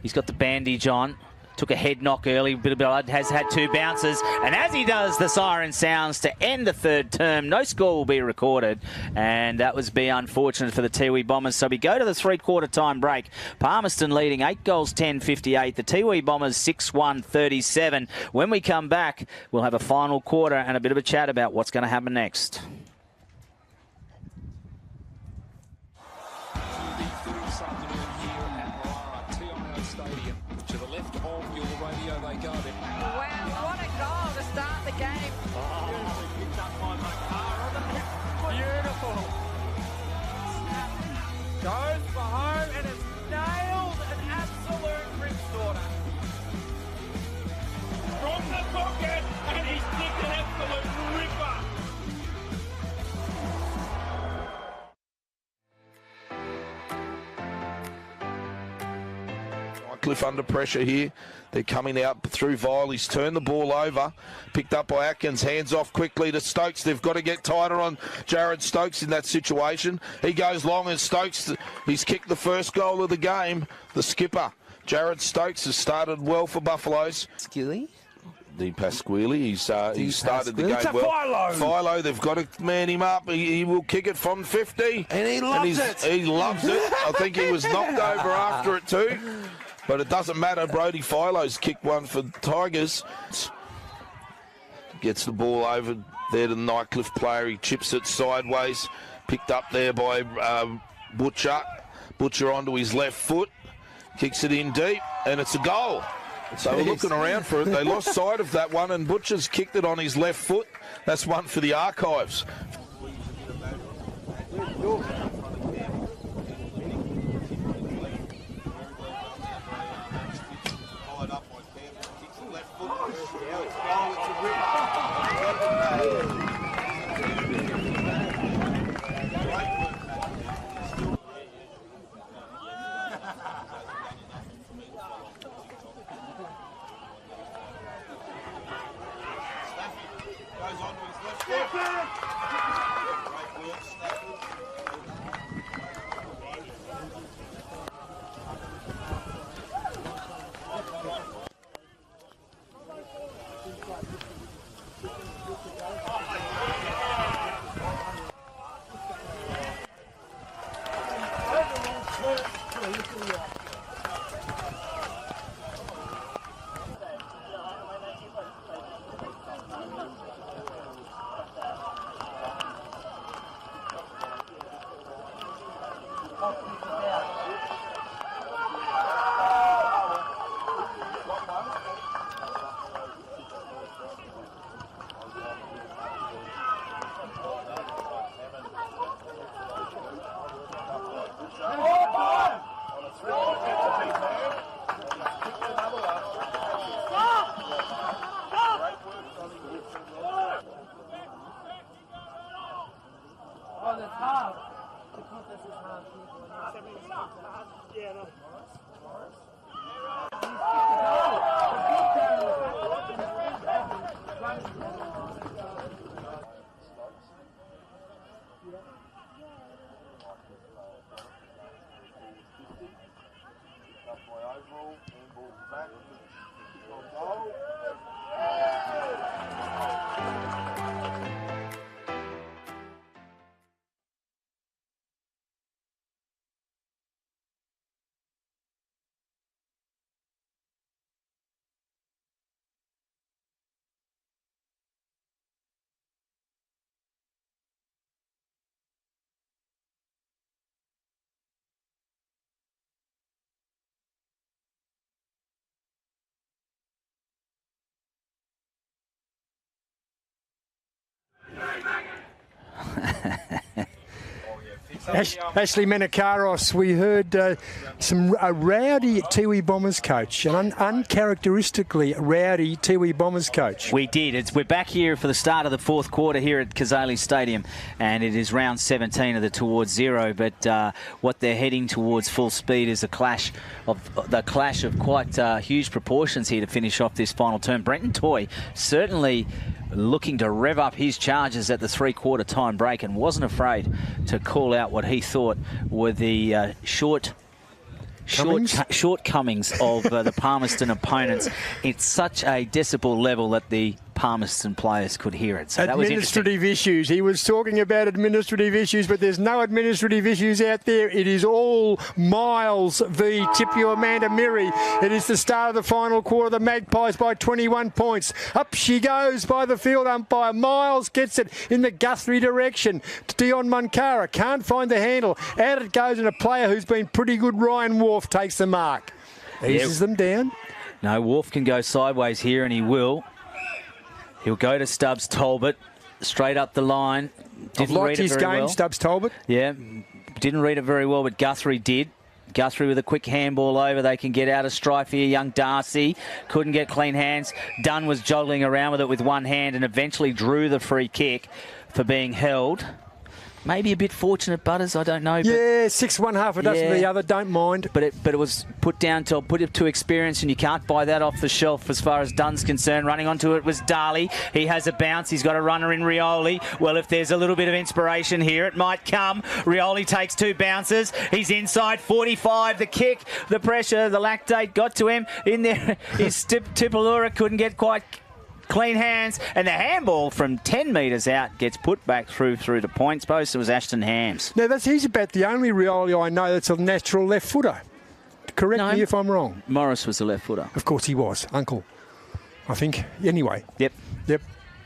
He's got the bandage on. Took a head knock early. Bit of blood. Has had 2 bounces. And as he does, the siren sounds to end the third term. No score will be recorded. And that was unfortunate for the Tiwi Bombers. So we go to the 3-quarter time break. Palmerston leading 8 goals, 10-58. The Tiwi Bombers 6-1-37. When we come back, we'll have a final quarter and a bit of a chat about what's going to happen next. Goes for home and has nailed an absolute rip sorter. From the pocket, and he's kicked an absolute ripper. Cliff under pressure here. They're coming out through Vile. He's turned the ball over. Picked up by Atkins. Hands off quickly to Stokes. They've got to get tighter on Jared Stokes in that situation. He goes long and Stokes, he's kicked the first goal of the game. The skipper, Jared Stokes, has started well for Buffaloes. Skilly? Di Pasquale, he's started the game well. Philo, they've got to man him up. He will kick it from 50. And he loves it. He loves it. I think he was knocked over after it too. But it doesn't matter. Brody Philo's kicked one for Tigers. Gets the ball over there to the Nightcliff player. He chips it sideways. Picked up there by Butcher. Butcher onto his left foot. Kicks it in deep, and it's a goal. So we're looking around for it. They lost sight of that one, and Butcher's kicked it on his left foot. That's one for the archives. Ashley Menakaros, we heard a rowdy Tiwi Bombers coach, an uncharacteristically rowdy Tiwi Bombers coach. We did. We're back here for the start of the fourth quarter here at Cazalys Stadium, and it is round 17 of the towards zero. But what they're heading towards full speed is a clash of quite huge proportions here to finish off this final term. Brenton Toy certainly looking to rev up his charges at the three-quarter time break, and wasn't afraid to call out what he thought were the shortcomings of the Palmerston opponents. It's such a decibel level that the Palmerston players could hear it. So administrative issues. He was talking about administrative issues, but there's no administrative issues out there. It is all Miles v Tiwi Amanda Miri. It is the start of the final quarter. The Magpies by 21 points. Up she goes by the field umpire. Miles gets it in the Guthrie direction. Dion Munkara can't find the handle. Out it goes, and a player who's been pretty good, Ryan Wharf, takes the mark. Eases them down. No, Wharf can go sideways here, and he will. He'll go to Stubbs Talbot, straight up the line. I've liked his game, Stubbs Talbot. Yeah, didn't read it very well, but Guthrie did. Guthrie with a quick handball over. They can get out of strife here. Young Darcy couldn't get clean hands. Dunn was joggling around with it with one hand and eventually drew the free kick for being held. Maybe a bit fortunate, Butters, I don't know. But yeah, 6 one, half a dozen the other, don't mind. But it was put it to experience, and you can't buy that off the shelf as far as Dunn's concerned. Running onto it was Darley. He has a bounce. He's got a runner in Rioli. Well, if there's a little bit of inspiration here, it might come. Rioli takes 2 bounces. He's inside 45. The kick, the pressure, the lactate got to him. In there, his Tipalura couldn't get quite clean hands, and the handball from 10 metres out gets put back through the points post. It was Ashton Hams. Now, he's about the only Rioli I know that's a natural left footer. Correct me if I'm wrong. Morris was a left footer. Of course he was, Uncle, I think. Anyway. Yep.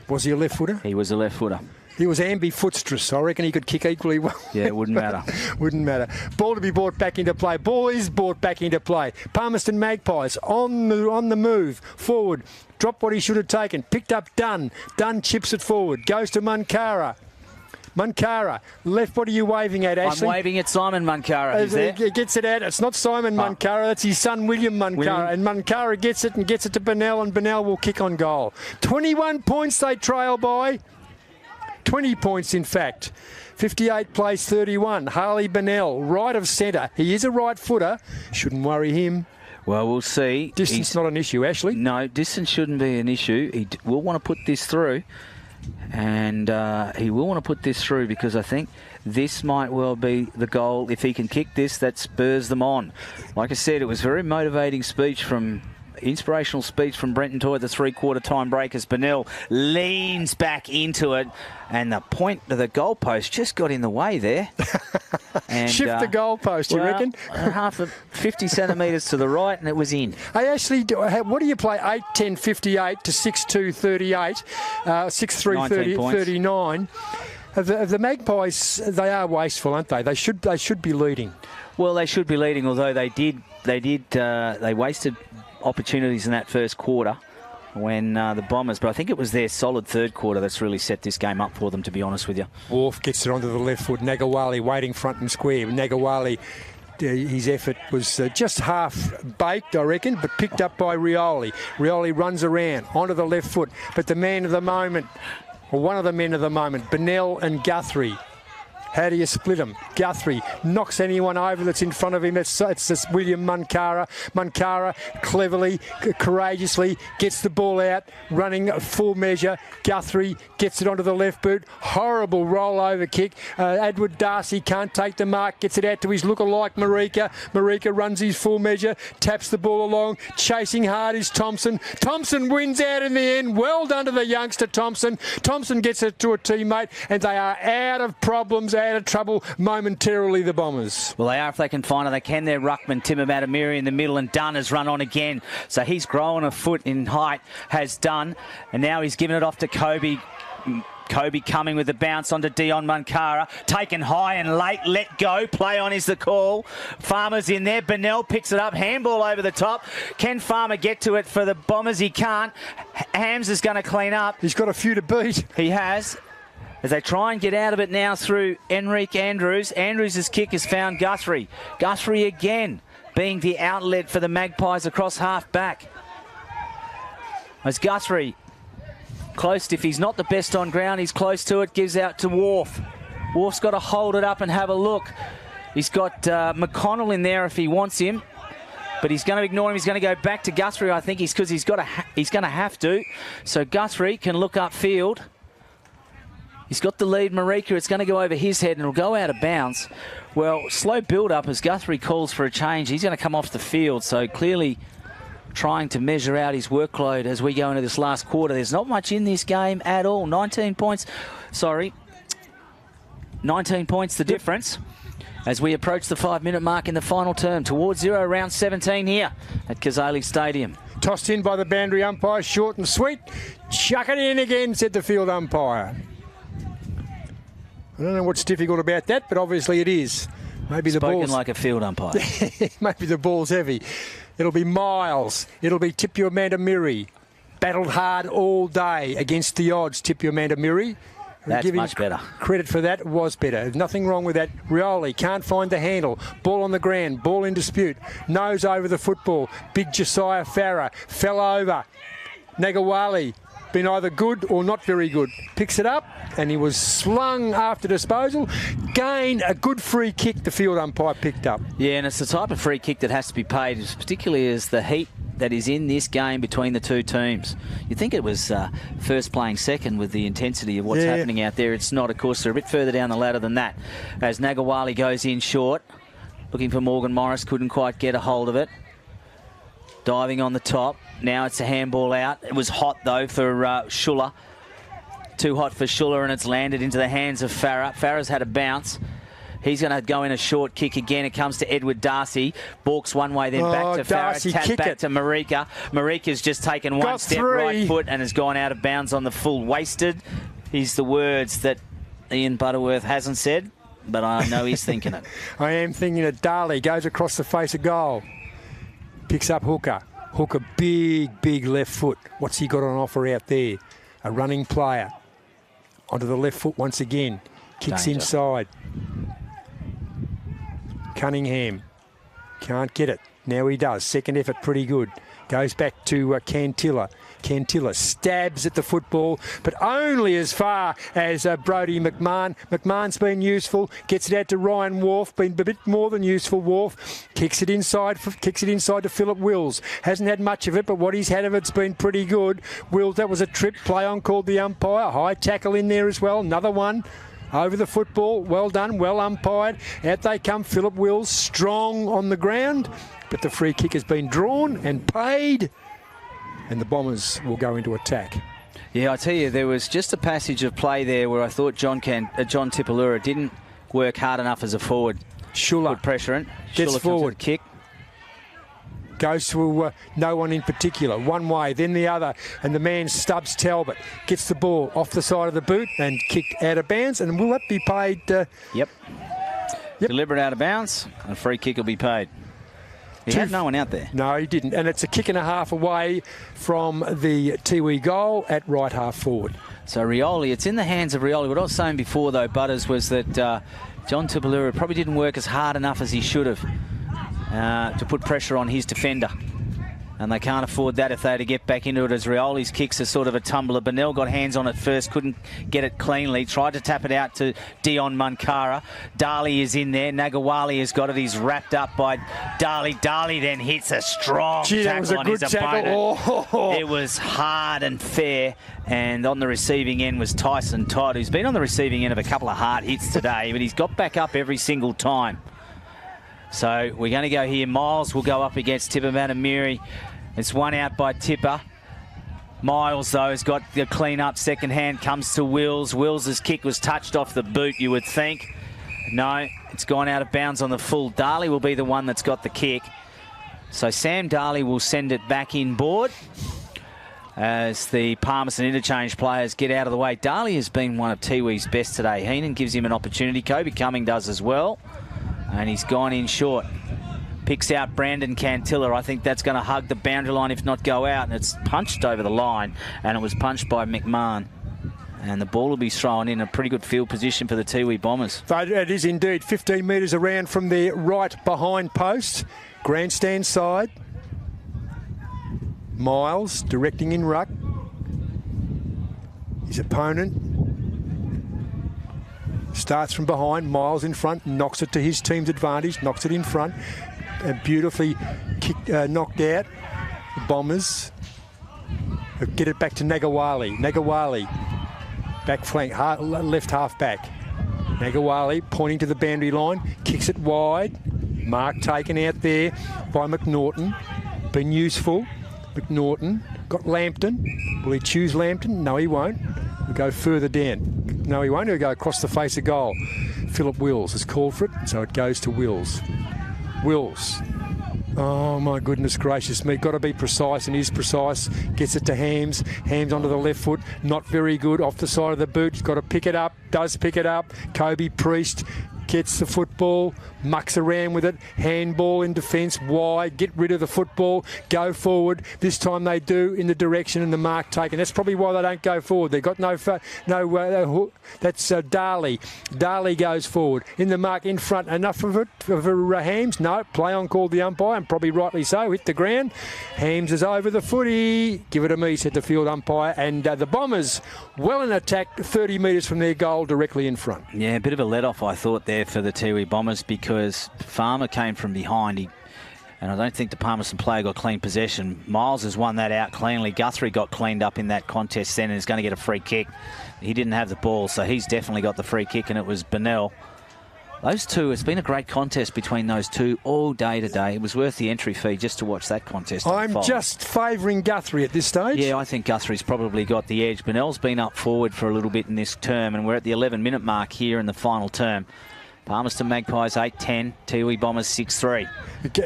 Was he a left footer? He was a left footer. He was ambidextrous. I reckon he could kick equally well. Yeah, it wouldn't matter. Wouldn't matter. Ball to be brought back into play. Ball is brought back into play. Palmerston Magpies on the move. Forward. Dropped what he should have taken. Picked up Dunn. Dunn chips it forward. Goes to Munkara. Munkara, left, what are you waving at, Ashley? I'm waving at Simon Munkara. He's there. He gets it out. It's not Simon Munkara, that's his son William Munkara. And Munkara gets it to Bennell, and Bennell will kick on goal. 21 points they trail by. 20 points, in fact. 58 plays 31. Harley Bennell, right of centre. He is a right footer. Shouldn't worry him. Well, we'll see. Distance not an issue, Ashley. No, distance shouldn't be an issue. He will want to put this through. And he will want to put this through because I think this might well be the goal. If he can kick this, that spurs them on. Like I said, it was very motivating inspirational speech from Brenton Toy at the three-quarter time break as Bennell leans back into it. And the point of the goalpost just got in the way there. And, shift the goalpost, you reckon? Half of 50 centimetres to the right, and it was in. Hey, Ashley, what do you play? 8, 10, 58 to 6, 2, 38, 6, 3, 30, 39. Of the Magpies, they are wasteful, aren't they? They should be leading. Well, they should be leading, although they wasted opportunities in that first quarter when the Bombers, but I think it was their solid third quarter that's really set this game up for them, to be honest with you. Wolf gets it onto the left foot. Nagawali waiting front and square. Nagawali, his effort was just half baked, I reckon, but picked up by Rioli. Rioli runs around onto the left foot, but the man of the moment, or one of the men of the moment, Bennell and Guthrie. How do you split them? Guthrie knocks anyone over that's in front of him. It's William Munkara. Munkara cleverly, courageously gets the ball out, running full measure. Guthrie gets it onto the left boot. Horrible rollover kick. Edward Darcy can't take the mark. Gets it out to his lookalike Marika. Marika runs his full measure, taps the ball along. Chasing hard is Thompson. Thompson wins out in the end. Well done to the youngster Thompson. Thompson gets it to a teammate, and they are out of problems, out of trouble momentarily, the Bombers. Well, they are if they can find it. They can. Their ruckman, Timur Matamiri, in the middle, and Dunn has run on again. So he's grown a foot in height, has Dunn, and now he's given it off to Kobe. Kobe coming with the bounce onto Dion Munkara. Taken high and late. Let go. Play on is the call. Farmer's in there. Bennell picks it up. Handball over the top. Can Farmer get to it for the Bombers? He can't. Hams is going to clean up. He's got a few to beat. He has. As they try and get out of it now through Enrique Andrews. Andrews' kick has found Guthrie. Guthrie again being the outlet for the Magpies across half back. As Guthrie close, if he's not the best on ground, he's close to it, gives out to Wharf. Wharf's got to hold it up and have a look. He's got McConnell in there if he wants him, but he's going to ignore him. He's going to go back to Guthrie, I think, because he's going to have to. So Guthrie can look upfield. He's got the lead, Marika. It's going to go over his head and it'll go out of bounds. Well, slow build-up as Guthrie calls for a change. He's going to come off the field, so clearly trying to measure out his workload as we go into this last quarter. There's not much in this game at all. 19 points. Sorry. 19 points the difference as we approach the 5-minute mark in the final term. Towards 0, round 17 here at Cazalys Stadium. Tossed in by the boundary umpire, short and sweet. Chuck it in again, said the field umpire. I don't know what's difficult about that, but obviously it is. Maybe the ball's like a field umpire. Maybe the ball's heavy. It'll be Miles. It'll be Tipu Matamiri. Battled hard all day against the odds, Tipu Matamiri. That's much better. Credit for that, was better. Nothing wrong with that. Rioli can't find the handle. Ball on the ground. Ball in dispute. Nose over the football. Big Josiah Farah fell over. Nagawali been either good or not very good. Picks it up and he was slung after disposal. Gain a good free kick the field umpire picked up. Yeah, and it's the type of free kick that has to be paid, particularly as the heat that is in this game between the two teams. You think it was first playing second with the intensity of what's happening out there. It's not, of course. They're a bit further down the ladder than that. As Nagawali goes in short, looking for Morgan Morris, couldn't quite get a hold of it. Diving on the top. Now it's a handball out. It was hot, though, for Schuller. Too hot for Schuller, and it's landed into the hands of Farah. Farah's had a bounce. He's going to go in a short kick again. It comes to Edward Darcy. Balks one way, then back to Darcy, Farrah. Tap back to Marika. Marika's just taken one step right foot and has gone out of bounds on the full. Wasted is the words that Ian Butterworth hasn't said, but I know he's thinking it. I am thinking it. Darley goes across the face of goal. Picks up Hooker. Hooker, big left foot. What's he got on offer out there? A running player. Onto the left foot once again. Kicks Danger. inside. Cunningham. Can't get it. Now he does. Second effort, pretty good. Goes back to Cantilla. Cantilla stabs at the football, but only as far as Brodie McMahon. McMahon's been useful. Gets it out to Ryan Wharf. Been a bit more than useful. Wharf kicks it inside to Philip Wills. Hasn't had much of it, but what he's had of it's been pretty good. Wills, that was a trip. Play on called the umpire. High tackle in there as well. Another one. Over the football. Well done. Well umpired. Out they come. Philip Wills strong on the ground. But the free kick has been drawn and paid, and the Bombers will go into attack. Yeah, I tell you, there was just a passage of play there where I thought John Tipalura didn't work hard enough as a forward. Schuller put pressure in. Gets Schuller forward. Kick. Goes to no one in particular. One way, then the other, and the man Stubbs Talbot gets the ball off the side of the boot and kicked out of bounds. And will that be paid? Yep. Deliberate out of bounds, and a free kick will be paid. He had no one out there. No, he didn't. And it's a kick and a half away from the Tiwi goal at right half forward. So Rioli, it's in the hands of Rioli. What I was saying before, though, Butters, was that John Tipalura probably didn't work as hard enough as he should have to put pressure on his defender. And they can't afford that if they had to get back into it, as Rioli's kicks are sort of a tumbler. Bennell got hands on it first, couldn't get it cleanly. Tried to tap it out to Dion Munkara. Darley is in there. Nagawali has got it. He's wrapped up by Darley. Darley then hits a strong tackle on his opponent. Oh. It was hard and fair. And on the receiving end was Tyson Todd, who's been on the receiving end of a couple of hard hits today, but he's got back up every single time. So we're going to go here. Miles will go up against Tipper Manamiri. It's one out by Tipper. Miles, though, has got the clean up. Second hand comes to Wills. Wills' kick was touched off the boot, you would think. No, it's gone out of bounds on the full. Darley will be the one that's got the kick. So Sam Darley will send it back inboard as the Palmerston interchange players get out of the way. Darley has been one of Tiwi's best today. Heenan gives him an opportunity. Kobe Cumming does as well. And he's gone in short. Picks out Brandon Cantilla. I think that's going to hug the boundary line, if not go out. And it's punched over the line. And it was punched by McMahon. And the ball will be thrown in a pretty good field position for the Tiwi Bombers. It is indeed. 15 metres around from their right behind post. Grandstand side. Miles directing in ruck. His opponent starts from behind. Miles in front, knocks it to his team's advantage, knocks it in front, and beautifully knocked out. The Bombers get it back to Nagawali. Nagawali, back flank, left half back. Nagawali pointing to the boundary line, kicks it wide. Mark taken out there by McNaughton. Been useful. McNaughton got Lambton. Will he choose Lambton? No, he won't. He'll go further down. No, he won't. He'll go across the face of goal. Philip Wills has called for it, so it goes to Wills. Wills. Oh, my goodness gracious me. Got to be precise, and is precise. Gets it to Hams. Hams onto the left foot. Not very good. Off the side of the boot. He's got to pick it up. Does pick it up. Kobe Priest gets the football, mucks around with it, handball in defence, wide, get rid of the football, go forward. This time they do in the direction and the mark taken. That's probably why they don't go forward. They've got that's Darley. Darley goes forward. In the mark, in front, enough of it for Hams? No, play on called the umpire, and probably rightly so, hit the ground. Hams is over the footy. Give it to me, said the field umpire, and the Bombers well in attack, 30 metres from their goal, directly in front. Yeah, a bit of a let-off, I thought, there for the Tiwi Bombers, because Farmer came from behind. And I don't think the Palmerston player got clean possession. Miles has won that out cleanly. Guthrie got cleaned up in that contest then and is going to get a free kick. He didn't have the ball, so he's definitely got the free kick, and it was Bennell. Those two, it's been a great contest between those two all day today. It was worth the entry fee just to watch that contest. I'm just favouring Guthrie at this stage. Yeah, I think Guthrie's probably got the edge. Bennell's been up forward for a little bit in this term, and we're at the 11-minute mark here in the final term. Palmerston Magpies 8-10, Tiwi Bombers 6-3.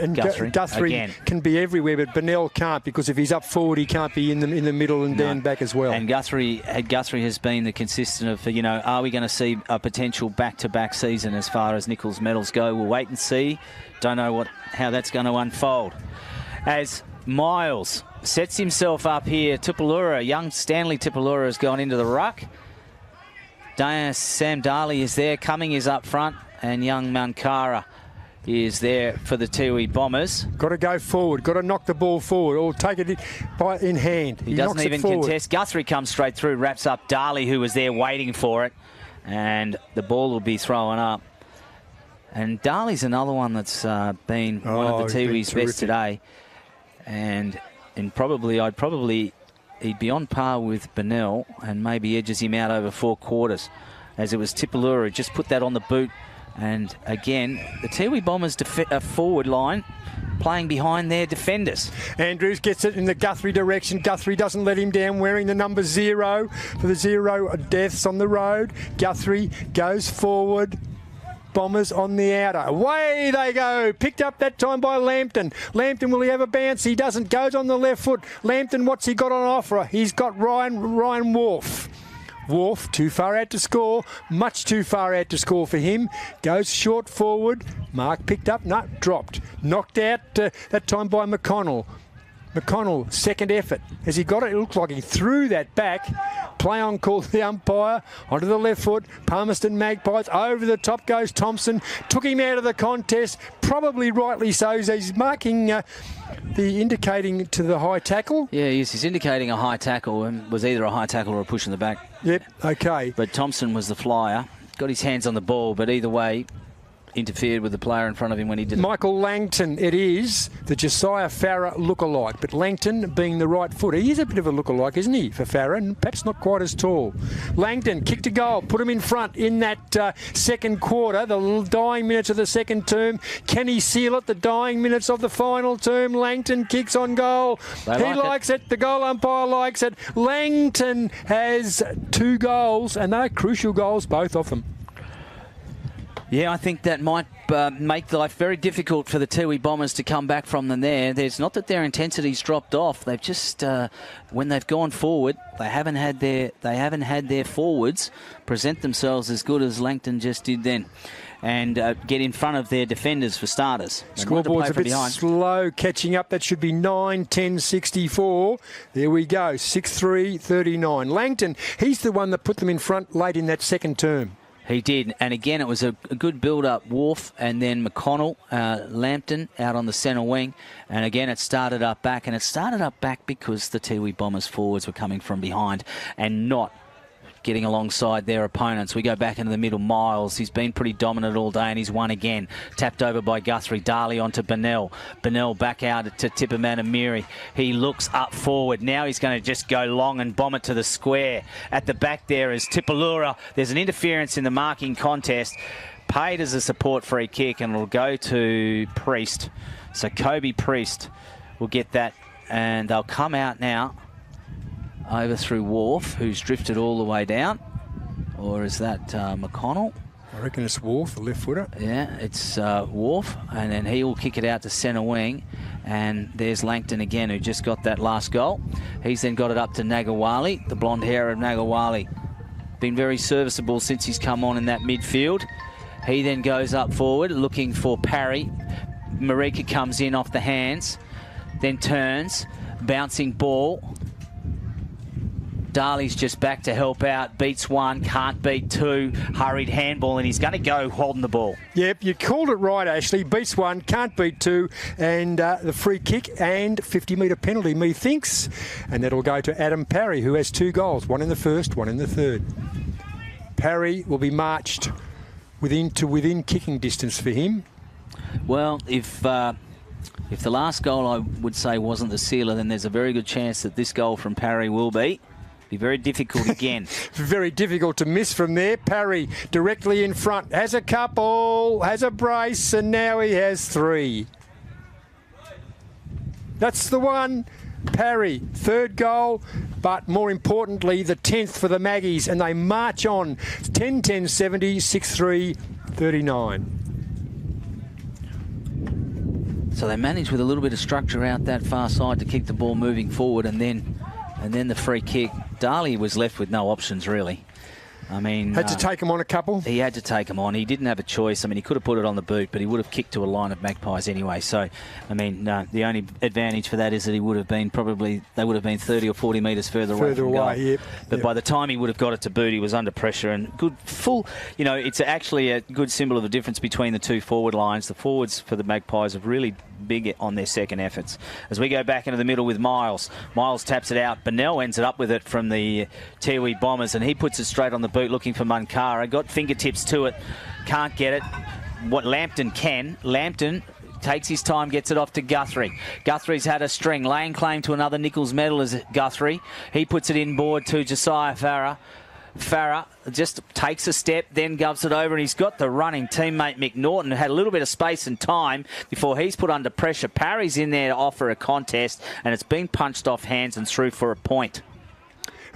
And Guthrie again can be everywhere, but Bennell can't, because if he's up forward, he can't be in the middle and down back as well. And Guthrie has been the consistent of, are we going to see a potential back-to-back season as far as Nichols medals go? We'll wait and see. Don't know how that's going to unfold. As Miles sets himself up here, Tupulura, young Stanley Tupulura has gone into the ruck. Sam Darley is there. Cumming is up front, and young Mankara is there for the Tiwi Bombers. Got to go forward. Got to knock the ball forward or take it in hand. He doesn't even contest. Guthrie comes straight through, wraps up Darley, who was there waiting for it, and the ball will be thrown up. And Darley's another one that's been one of the Tiwi's best today, and he'd be on par with Bennell and maybe edges him out over 4 quarters, as it was Tipalura who just put that on the boot. And again, the Tiwi Bombers forward line playing behind their defenders. Andrews gets it in the Guthrie direction. Guthrie doesn't let him down, wearing the number 0 for the 0 deaths on the road. Guthrie goes forward. Bombers on the outer. Away they go. Picked up that time by Lambton. Lambton, will he have a bounce? He doesn't. Goes on the left foot. Lambton, what's he got on offer? He's got Ryan Wharf. Wharf, too far out to score. Much too far out to score for him. Goes short forward. Mark picked up. No, dropped. Knocked out that time by McConnell. McConnell, second effort. Has he got it? It looks like he threw that back. Play on call to the umpire. Onto the left foot. Palmerston Magpies. Over the top goes Thompson. Took him out of the contest. Probably rightly so. He's marking indicating to the high tackle. Yeah, he's indicating a high tackle, and was either a high tackle or a push in the back. Yep, okay. But Thompson was the flyer. Got his hands on the ball, but either way, interfered with the player in front of him when he did it. Michael Langton, it is the Josiah Farah lookalike, but Langton being the right foot. He is a bit of a lookalike, isn't he, for Farah, and perhaps not quite as tall. Langton kicked a goal, put him in front in that second quarter, the dying minutes of the second term. Can he seal it, the dying minutes of the final term? Langton kicks on goal. He likes it. The goal umpire likes it. Langton has 2 goals, and they're crucial goals, both of them. Yeah, I think that might make life very difficult for the Tiwi Bombers to come back from them there. There's not that their intensity's dropped off. They've just, when they've gone forward, they haven't had their forwards present themselves as good as Langton just did then, and get in front of their defenders for starters. Scoreboard's a bit slow catching up. That should be 9-10-64. There we go, 6-3-39. Langton, he's the one that put them in front late in that second term. He did, and again, it was a good build-up. Wharf and then McConnell, Lambton out on the centre wing, and again, it started up back, and it started up back because the Tiwi Bombers forwards were coming from behind and not getting alongside their opponents. We go back into the middle. Miles, he's been pretty dominant all day, and he's won again. Tapped over by Guthrie. Darley onto Bennell. Bennell back out to Tippermanamiri. He looks up forward. Now he's going to just go long and bomb it to the square. At the back there is Tipalura. There's an interference in the marking contest. Paid as a support free kick, and it'll go to Priest. So Kobe Priest will get that, and they'll come out now over through Wharf, who's drifted all the way down. Or is that McConnell? I reckon it's Wharf, the left footer. Yeah, it's Wharf, and then he will kick it out to centre wing. And there's Langton again, who just got that last goal. He's then got it up to Nagawali, the blonde hair of Nagawali. Been very serviceable since he's come on in that midfield. He then goes up forward, looking for Parry. Marika comes in off the hands, then turns, bouncing ball. Darley's just back to help out. Beats 1, can't beat 2. Hurried handball, and he's going to go holding the ball. Yep, you called it right, Ashley. Beats 1, can't beat 2. And the free kick and 50-metre penalty, methinks. And that'll go to Adam Parry, who has 2 goals. 1 in the first, 1 in the third. Parry will be marched within kicking distance for him. Well, if the last goal, I would say, wasn't the sealer, then there's a very good chance that this goal from Parry will be. Be very difficult again. Very difficult to miss from there. Parry directly in front. Has a couple, has a brace, and now he has 3. That's the one. Parry, 3rd goal, but more importantly, the 10th for the Maggies, and they march on. 10-10-70, 6-3, 39. So they managed with a little bit of structure out that far side to keep the ball moving forward, and then the free kick. Darley was left with no options really. I mean, had to take him on a couple. He had to take him on. He didn't have a choice. I mean, he could have put it on the boot, but he would have kicked to a line of Magpies anyway. So, I mean, the only advantage for that is that he would have been they would have been 30 or 40 metres further away from goal. Yep. But by the time he would have got it to boot, he was under pressure and good full. You know, it's actually a good symbol of the difference between the two forward lines. The forwards for the Magpies have really big on their second efforts. As we go back into the middle with Miles. Miles taps it out. Bennell ends it up with it from the Tiwi Bombers, and he puts it straight on the boot looking for Munkara. Got fingertips to it. Can't get it. What Lambton can. Lambton takes his time, gets it off to Guthrie. Guthrie's had a string. Laying claim to another Nichols medal is Guthrie. He puts it inboard to Josiah Farah. Farah just takes a step, then gubs it over, and he's got the running teammate McNaughton, who had a little bit of space and time before he's put under pressure. Parry's in there to offer a contest, and it's been punched off hands and through for a point.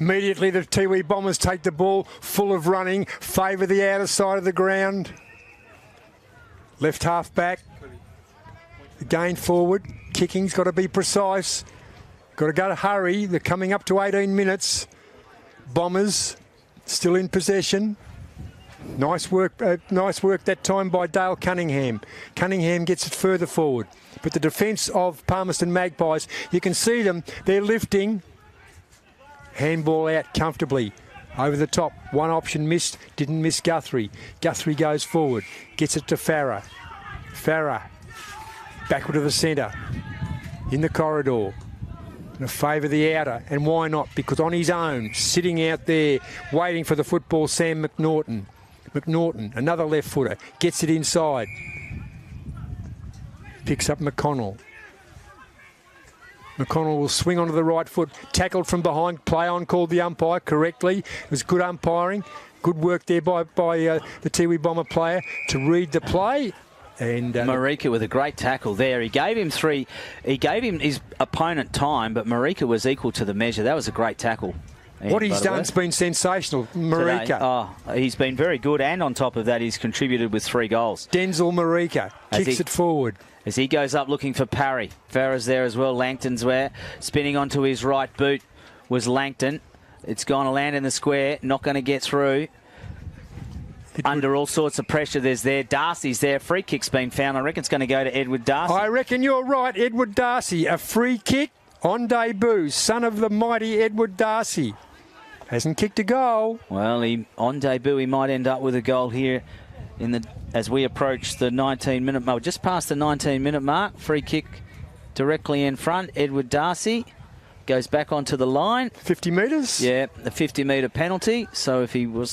Immediately the Tiwi Bombers take the ball, full of running, favour the outer side of the ground. Left half back. Again forward. Kicking's got to be precise. Got to go to hurry. They're coming up to 18 minutes. Bombers still in possession. Nice work that time by Dale Cunningham. Cunningham gets it further forward. But the defence of Palmerston Magpies, you can see them. They're lifting. Handball out comfortably. Over the top. One option missed. Didn't miss Guthrie. Guthrie goes forward. Gets it to Farah. Farah. Backward to the centre. In the corridor. To favour the outer, and why not? Because on his own, sitting out there, waiting for the football, Sam McNaughton. McNaughton, another left footer, gets it inside. Picks up McConnell. McConnell will swing onto the right foot, tackled from behind, play on, called the umpire correctly. It was good umpiring, good work there by the Tiwi Bomber player to read the play. And Marika with a great tackle there. He gave him his opponent time, but Marika was equal to the measure. That was a great tackle. What he's done's been sensational, Marika. Oh, he's been very good, and on top of that, he's contributed with 3 goals. Denzel Marika kicks it forward. As he goes up looking for Parry. Farah's there as well. Langton's where. Spinning onto his right boot was Langton. It's going to land in the square. Not going to get through. Under all sorts of pressure, Darcy's there. Free kick's been found. I reckon it's going to go to Edward Darcy. I reckon you're right, Edward Darcy. A free kick on debut. Son of the mighty Edward Darcy. Hasn't kicked a goal. Well, on debut, he might end up with a goal here as we approach the 19-minute mark. Just past the 19-minute mark. Free kick directly in front. Edward Darcy goes back onto the line. 50 metres? Yeah, the 50-metre penalty. So if he was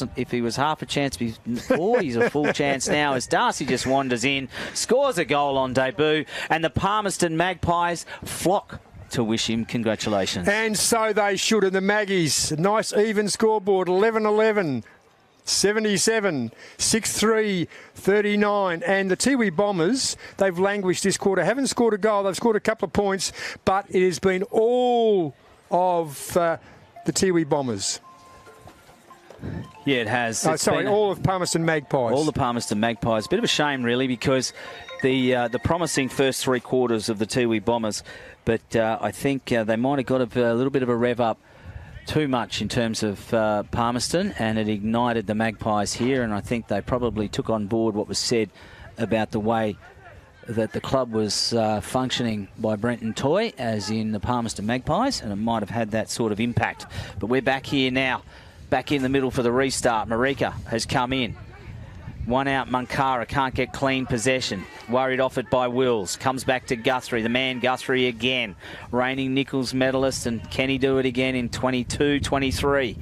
half a chance before, he's a full chance now as Darcy just wanders in, scores a goal on debut, and the Palmerston Magpies flock to wish him congratulations. And so they should. And the Maggies, nice even scoreboard, 11-11. 77, 6-3, 39. And the Tiwi Bombers, they've languished this quarter. Haven't scored a goal. They've scored a couple of points, but it has been all of the Tiwi Bombers. Yeah, it has. All of Palmerston Magpies. All the Palmerston Magpies. Bit of a shame, really, because the promising first 3 quarters of the Tiwi Bombers, but I think they might have got a little bit of a rev up too much in terms of Palmerston, and it ignited the Magpies here, and I think they probably took on board what was said about the way that the club was functioning by Brenton Toy, as in the Palmerston Magpies, and it might have had that sort of impact. But we're back here now, back in the middle for the restart. Marika has come in. One out, Munkara can't get clean possession. Worried off it by Wills. Comes back to Guthrie, the man Guthrie again. Reigning Nichols medalist, and can he do it again in 22-23?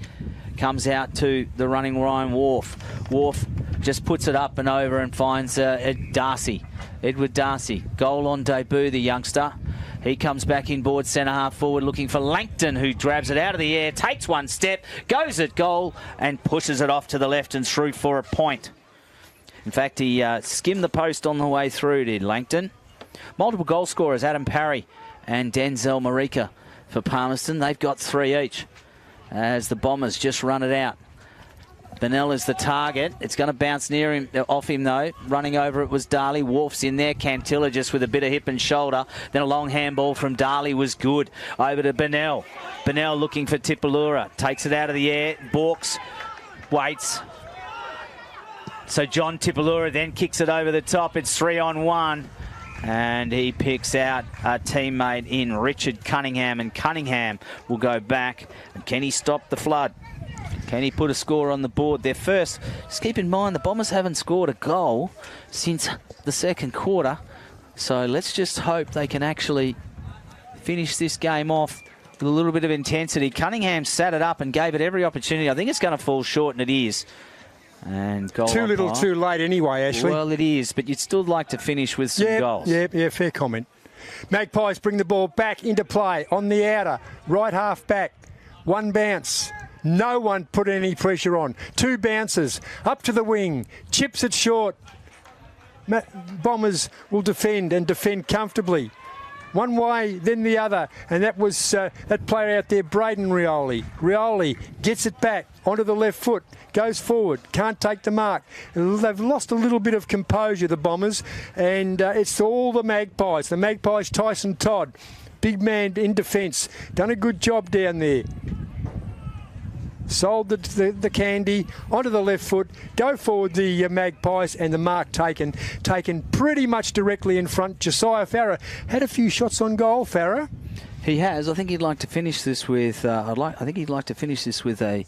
Comes out to the running Ryan Wharf. Wharf just puts it up and over and finds Darcy. Edward Darcy. Goal on debut, the youngster. He comes back inboard, centre half forward, looking for Langton, who grabs it out of the air, takes one step, goes at goal, and pushes it off to the left and through for a point. In fact, he skimmed the post on the way through, did Langton. Multiple goal scorers, Adam Parry and Denzel Marika for Palmerston. They've got 3 each as the Bombers just run it out. Bennell is the target. It's going to bounce near him, off him though. Running over it was Darley. Wolf's in there. Cantilla just with a bit of hip and shoulder. Then a long handball from Darley was good. Over to Bennell. Bennell looking for Tipalura. Takes it out of the air. Balks. Waits. So John Tipalura then kicks it over the top. It's 3-on-1. And he picks out a teammate in Richard Cunningham. And Cunningham will go back. And can he stop the flood? Can he put a score on the board? Their first. Just keep in mind the Bombers haven't scored a goal since the second quarter. So let's just hope they can actually finish this game off with a little bit of intensity. Cunningham sat it up and gave it every opportunity. I think it's going to fall short, and it is. And goal too little, too late anyway, Ashley. Well, it is, but you'd still like to finish with some goals. Yeah, fair comment. Magpies bring the ball back into play on the outer. Right half back. One bounce. No one put any pressure on. Two bounces. Up to the wing. Chips it short. Bombers will defend and defend comfortably. One way, then the other. And that was that player out there, Braden Rioli. Rioli gets it back onto the left foot. Goes forward. Can't take the mark. They've lost a little bit of composure, the Bombers. And it's all the Magpies. The Magpies, Tyson Todd. Big man in defence. Done a good job down there. Sold the candy onto the left foot. Go forward the Magpies, and the mark taken pretty much directly in front. Josiah Farah had a few shots on goal. Farah, he has. I think he'd like to finish this with. I think he'd like to finish this with a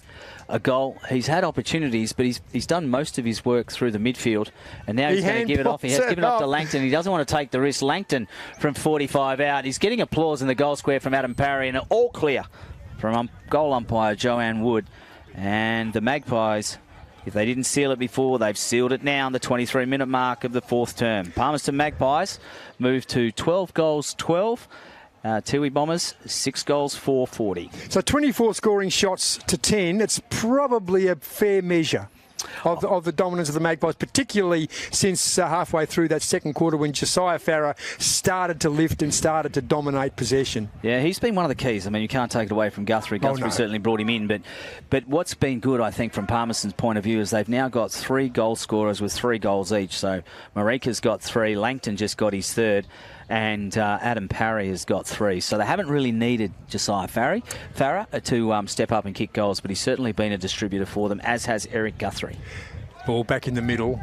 goal. He's had opportunities, but he's done most of his work through the midfield, and now he's going to give it off. He has given it off to Langton. He doesn't want to take the risk. Langton from 45 out. He's getting applause in the goal square from Adam Parry, and all clear from goal umpire Joanne Wood. And the Magpies, if they didn't seal it before, they've sealed it now on the 23-minute mark of the fourth term. Palmerston Magpies move to 12 goals 12. Tiwi Bombers 6 goals 4-40. So 24 scoring shots to 10. It's probably a fair measure of the dominance of the Magpies, particularly since halfway through that second quarter when Josiah Farah started to lift and started to dominate possession. Yeah, he's been one of the keys. I mean, you can't take it away from Guthrie. Guthrie certainly brought him in, but what's been good, I think, from Palmerston's point of view is they've now got 3 goal scorers with 3 goals each. So Marika's got 3, Langton just got his 3rd, and Adam Parry has got 3. So they haven't really needed Josiah Farah to step up and kick goals, but he's certainly been a distributor for them, as has Eric Guthrie. Ball back in the middle.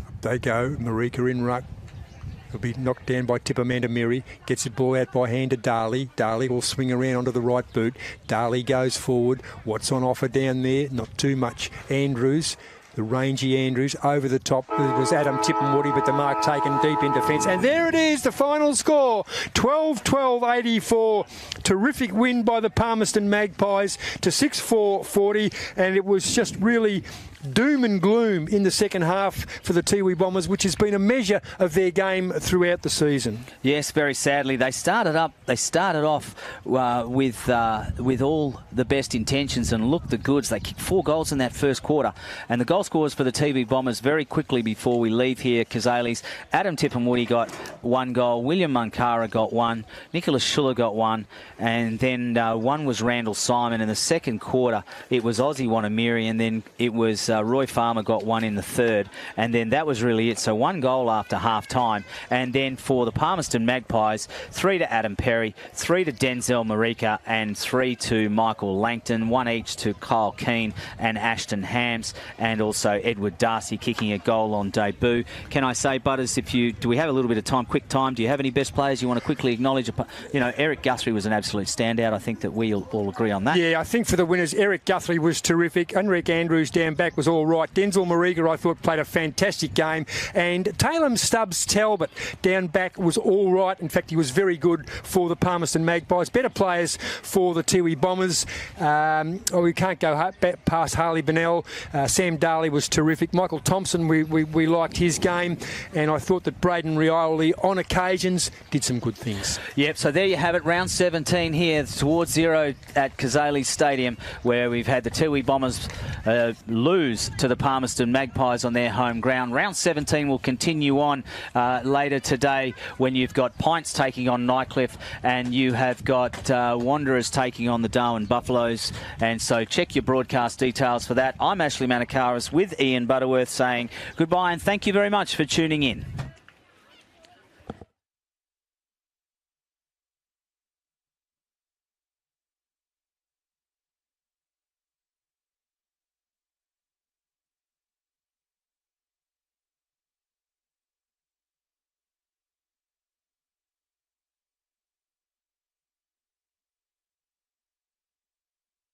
Up they go. Marika in ruck. He'll be knocked down by Tipamanda Miri. Gets the ball out by hand to Darley. Darley will swing around onto the right boot. Darley goes forward. What's on offer down there? Not too much. Andrews. The rangy Andrews over the top. It was Adam Tipperwoody, but the mark taken deep in defence. And there it is, the final score, 12-12-84. Terrific win by the Palmerston Magpies to 6-4-40. And it was just really doom and gloom in the second half for the Tiwi Bombers, which has been a measure of their game throughout the season. Yes, very sadly. They started off with all the best intentions and looked the goods. They kicked 4 goals in that first quarter. And the goal scorers for the Tiwi Bombers very quickly before we leave here, Cazalys, Adam Tipperwoody got 1 goal, William Munkara got 1, Nicholas Schuller got 1, and then 1 was Randall Simon. In the second quarter, it was Ozzy Wanamiri, and then it was Roy Farmer got 1 in the 3rd, and then that was really it. So 1 goal after half-time. And then for the Palmerston Magpies, 3 to Adam Perry, 3 to Denzel Marika, and 3 to Michael Langton, 1 each to Kyle Keane and Ashton Hams, and also Edward Darcy kicking a goal on debut. Can I say, Butters, do we have a little bit of time, quick time, do you have any best players you want to quickly acknowledge? Eric Guthrie was an absolute standout. I think that we all agree on that. Yeah, I think for the winners, Eric Guthrie was terrific. Unrek Andrews down back was all right. Denzel Marika, I thought, played a fantastic game. And Taylor Stubbs Talbot down back was all right. In fact, he was very good for the Palmerston Magpies. Better players for the Tiwi Bombers. We can't go past Harley Bennell, Sam Darley Cazalys was terrific. Michael Thompson, we liked his game, and I thought that Braden Rioli, on occasions, did some good things. Yep, so there you have it, round 17 here towards zero at Cazalys Stadium, where we've had the Tiwi Bombers lose to the Palmerston Magpies on their home ground. Round 17 will continue on later today when you've got Pints taking on Nycliffe and you have got Wanderers taking on the Darwin Buffaloes. And so check your broadcast details for that. I'm Ashley Manakaris with Ian Butterworth saying goodbye and thank you very much for tuning in.